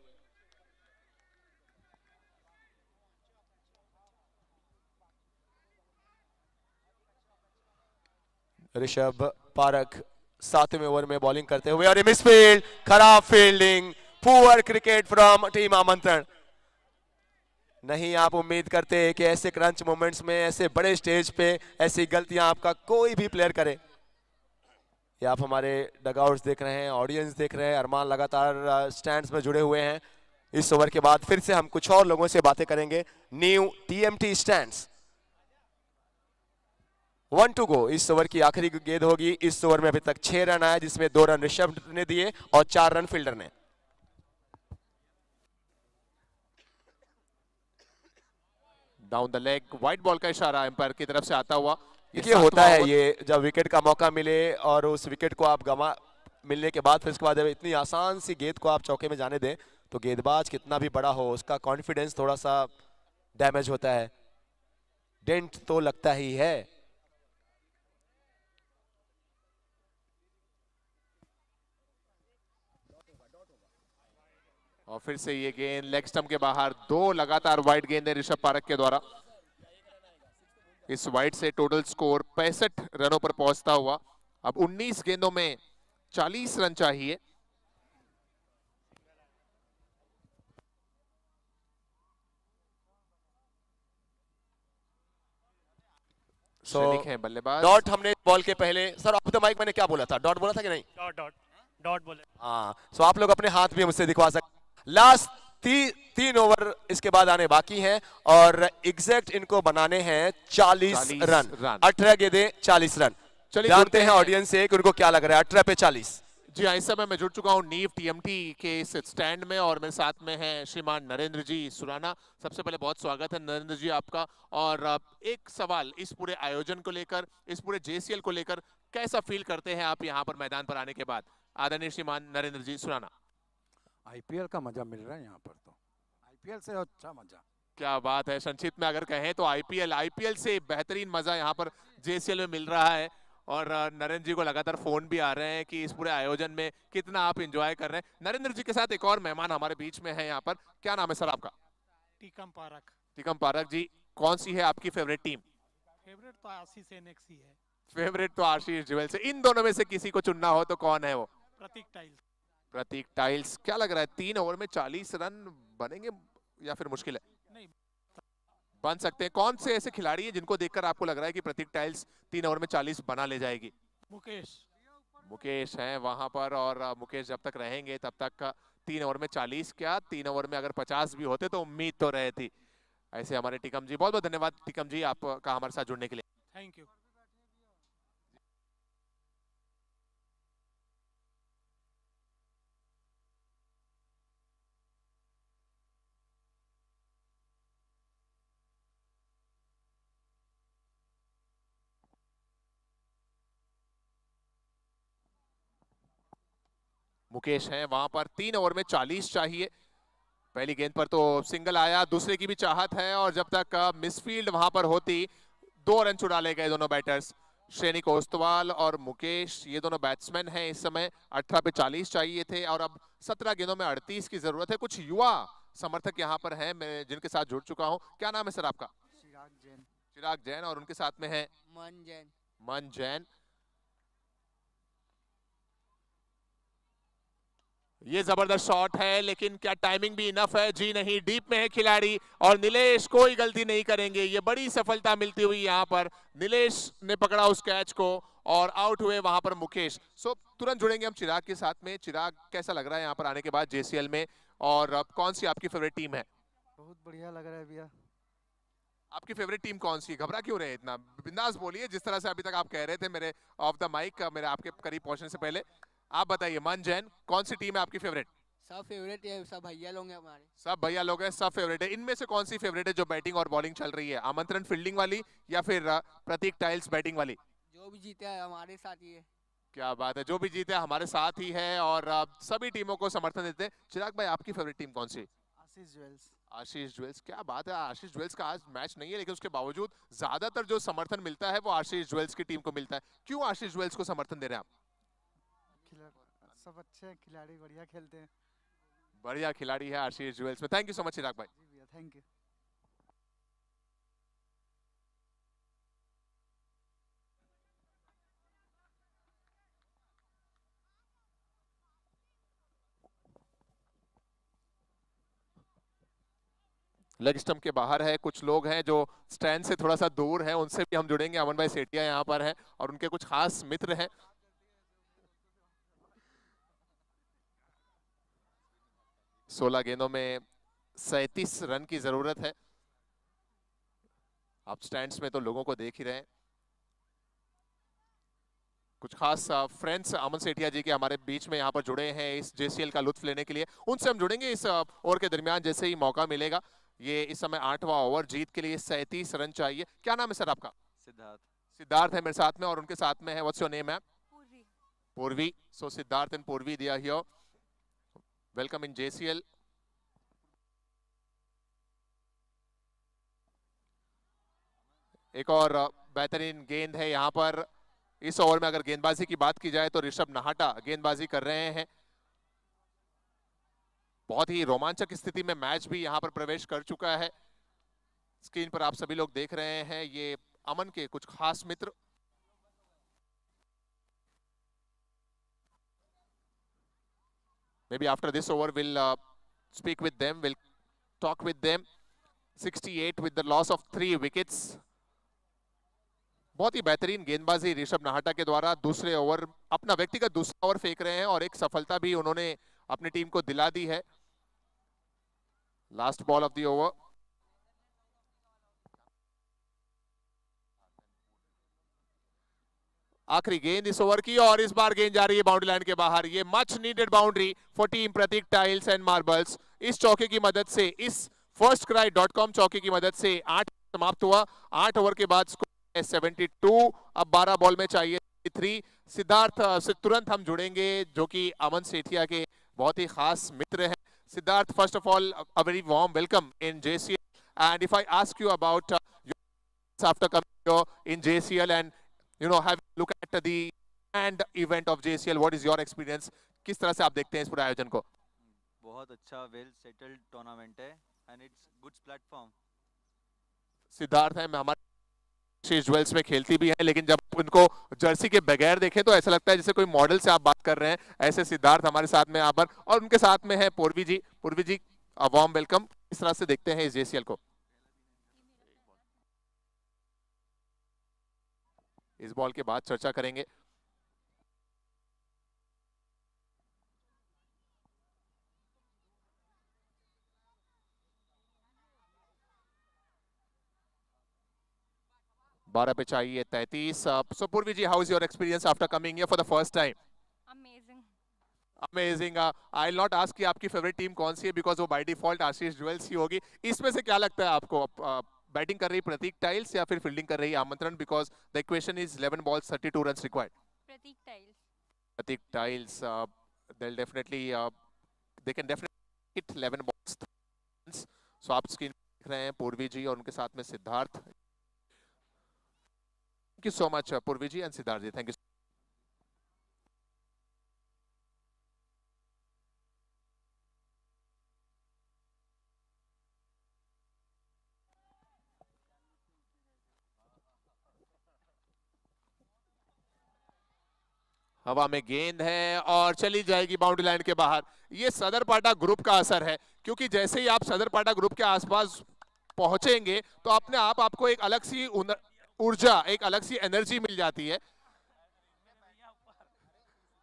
ऋषभ पारक 7वें ओवर में बॉलिंग करते हुए और मिसफील्ड, खराब fielding, poor cricket from team आमंत्रण। नहीं आप उम्मीद करते कि ऐसे क्रंच मोमेंट्स में, ऐसे बड़े स्टेज पे ऐसी गलतियां आपका कोई भी प्लेयर करे। ये आप हमारे डगआउट्स देख रहे हैं, ऑडियंस देख रहे हैं, अरमान लगातार स्टैंड्स में जुड़े हुए हैं। इस ओवर के बाद फिर से हम कुछ और लोगों से बातें करेंगे। New TMT stands, 1 to go. इस ओवर की आखिरी गेंद होगी। इस ओवर में अभी तक 6 रन आए जिसमें 2 रन ऋषभ ने दिए और 4 रन फील्डर ने। Down the leg, white ball का इशारा एम्पायर की तरफ से आता हुआ। ये होता है, ये जब विकेट का मौका मिले और उस विकेट को आप गवा मिलने के बाद फिर उसके बाद जब इतनी आसान सी गेंद को आप चौके में जाने दें तो गेंदबाज कितना भी बड़ा हो उसका कॉन्फिडेंस थोड़ा सा डैमेज होता है, डेंट तो लगता ही है। और फिर से ये गेंद लेग स्टंप के बाहर। 2 लगातार वाइड गेंदें ऋषभ पारक के द्वारा। इस वाइड से टोटल स्कोर 65 रनों पर पहुंचता हुआ। अब 19 गेंदों में 40 रन चाहिए। बल्लेबाज। डॉट हमने बॉल के पहले, सर ऑफ द माइक मैंने क्या बोला था? डॉट बोला था कि नहीं? डॉट डॉट डॉट बोले। हाँ, सो आप लोग अपने हाथ भी मुझसे दिखवा सकते। लास्ट 3 ओवर इसके बाद आने बाकी हैं और एग्जैक्ट इनको बनाने हैं 40 रन। 18 गेंदें 40 रन। जानते हैं ऑडियंस से कि उनको क्या लग रहा है 18 पे 40। जी हाँ, इस समय मैं जुड़ चुका हूँ नीव टीएमटी के इस स्टैंड में और मेरे साथ में हैं श्रीमान नरेंद्र जी सुराना। सबसे पहले बहुत स्वागत है नरेंद्र जी आपका। और एक सवाल इस पूरे आयोजन को लेकर, इस पूरे जेसीएल को लेकर कैसा फील करते हैं आप यहाँ पर मैदान पर आने के बाद? आदरणीय श्रीमान नरेंद्र जी सुराना। आईपीएल का मजा मिल रहा है यहाँ पर, तो आईपीएल से अच्छा मजा। क्या बात है, संक्षिप्त में अगर कहें तो आईपीएल से बेहतरीन मजा यहाँ पर जेसीएल में मिल रहा है। और नरेंद्र जी को लगातार फोन भी आ रहे हैं कि इस पूरे आयोजन में कितना आप एंजॉय कर रहे हैं। नरेंद्र जी के साथ एक और मेहमान हमारे बीच में है यहाँ पर। क्या नाम है सर आपका? टीकम पारक। टीकम पारक जी, कौन सी है आपकी फेवरेट टीम? फेवरेट तो आशीष एनएक्सी है। फेवरेट तो आशीष ज्वेल्स। इन दोनों में से किसी को चुनना हो तो कौन है वो? प्रतीक टाइल्स। प्रतीक टाइल्स। क्या लग रहा है 3 ओवर में 40 रन बनेंगे या फिर मुश्किल है? नहीं, बन सकते हैं। कौन से ऐसे खिलाड़ी हैं जिनको देखकर आपको लग रहा है कि प्रतीक टाइल्स 3 ओवर में 40 बना ले जाएगी? मुकेश हैं वहां पर, और मुकेश जब तक रहेंगे तब तक 3 ओवर में 40 क्या, 3 ओवर में अगर 50 भी होते तो उम्मीद तो रहे थी। ऐसे हमारे टीकम जी, बहुत बहुत धन्यवाद टीकम जी आपका हमारे साथ जुड़ने के लिए। Thank you. मुकेश हैं वहां पर, 3 ओवर में 40 चाहिए। पहली गेंद पर तो सिंगल आया, दूसरे की भी चाहत है, और जब तक मिसफील्ड वहां पर होती 2 रन चुरा ले गए दोनों बैटर्स, श्रेणी कोस्तवाल और मुकेश। ये दोनों बैट्समैन हैं। इस समय 18 पे 40 चाहिए थे और अब 17 गेंदों में 38 की जरूरत है। कुछ युवा समर्थक यहाँ पर हैं मैं जिनके साथ जुड़ चुका हूँ। क्या नाम है सर आपका? चिराग जैन। चिराग जैन। और उनके साथ में है मन जैन। मन जैन। ये जबरदस्त शॉट है, लेकिन क्या टाइमिंग भी इनफ है? जी नहीं, डीप में है खिलाड़ी और नीलेश कोई गलती नहीं करेंगे। ये बड़ी सफलता मिलती हुई यहाँ पर नीलेश ने पकड़ा उस कैच को और आउट हुए वहां पर मुकेश। सो तुरंत जुड़ेंगे हम चिराग के साथ में। चिराग, कैसा लग रहा है यहाँ पर आने के बाद जेसीएल में, और अब कौन सी आपकी फेवरेट टीम है? बहुत बढ़िया लग रहा है भैया। आपकी फेवरेट टीम कौन सी? घबरा क्यों रहे हैं इतना? बिंदास बोलिए, जिस तरह से अभी तक आप कह रहे थे मेरे ऑफ द माइक, मेरे आपके करीब पहुंचने से पहले। आप बताइए मन जैन, कौन सी टीम है आपकी फेवरेट? सब फेवरेट है, सब भैया लोग हैं हमारे। सब भैया लोग हैं, सब फेवरेट है। इनमें से कौन सी फेवरेट है जो बैटिंग और बॉलिंग चल रही है? आमंत्रण फील्डिंग वाली या फिर प्रतीक टाइल्स बैटिंग वाली? जो भी जीता है हमारे साथ ही है। क्या बात है, जो भी जीते हमारे साथ ही है और सभी टीमों को समर्थन देते हैं। चिराग भाई, आपकी फेवरेट टीम कौन सी? आशीष ज्वेल्स। आशीष ज्वेल्स। क्या बात है, आशीष ज्वेल्स का आज मैच नहीं है, लेकिन उसके बावजूद ज्यादातर जो समर्थन मिलता है वो आशीष ज्वेल्स की टीम को मिलता है। क्यों आशीष ज्वेल्स को समर्थन दे रहे हैं आप? सब अच्छे हैं खिलाड़ी, बढ़िया खेलते हैं। बढ़िया खिलाड़ी है आशीष ज्वेल्स में। थैंक यू सो मच चिराग भाई। जी भैया, थैंक यू। लेग स्टंप के बाहर है, कुछ लोग हैं जो स्टैंड से थोड़ा सा दूर हैं, उनसे भी हम जुड़ेंगे। अमन भाई सेठिया यहाँ पर हैं और उनके कुछ खास मित्र हैं। सोलह गेंदों में 37 रन की जरूरत है। आप स्टैंड्स में तो लोगों को देख ही रहे हैं। कुछ खास फ्रेंड्स अमन सेठिया जी के हमारे बीच में यहाँ पर जुड़े हैं इस जेसीएल का लुत्फ लेने के लिए। उनसे हम जुड़ेंगे इस ओवर के दरमियान जैसे ही मौका मिलेगा। ये इस समय 8वां ओवर, जीत के लिए 37 रन चाहिए। क्या नाम है सर आपका? सिद्धार्थ। सिद्धार्थ है मेरे साथ में और उनके साथ में है, व्हाट्स योर नेम है? पूर्वी। पूर्वी। सो Siddharth and Purvi they are here. Welcome in JCL. एक और बेहतरीन गेंद है यहाँ पर। इस ओवर में अगर गेंदबाजी की बात की जाए तो ऋषभ नाहटा गेंदबाजी कर रहे हैं। बहुत ही रोमांचक स्थिति में मैच भी यहाँ पर प्रवेश कर चुका है। स्क्रीन पर आप सभी लोग देख रहे हैं ये अमन के कुछ खास मित्र। Maybe after this over we'll speak with them, we'll talk with them. 68 with the loss of 3 wickets. बहुत ही बेहतरीन गेंदबाजी ऋषभ नाहटा के द्वारा। दूसरे ओवर, अपना व्यक्तिगत दूसरा ओवर फेंक रहे हैं और एक सफलता भी उन्होंने अपनी टीम को दिला दी है। Last ball of the over. आखिरी गेंद इस ओवर की और इस बार गेंद जा रही है बाउंड्री लाइन के बाहर। ये much needed boundary for team Prateek tiles and marbles. इस चौके की मदद से, इस firstcry.com चौके की मदद से 8 समाप्त हुआ। 8 ओवर के बाद स्कोर है 72। अब 12 बॉल में चाहिए 3। सिद्धार्थ से तुरंत हम जुड़ेंगे जो कि अमन सेठिया के बहुत ही खास मित्र हैं। Siddharth, first of all a very warm welcome in JCL, and if I ask you about your after coming here in JCL and have a look at the and event of JCL, what is your experience? किस तरह से आप देखते हैं इस पूरे आयोजन को? बहुत अच्छा वेल सेटल्ड टूर्नामेंट है and it's good platform. Siddharth है, हमारे आशीष ज्वेल्स में खेलती भी है, लेकिन जब उनको जर्सी के बगैर देखें तो ऐसा लगता है जैसे कोई मॉडल से आप बात कर रहे हैं। ऐसे सिद्धार्थ हमारे साथ में यहाँ पर, और उनके साथ में है पूर्वी जी। पूर्वी जी, वार्म वेलकम। इस तरह से देखते हैं इस JCL को। इस बॉल के बाद चर्चा करेंगे। बारह पे चाहिए 33। So Purvi ji, how is your experience after coming here for the first time? Amazing. Amazing. I'll not ask कि आपकी फेवरेट टीम कौन सी है, because वो by default आशीष ज्वेल्स ही होगी। इसमें से क्या लगता है आपको, बैटिंग कर रही प्रतीक टाइल्स या फिर फील्डिंग कर रही है आमंत्रण? because the equation is 11 balls 32 runs required. Pratik Tiles. Pratik Tiles, they'll definitely they can definitely hit 11 balls 30 runs. So आप स्क्रीन देख रहे हैं पूर्वी जी और उनके साथ में Siddharth. Thank you so much, Purvi ji and Siddharth ji. Thank you. हवा में गेंद है और चली जाएगी बाउंड्री लाइन के बाहर। ये सदर पाटा ग्रुप का असर है, क्योंकि जैसे ही आप सदर पाटा ग्रुप के आसपास पहुंचेंगे तो अपने आप आपको एक अलग सी ऊर्जा, एक अलग सी एनर्जी मिल जाती है।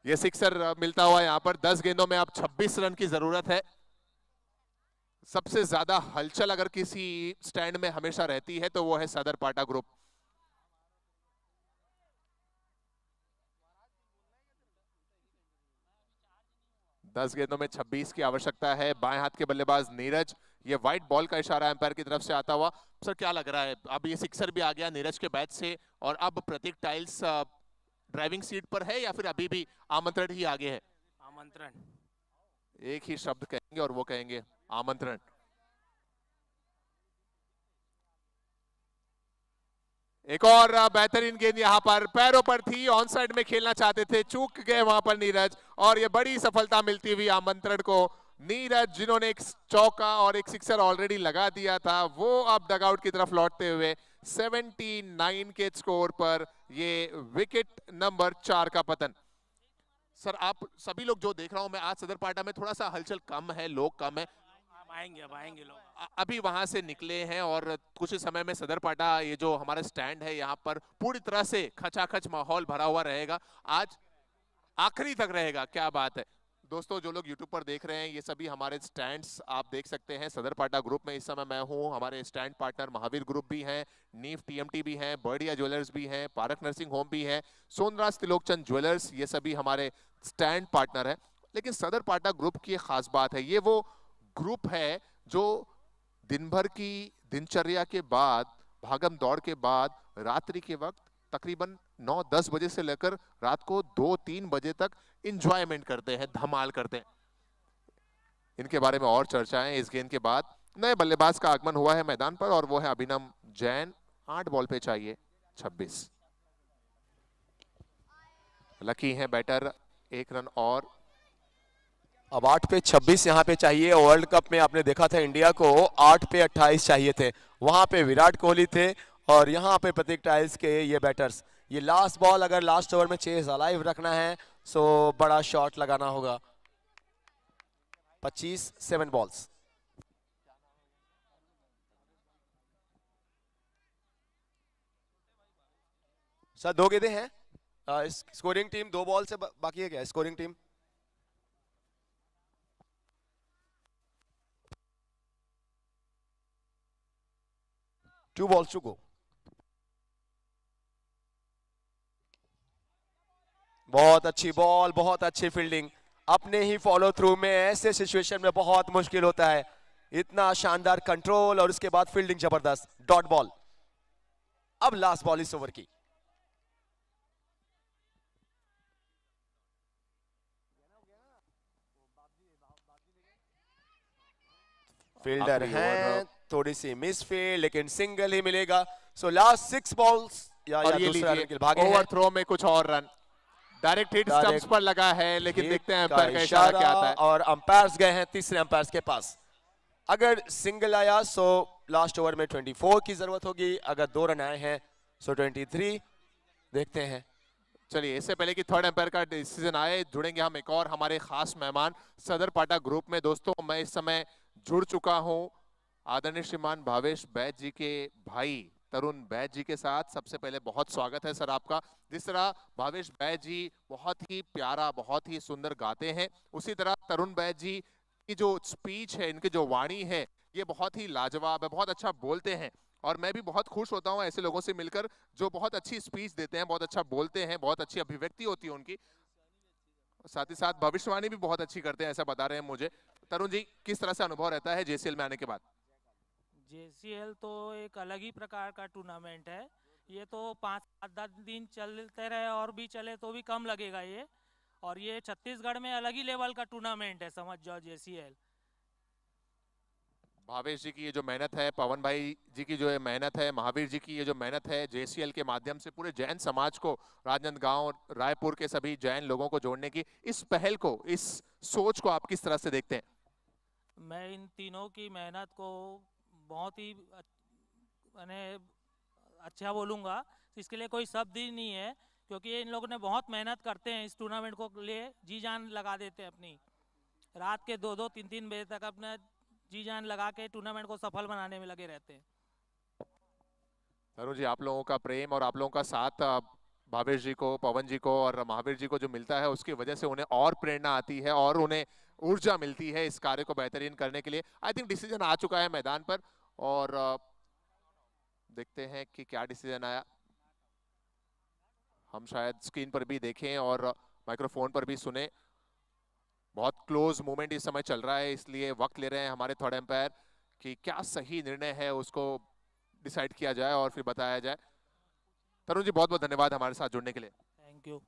ये सिक्सर मिलता हुआ यहाँ पर 10 गेंदों में अब 26 रन की जरूरत है। सबसे ज्यादा हलचल अगर किसी स्टैंड में हमेशा रहती है तो वो है सदर पाटा ग्रुप। दस गेंदों में 26 की आवश्यकता है। बाएं हाथ के बल्लेबाज नीरज, ये व्हाइट बॉल का इशारा एम्पायर की तरफ से आता हुआ। सर क्या लग रहा है, अब ये सिक्सर भी आ गया नीरज के बैट से, और अब प्रतीक टाइल्स ड्राइविंग सीट पर है या फिर अभी भी आमंत्रण ही आगे है? आमंत्रण, एक ही शब्द कहेंगे और वो कहेंगे आमंत्रण। एक और बेहतरीन गेंद यहाँ पर पैरों पर थी, ऑन साइड में खेलना चाहते थे, चूक गए वहां पर नीरज, और ये बड़ी सफलता मिलती हुई आमंत्रण को। नीरज जिन्होंने एक चौका और एक सिक्सर ऑलरेडी लगा दिया था, वो अब डगआउट की तरफ लौटते हुए 79 के स्कोर पर ये विकेट नंबर 4 का पतन। सर आप सभी लोग जो देख रहा हूं मैं, आज सदर पाटा में थोड़ा सा हलचल कम है, लोग कम है। अब आएंगे लोग। अभी वहां से निकले हैं और कुछ ही समय में सदर पाटा, ये जो हमारा स्टैंड है यहाँ पर पूरी तरह से खचाखच माहौल भरा हुआ रहेगा, आज आखिरी तक रहेगा। क्या बात है दोस्तों, जो लोग YouTube पर देख रहे हैं, ये सभी हमारे स्टैंड्स आप देख सकते हैं सदर पाटा ग्रुप में। इस समय मैं हूँ, हमारे स्टैंड पार्टनर महावीर ग्रुप भी हैं, नीव TMT भी हैं, बर्डिया ज्वेलर्स भी हैं, पारक नर्सिंग होम भी है, सोनराज तिलोकचंद ज्वेलर्स, ये सभी हमारे स्टैंड पार्टनर हैं। लेकिन सदर पाटा ग्रुप की एक खास बात है, ये वो ग्रुप है जो दिन भर की दिनचर्या के बाद, भागम दौड़ के बाद, रात्रि के वक्त तकरीबन 9-10 बजे से लेकर रात को 2-3 बजे तक इंजॉयमेंट करते हैं, धमाल करते हैं। इनके बारे में और चर्चाएं इस गेंद के बाद। नए बल्लेबाज का आगमन हुआ है मैदान पर और वो है अभिनव जैन। 8 बॉल पे चाहिए 26। लकी है बैटर, 1 रन और। अब 8 पे 26 यहाँ पे चाहिए। वर्ल्ड कप में आपने देखा था इंडिया को 8 पे 28 चाहिए थे, वहां पे विराट कोहली थे और यहाँ पे प्रतीक टाइल्स के ये बैटर्स। ये लास्ट बॉल, अगर लास्ट ओवर में चेज अलाइव रखना है सो बड़ा शॉट लगाना होगा। 25 7 बॉल्स। सर 2 गेंदें हैं, स्कोरिंग टीम 2 बॉल से बाकी है क्या scoring team? Two balls to go. बहुत अच्छी बॉल, बहुत अच्छी फील्डिंग। अपने ही फॉलो थ्रू में ऐसे सिचुएशन में बहुत मुश्किल होता है। इतना शानदार कंट्रोल और उसके बाद फील्डिंग जबरदस्त। Dot ball. अब लास्ट बॉल इस ओवर की। फील्डर है, थोड़ी सी मिस फील्ड, लेकिन सिंगल ही मिलेगा। सो लास्ट 6 बॉल्स या दूसरा रन भागे हैं। ओवर थ्रो में कुछ और रन, डायरेक्ट हिट स्टंप्स पर लगा है, लेकिन देखते हैं अंपायर का इशारा क्या आता है। और अंपायर्स गए हैं तीसरे अंपायर्स के पास। अगर सिंगल आया सो लास्ट ओवर में 24 की जरूरत होगी, अगर 2 रन आए हैं सो 23। देखते हैं। चलिए, इससे पहले कि थर्ड अंपायर का डिसीजन आए, जुड़ेंगे हम एक और हमारे खास मेहमान सदर पाटा ग्रुप में। दोस्तों, मैं इस समय जुड़ चुका हूं आदरणीय श्रीमान भावेश बैज जी के भाई तरुण बैज जी के साथ। सबसे पहले बहुत स्वागत है सर आपका। जिस तरह भावेश बैज जी बहुत ही प्यारा, बहुत ही सुंदर गाते हैं, उसी तरह तरुण बैज जी की जो स्पीच है, इनकी जो वाणी है, ये बहुत ही लाजवाब है, बहुत अच्छा बोलते हैं। और मैं भी बहुत खुश होता हूँ ऐसे लोगों से मिलकर जो बहुत अच्छी स्पीच देते हैं, बहुत अच्छा बोलते हैं, बहुत अच्छी अभिव्यक्ति होती है उनकी। साथ ही साथ भविष्यवाणी भी बहुत अच्छी करते हैं, ऐसा बता रहे हैं मुझे। तरुण जी, किस तरह से अनुभव रहता है जेसीएल में आने के बाद? जेसीएल तो एक अलग ही प्रकार का टूर्नामेंट है। ये तो 5-10 दिन चलते रहे और भी चले तो भी कम लगेगा ये। और ये छत्तीसगढ़ में अलग ही लेवल का टूर्नामेंट है, समझ जाओ जेसीएल। भावेश जी की ये जो मेहनत है, पवन भाई जी की जो ये मेहनत है, महावीर जी की ये जो मेहनत है, जेसीएल के माध्यम से पूरे जैन समाज को, राजनांदगांव रायपुर के सभी जैन लोगों को जोड़ने की इस पहल को, इस सोच को आप किस तरह से देखते हैं? मैं इन तीनों की मेहनत को बहुत ही मैंने अच्छा बोलूँगा। इसके लिए कोई शब्द ही नहीं है, क्योंकि इन लोगों ने बहुत मेहनत करते हैं इस टूर्नामेंट को लिए, जी जान लगा देते हैं अपनी। रात के 2-2, 3-3 बजे तक अपना जी जान लगा के टूर्नामेंट को सफल बनाने में लगे रहते हैं। तरुण जी, आप लोगों का प्रेम और आप लोगों का साथ भावेश जी को, पवन जी को और महावीर जी को जो मिलता है, उसकी वजह से उन्हें और प्रेरणा आती है और उन्हें ऊर्जा मिलती है इस कार्य को बेहतरीन करने के लिए। आई थिंक डिसीजन आ चुका है मैदान पर और देखते हैं कि क्या डिसीजन आया। हम शायद स्क्रीन पर भी देखें और माइक्रोफोन पर भी सुने। बहुत क्लोज मूवमेंट इस समय चल रहा है, इसलिए वक्त ले रहे हैं हमारे थर्ड एम्पायर कि क्या सही निर्णय है उसको डिसाइड किया जाए और फिर बताया जाए। तरुण जी, बहुत बहुत धन्यवाद हमारे साथ जुड़ने के लिए। Thank you.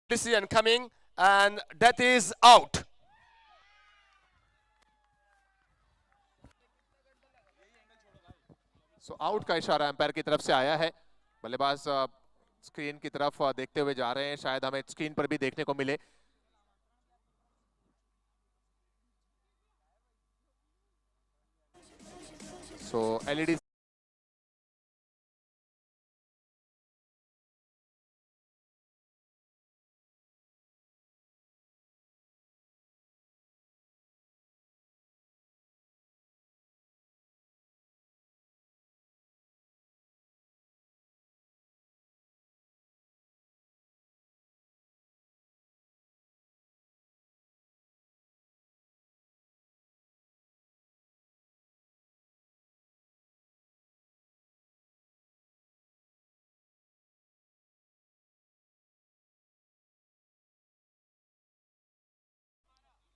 Decision coming and that is out. So out का इशारा एम्पायर की तरफ से आया है। बल्लेबाज स्क्रीन की तरफ देखते हुए जा रहे हैं, शायद हमें स्क्रीन पर भी देखने को मिले। सो एलईडी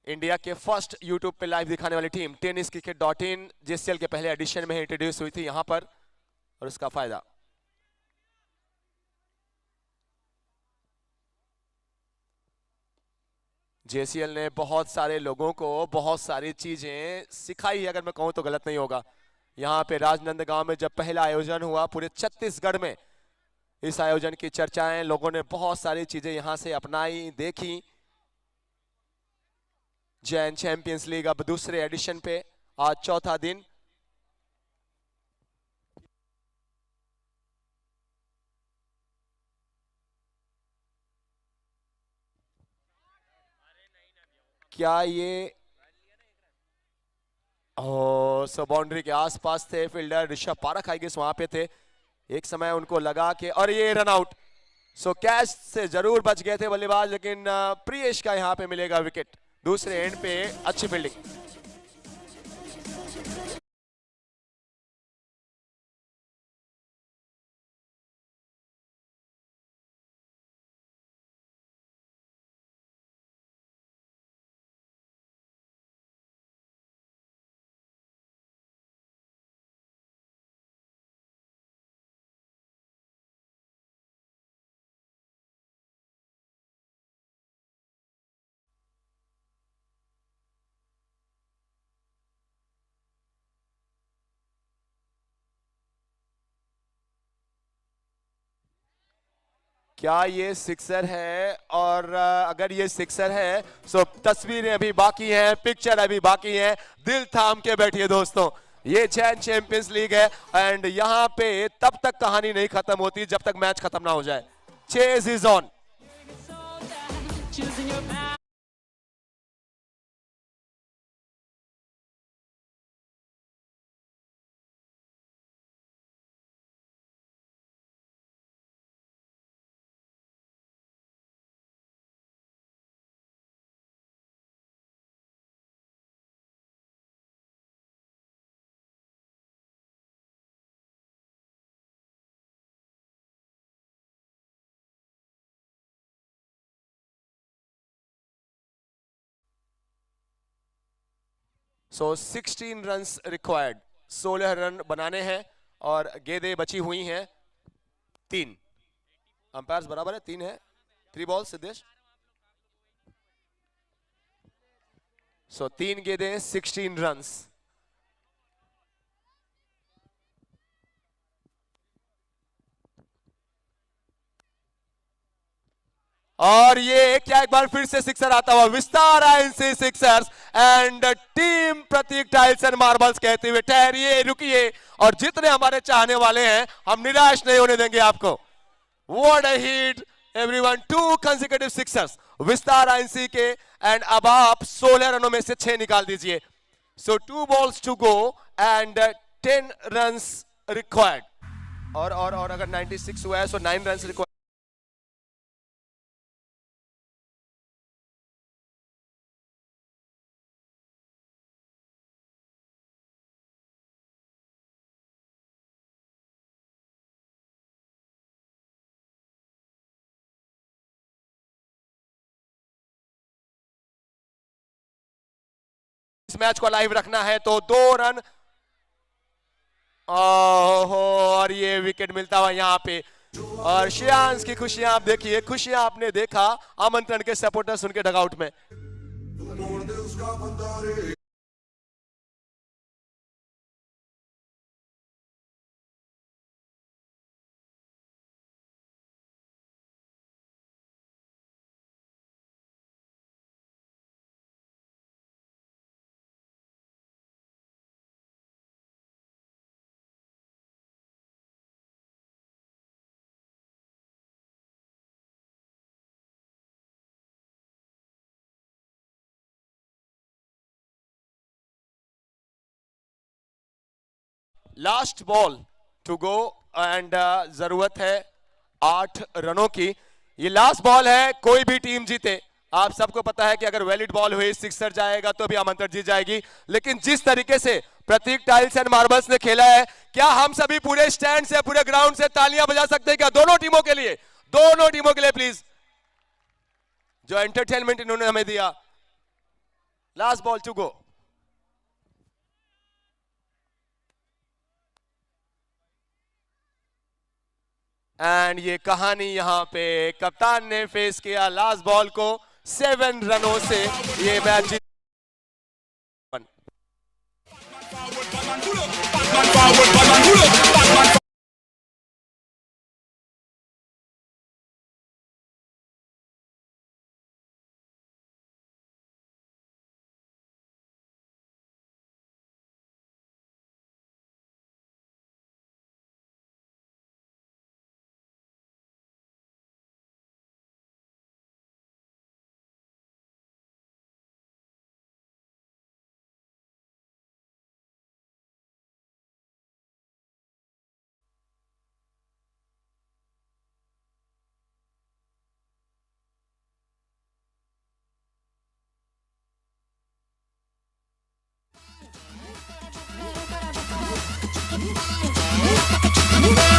इंडिया के फर्स्ट यूट्यूब पे लाइव दिखाने वाली टीम tenniscricket.in जेसीएल के पहले एडिशन में इंट्रोड्यूस हुई थी यहां पर और उसका फायदा। JCL ने बहुत सारे लोगों को बहुत सारी चीजें सिखाई है, अगर मैं कहूँ तो गलत नहीं होगा। यहाँ पे राजनंदगांव में जब पहला आयोजन हुआ पूरे छत्तीसगढ़ में, इस आयोजन की चर्चाएं, लोगों ने बहुत सारी चीजें यहाँ से अपनाई, देखी। जैन चैंपियंस लीग अब दूसरे एडिशन पे, आज चौथा दिन। क्या ये सो बाउंड्री के आसपास थे fielder Rishabh Parakh, I guess वहां पे थे। एक समय उनको लगा कि और ये रन आउट, सो कैच से जरूर बच गए थे बल्लेबाज, लेकिन प्रियेश का यहां पे मिलेगा विकेट। दूसरे एंड पे अच्छी फील्डिंग। क्या ये सिक्सर है? और अगर ये सिक्सर है तो तस्वीरें अभी बाकी हैं, पिक्चर अभी बाकी है। दिल थाम के बैठिए दोस्तों, ये जैन चैंपियंस लीग है एंड यहाँ पे तब तक कहानी नहीं खत्म होती जब तक मैच खत्म ना हो जाए। Chase is on. So 16 runs required, 16 run बनाने हैं और गेंदें बची हुई हैं 3। अंपायर्स बराबर है, 3 है। 3 बॉल सिद्धेश। सो 3 गेंदें 16 रन्स। और ये क्या एक बार फिर से सिक्सर आता हुआ, Vistaar INC sixers and team Prateek tiles and marbles कहते हुए ठहरिए, रुकिए, और जितने हमारे चाहने वाले हैं हम निराश नहीं होने देंगे आपको। What a hit everyone, 2 consecutive sixers Vistaar INC के एंड अब आप 16 रनों में से 6 निकाल दीजिए। So 2 balls to go and 10 runs required. और अगर 96 हुआ है सो 9 रन्स रिक्वायर्ड। इस मैच को लाइव रखना है तो 2 रन। ओहो, और ये विकेट मिलता हुआ यहाँ पे, और श्रेयांश की खुशियां आप देखिए, खुशियां आपने देखा आमंत्रण के सपोर्टर्स उनके डगआउट में। Last ball to go and जरूरत है 8 रनों की। ये लास्ट बॉल है, कोई भी टीम जीते, आप सबको पता है कि अगर वैलिड बॉल हुई सिक्सर जाएगा तो भी आमंत्रण जीत जाएगी। लेकिन जिस तरीके से प्रतीक टाइल्स एंड मार्बल्स ने खेला है, क्या हम सभी पूरे स्टैंड से, पूरे ग्राउंड से तालियां बजा सकते हैं क्या दोनों टीमों के लिए? दोनों टीमों के लिए प्लीज, जो एंटरटेनमेंट इन्होंने हमें दिया। Last ball to go. And ये कहानी यहां पे कप्तान ने फेस किया लास्ट बॉल को, 7 रनों से ये मैच जीत। Move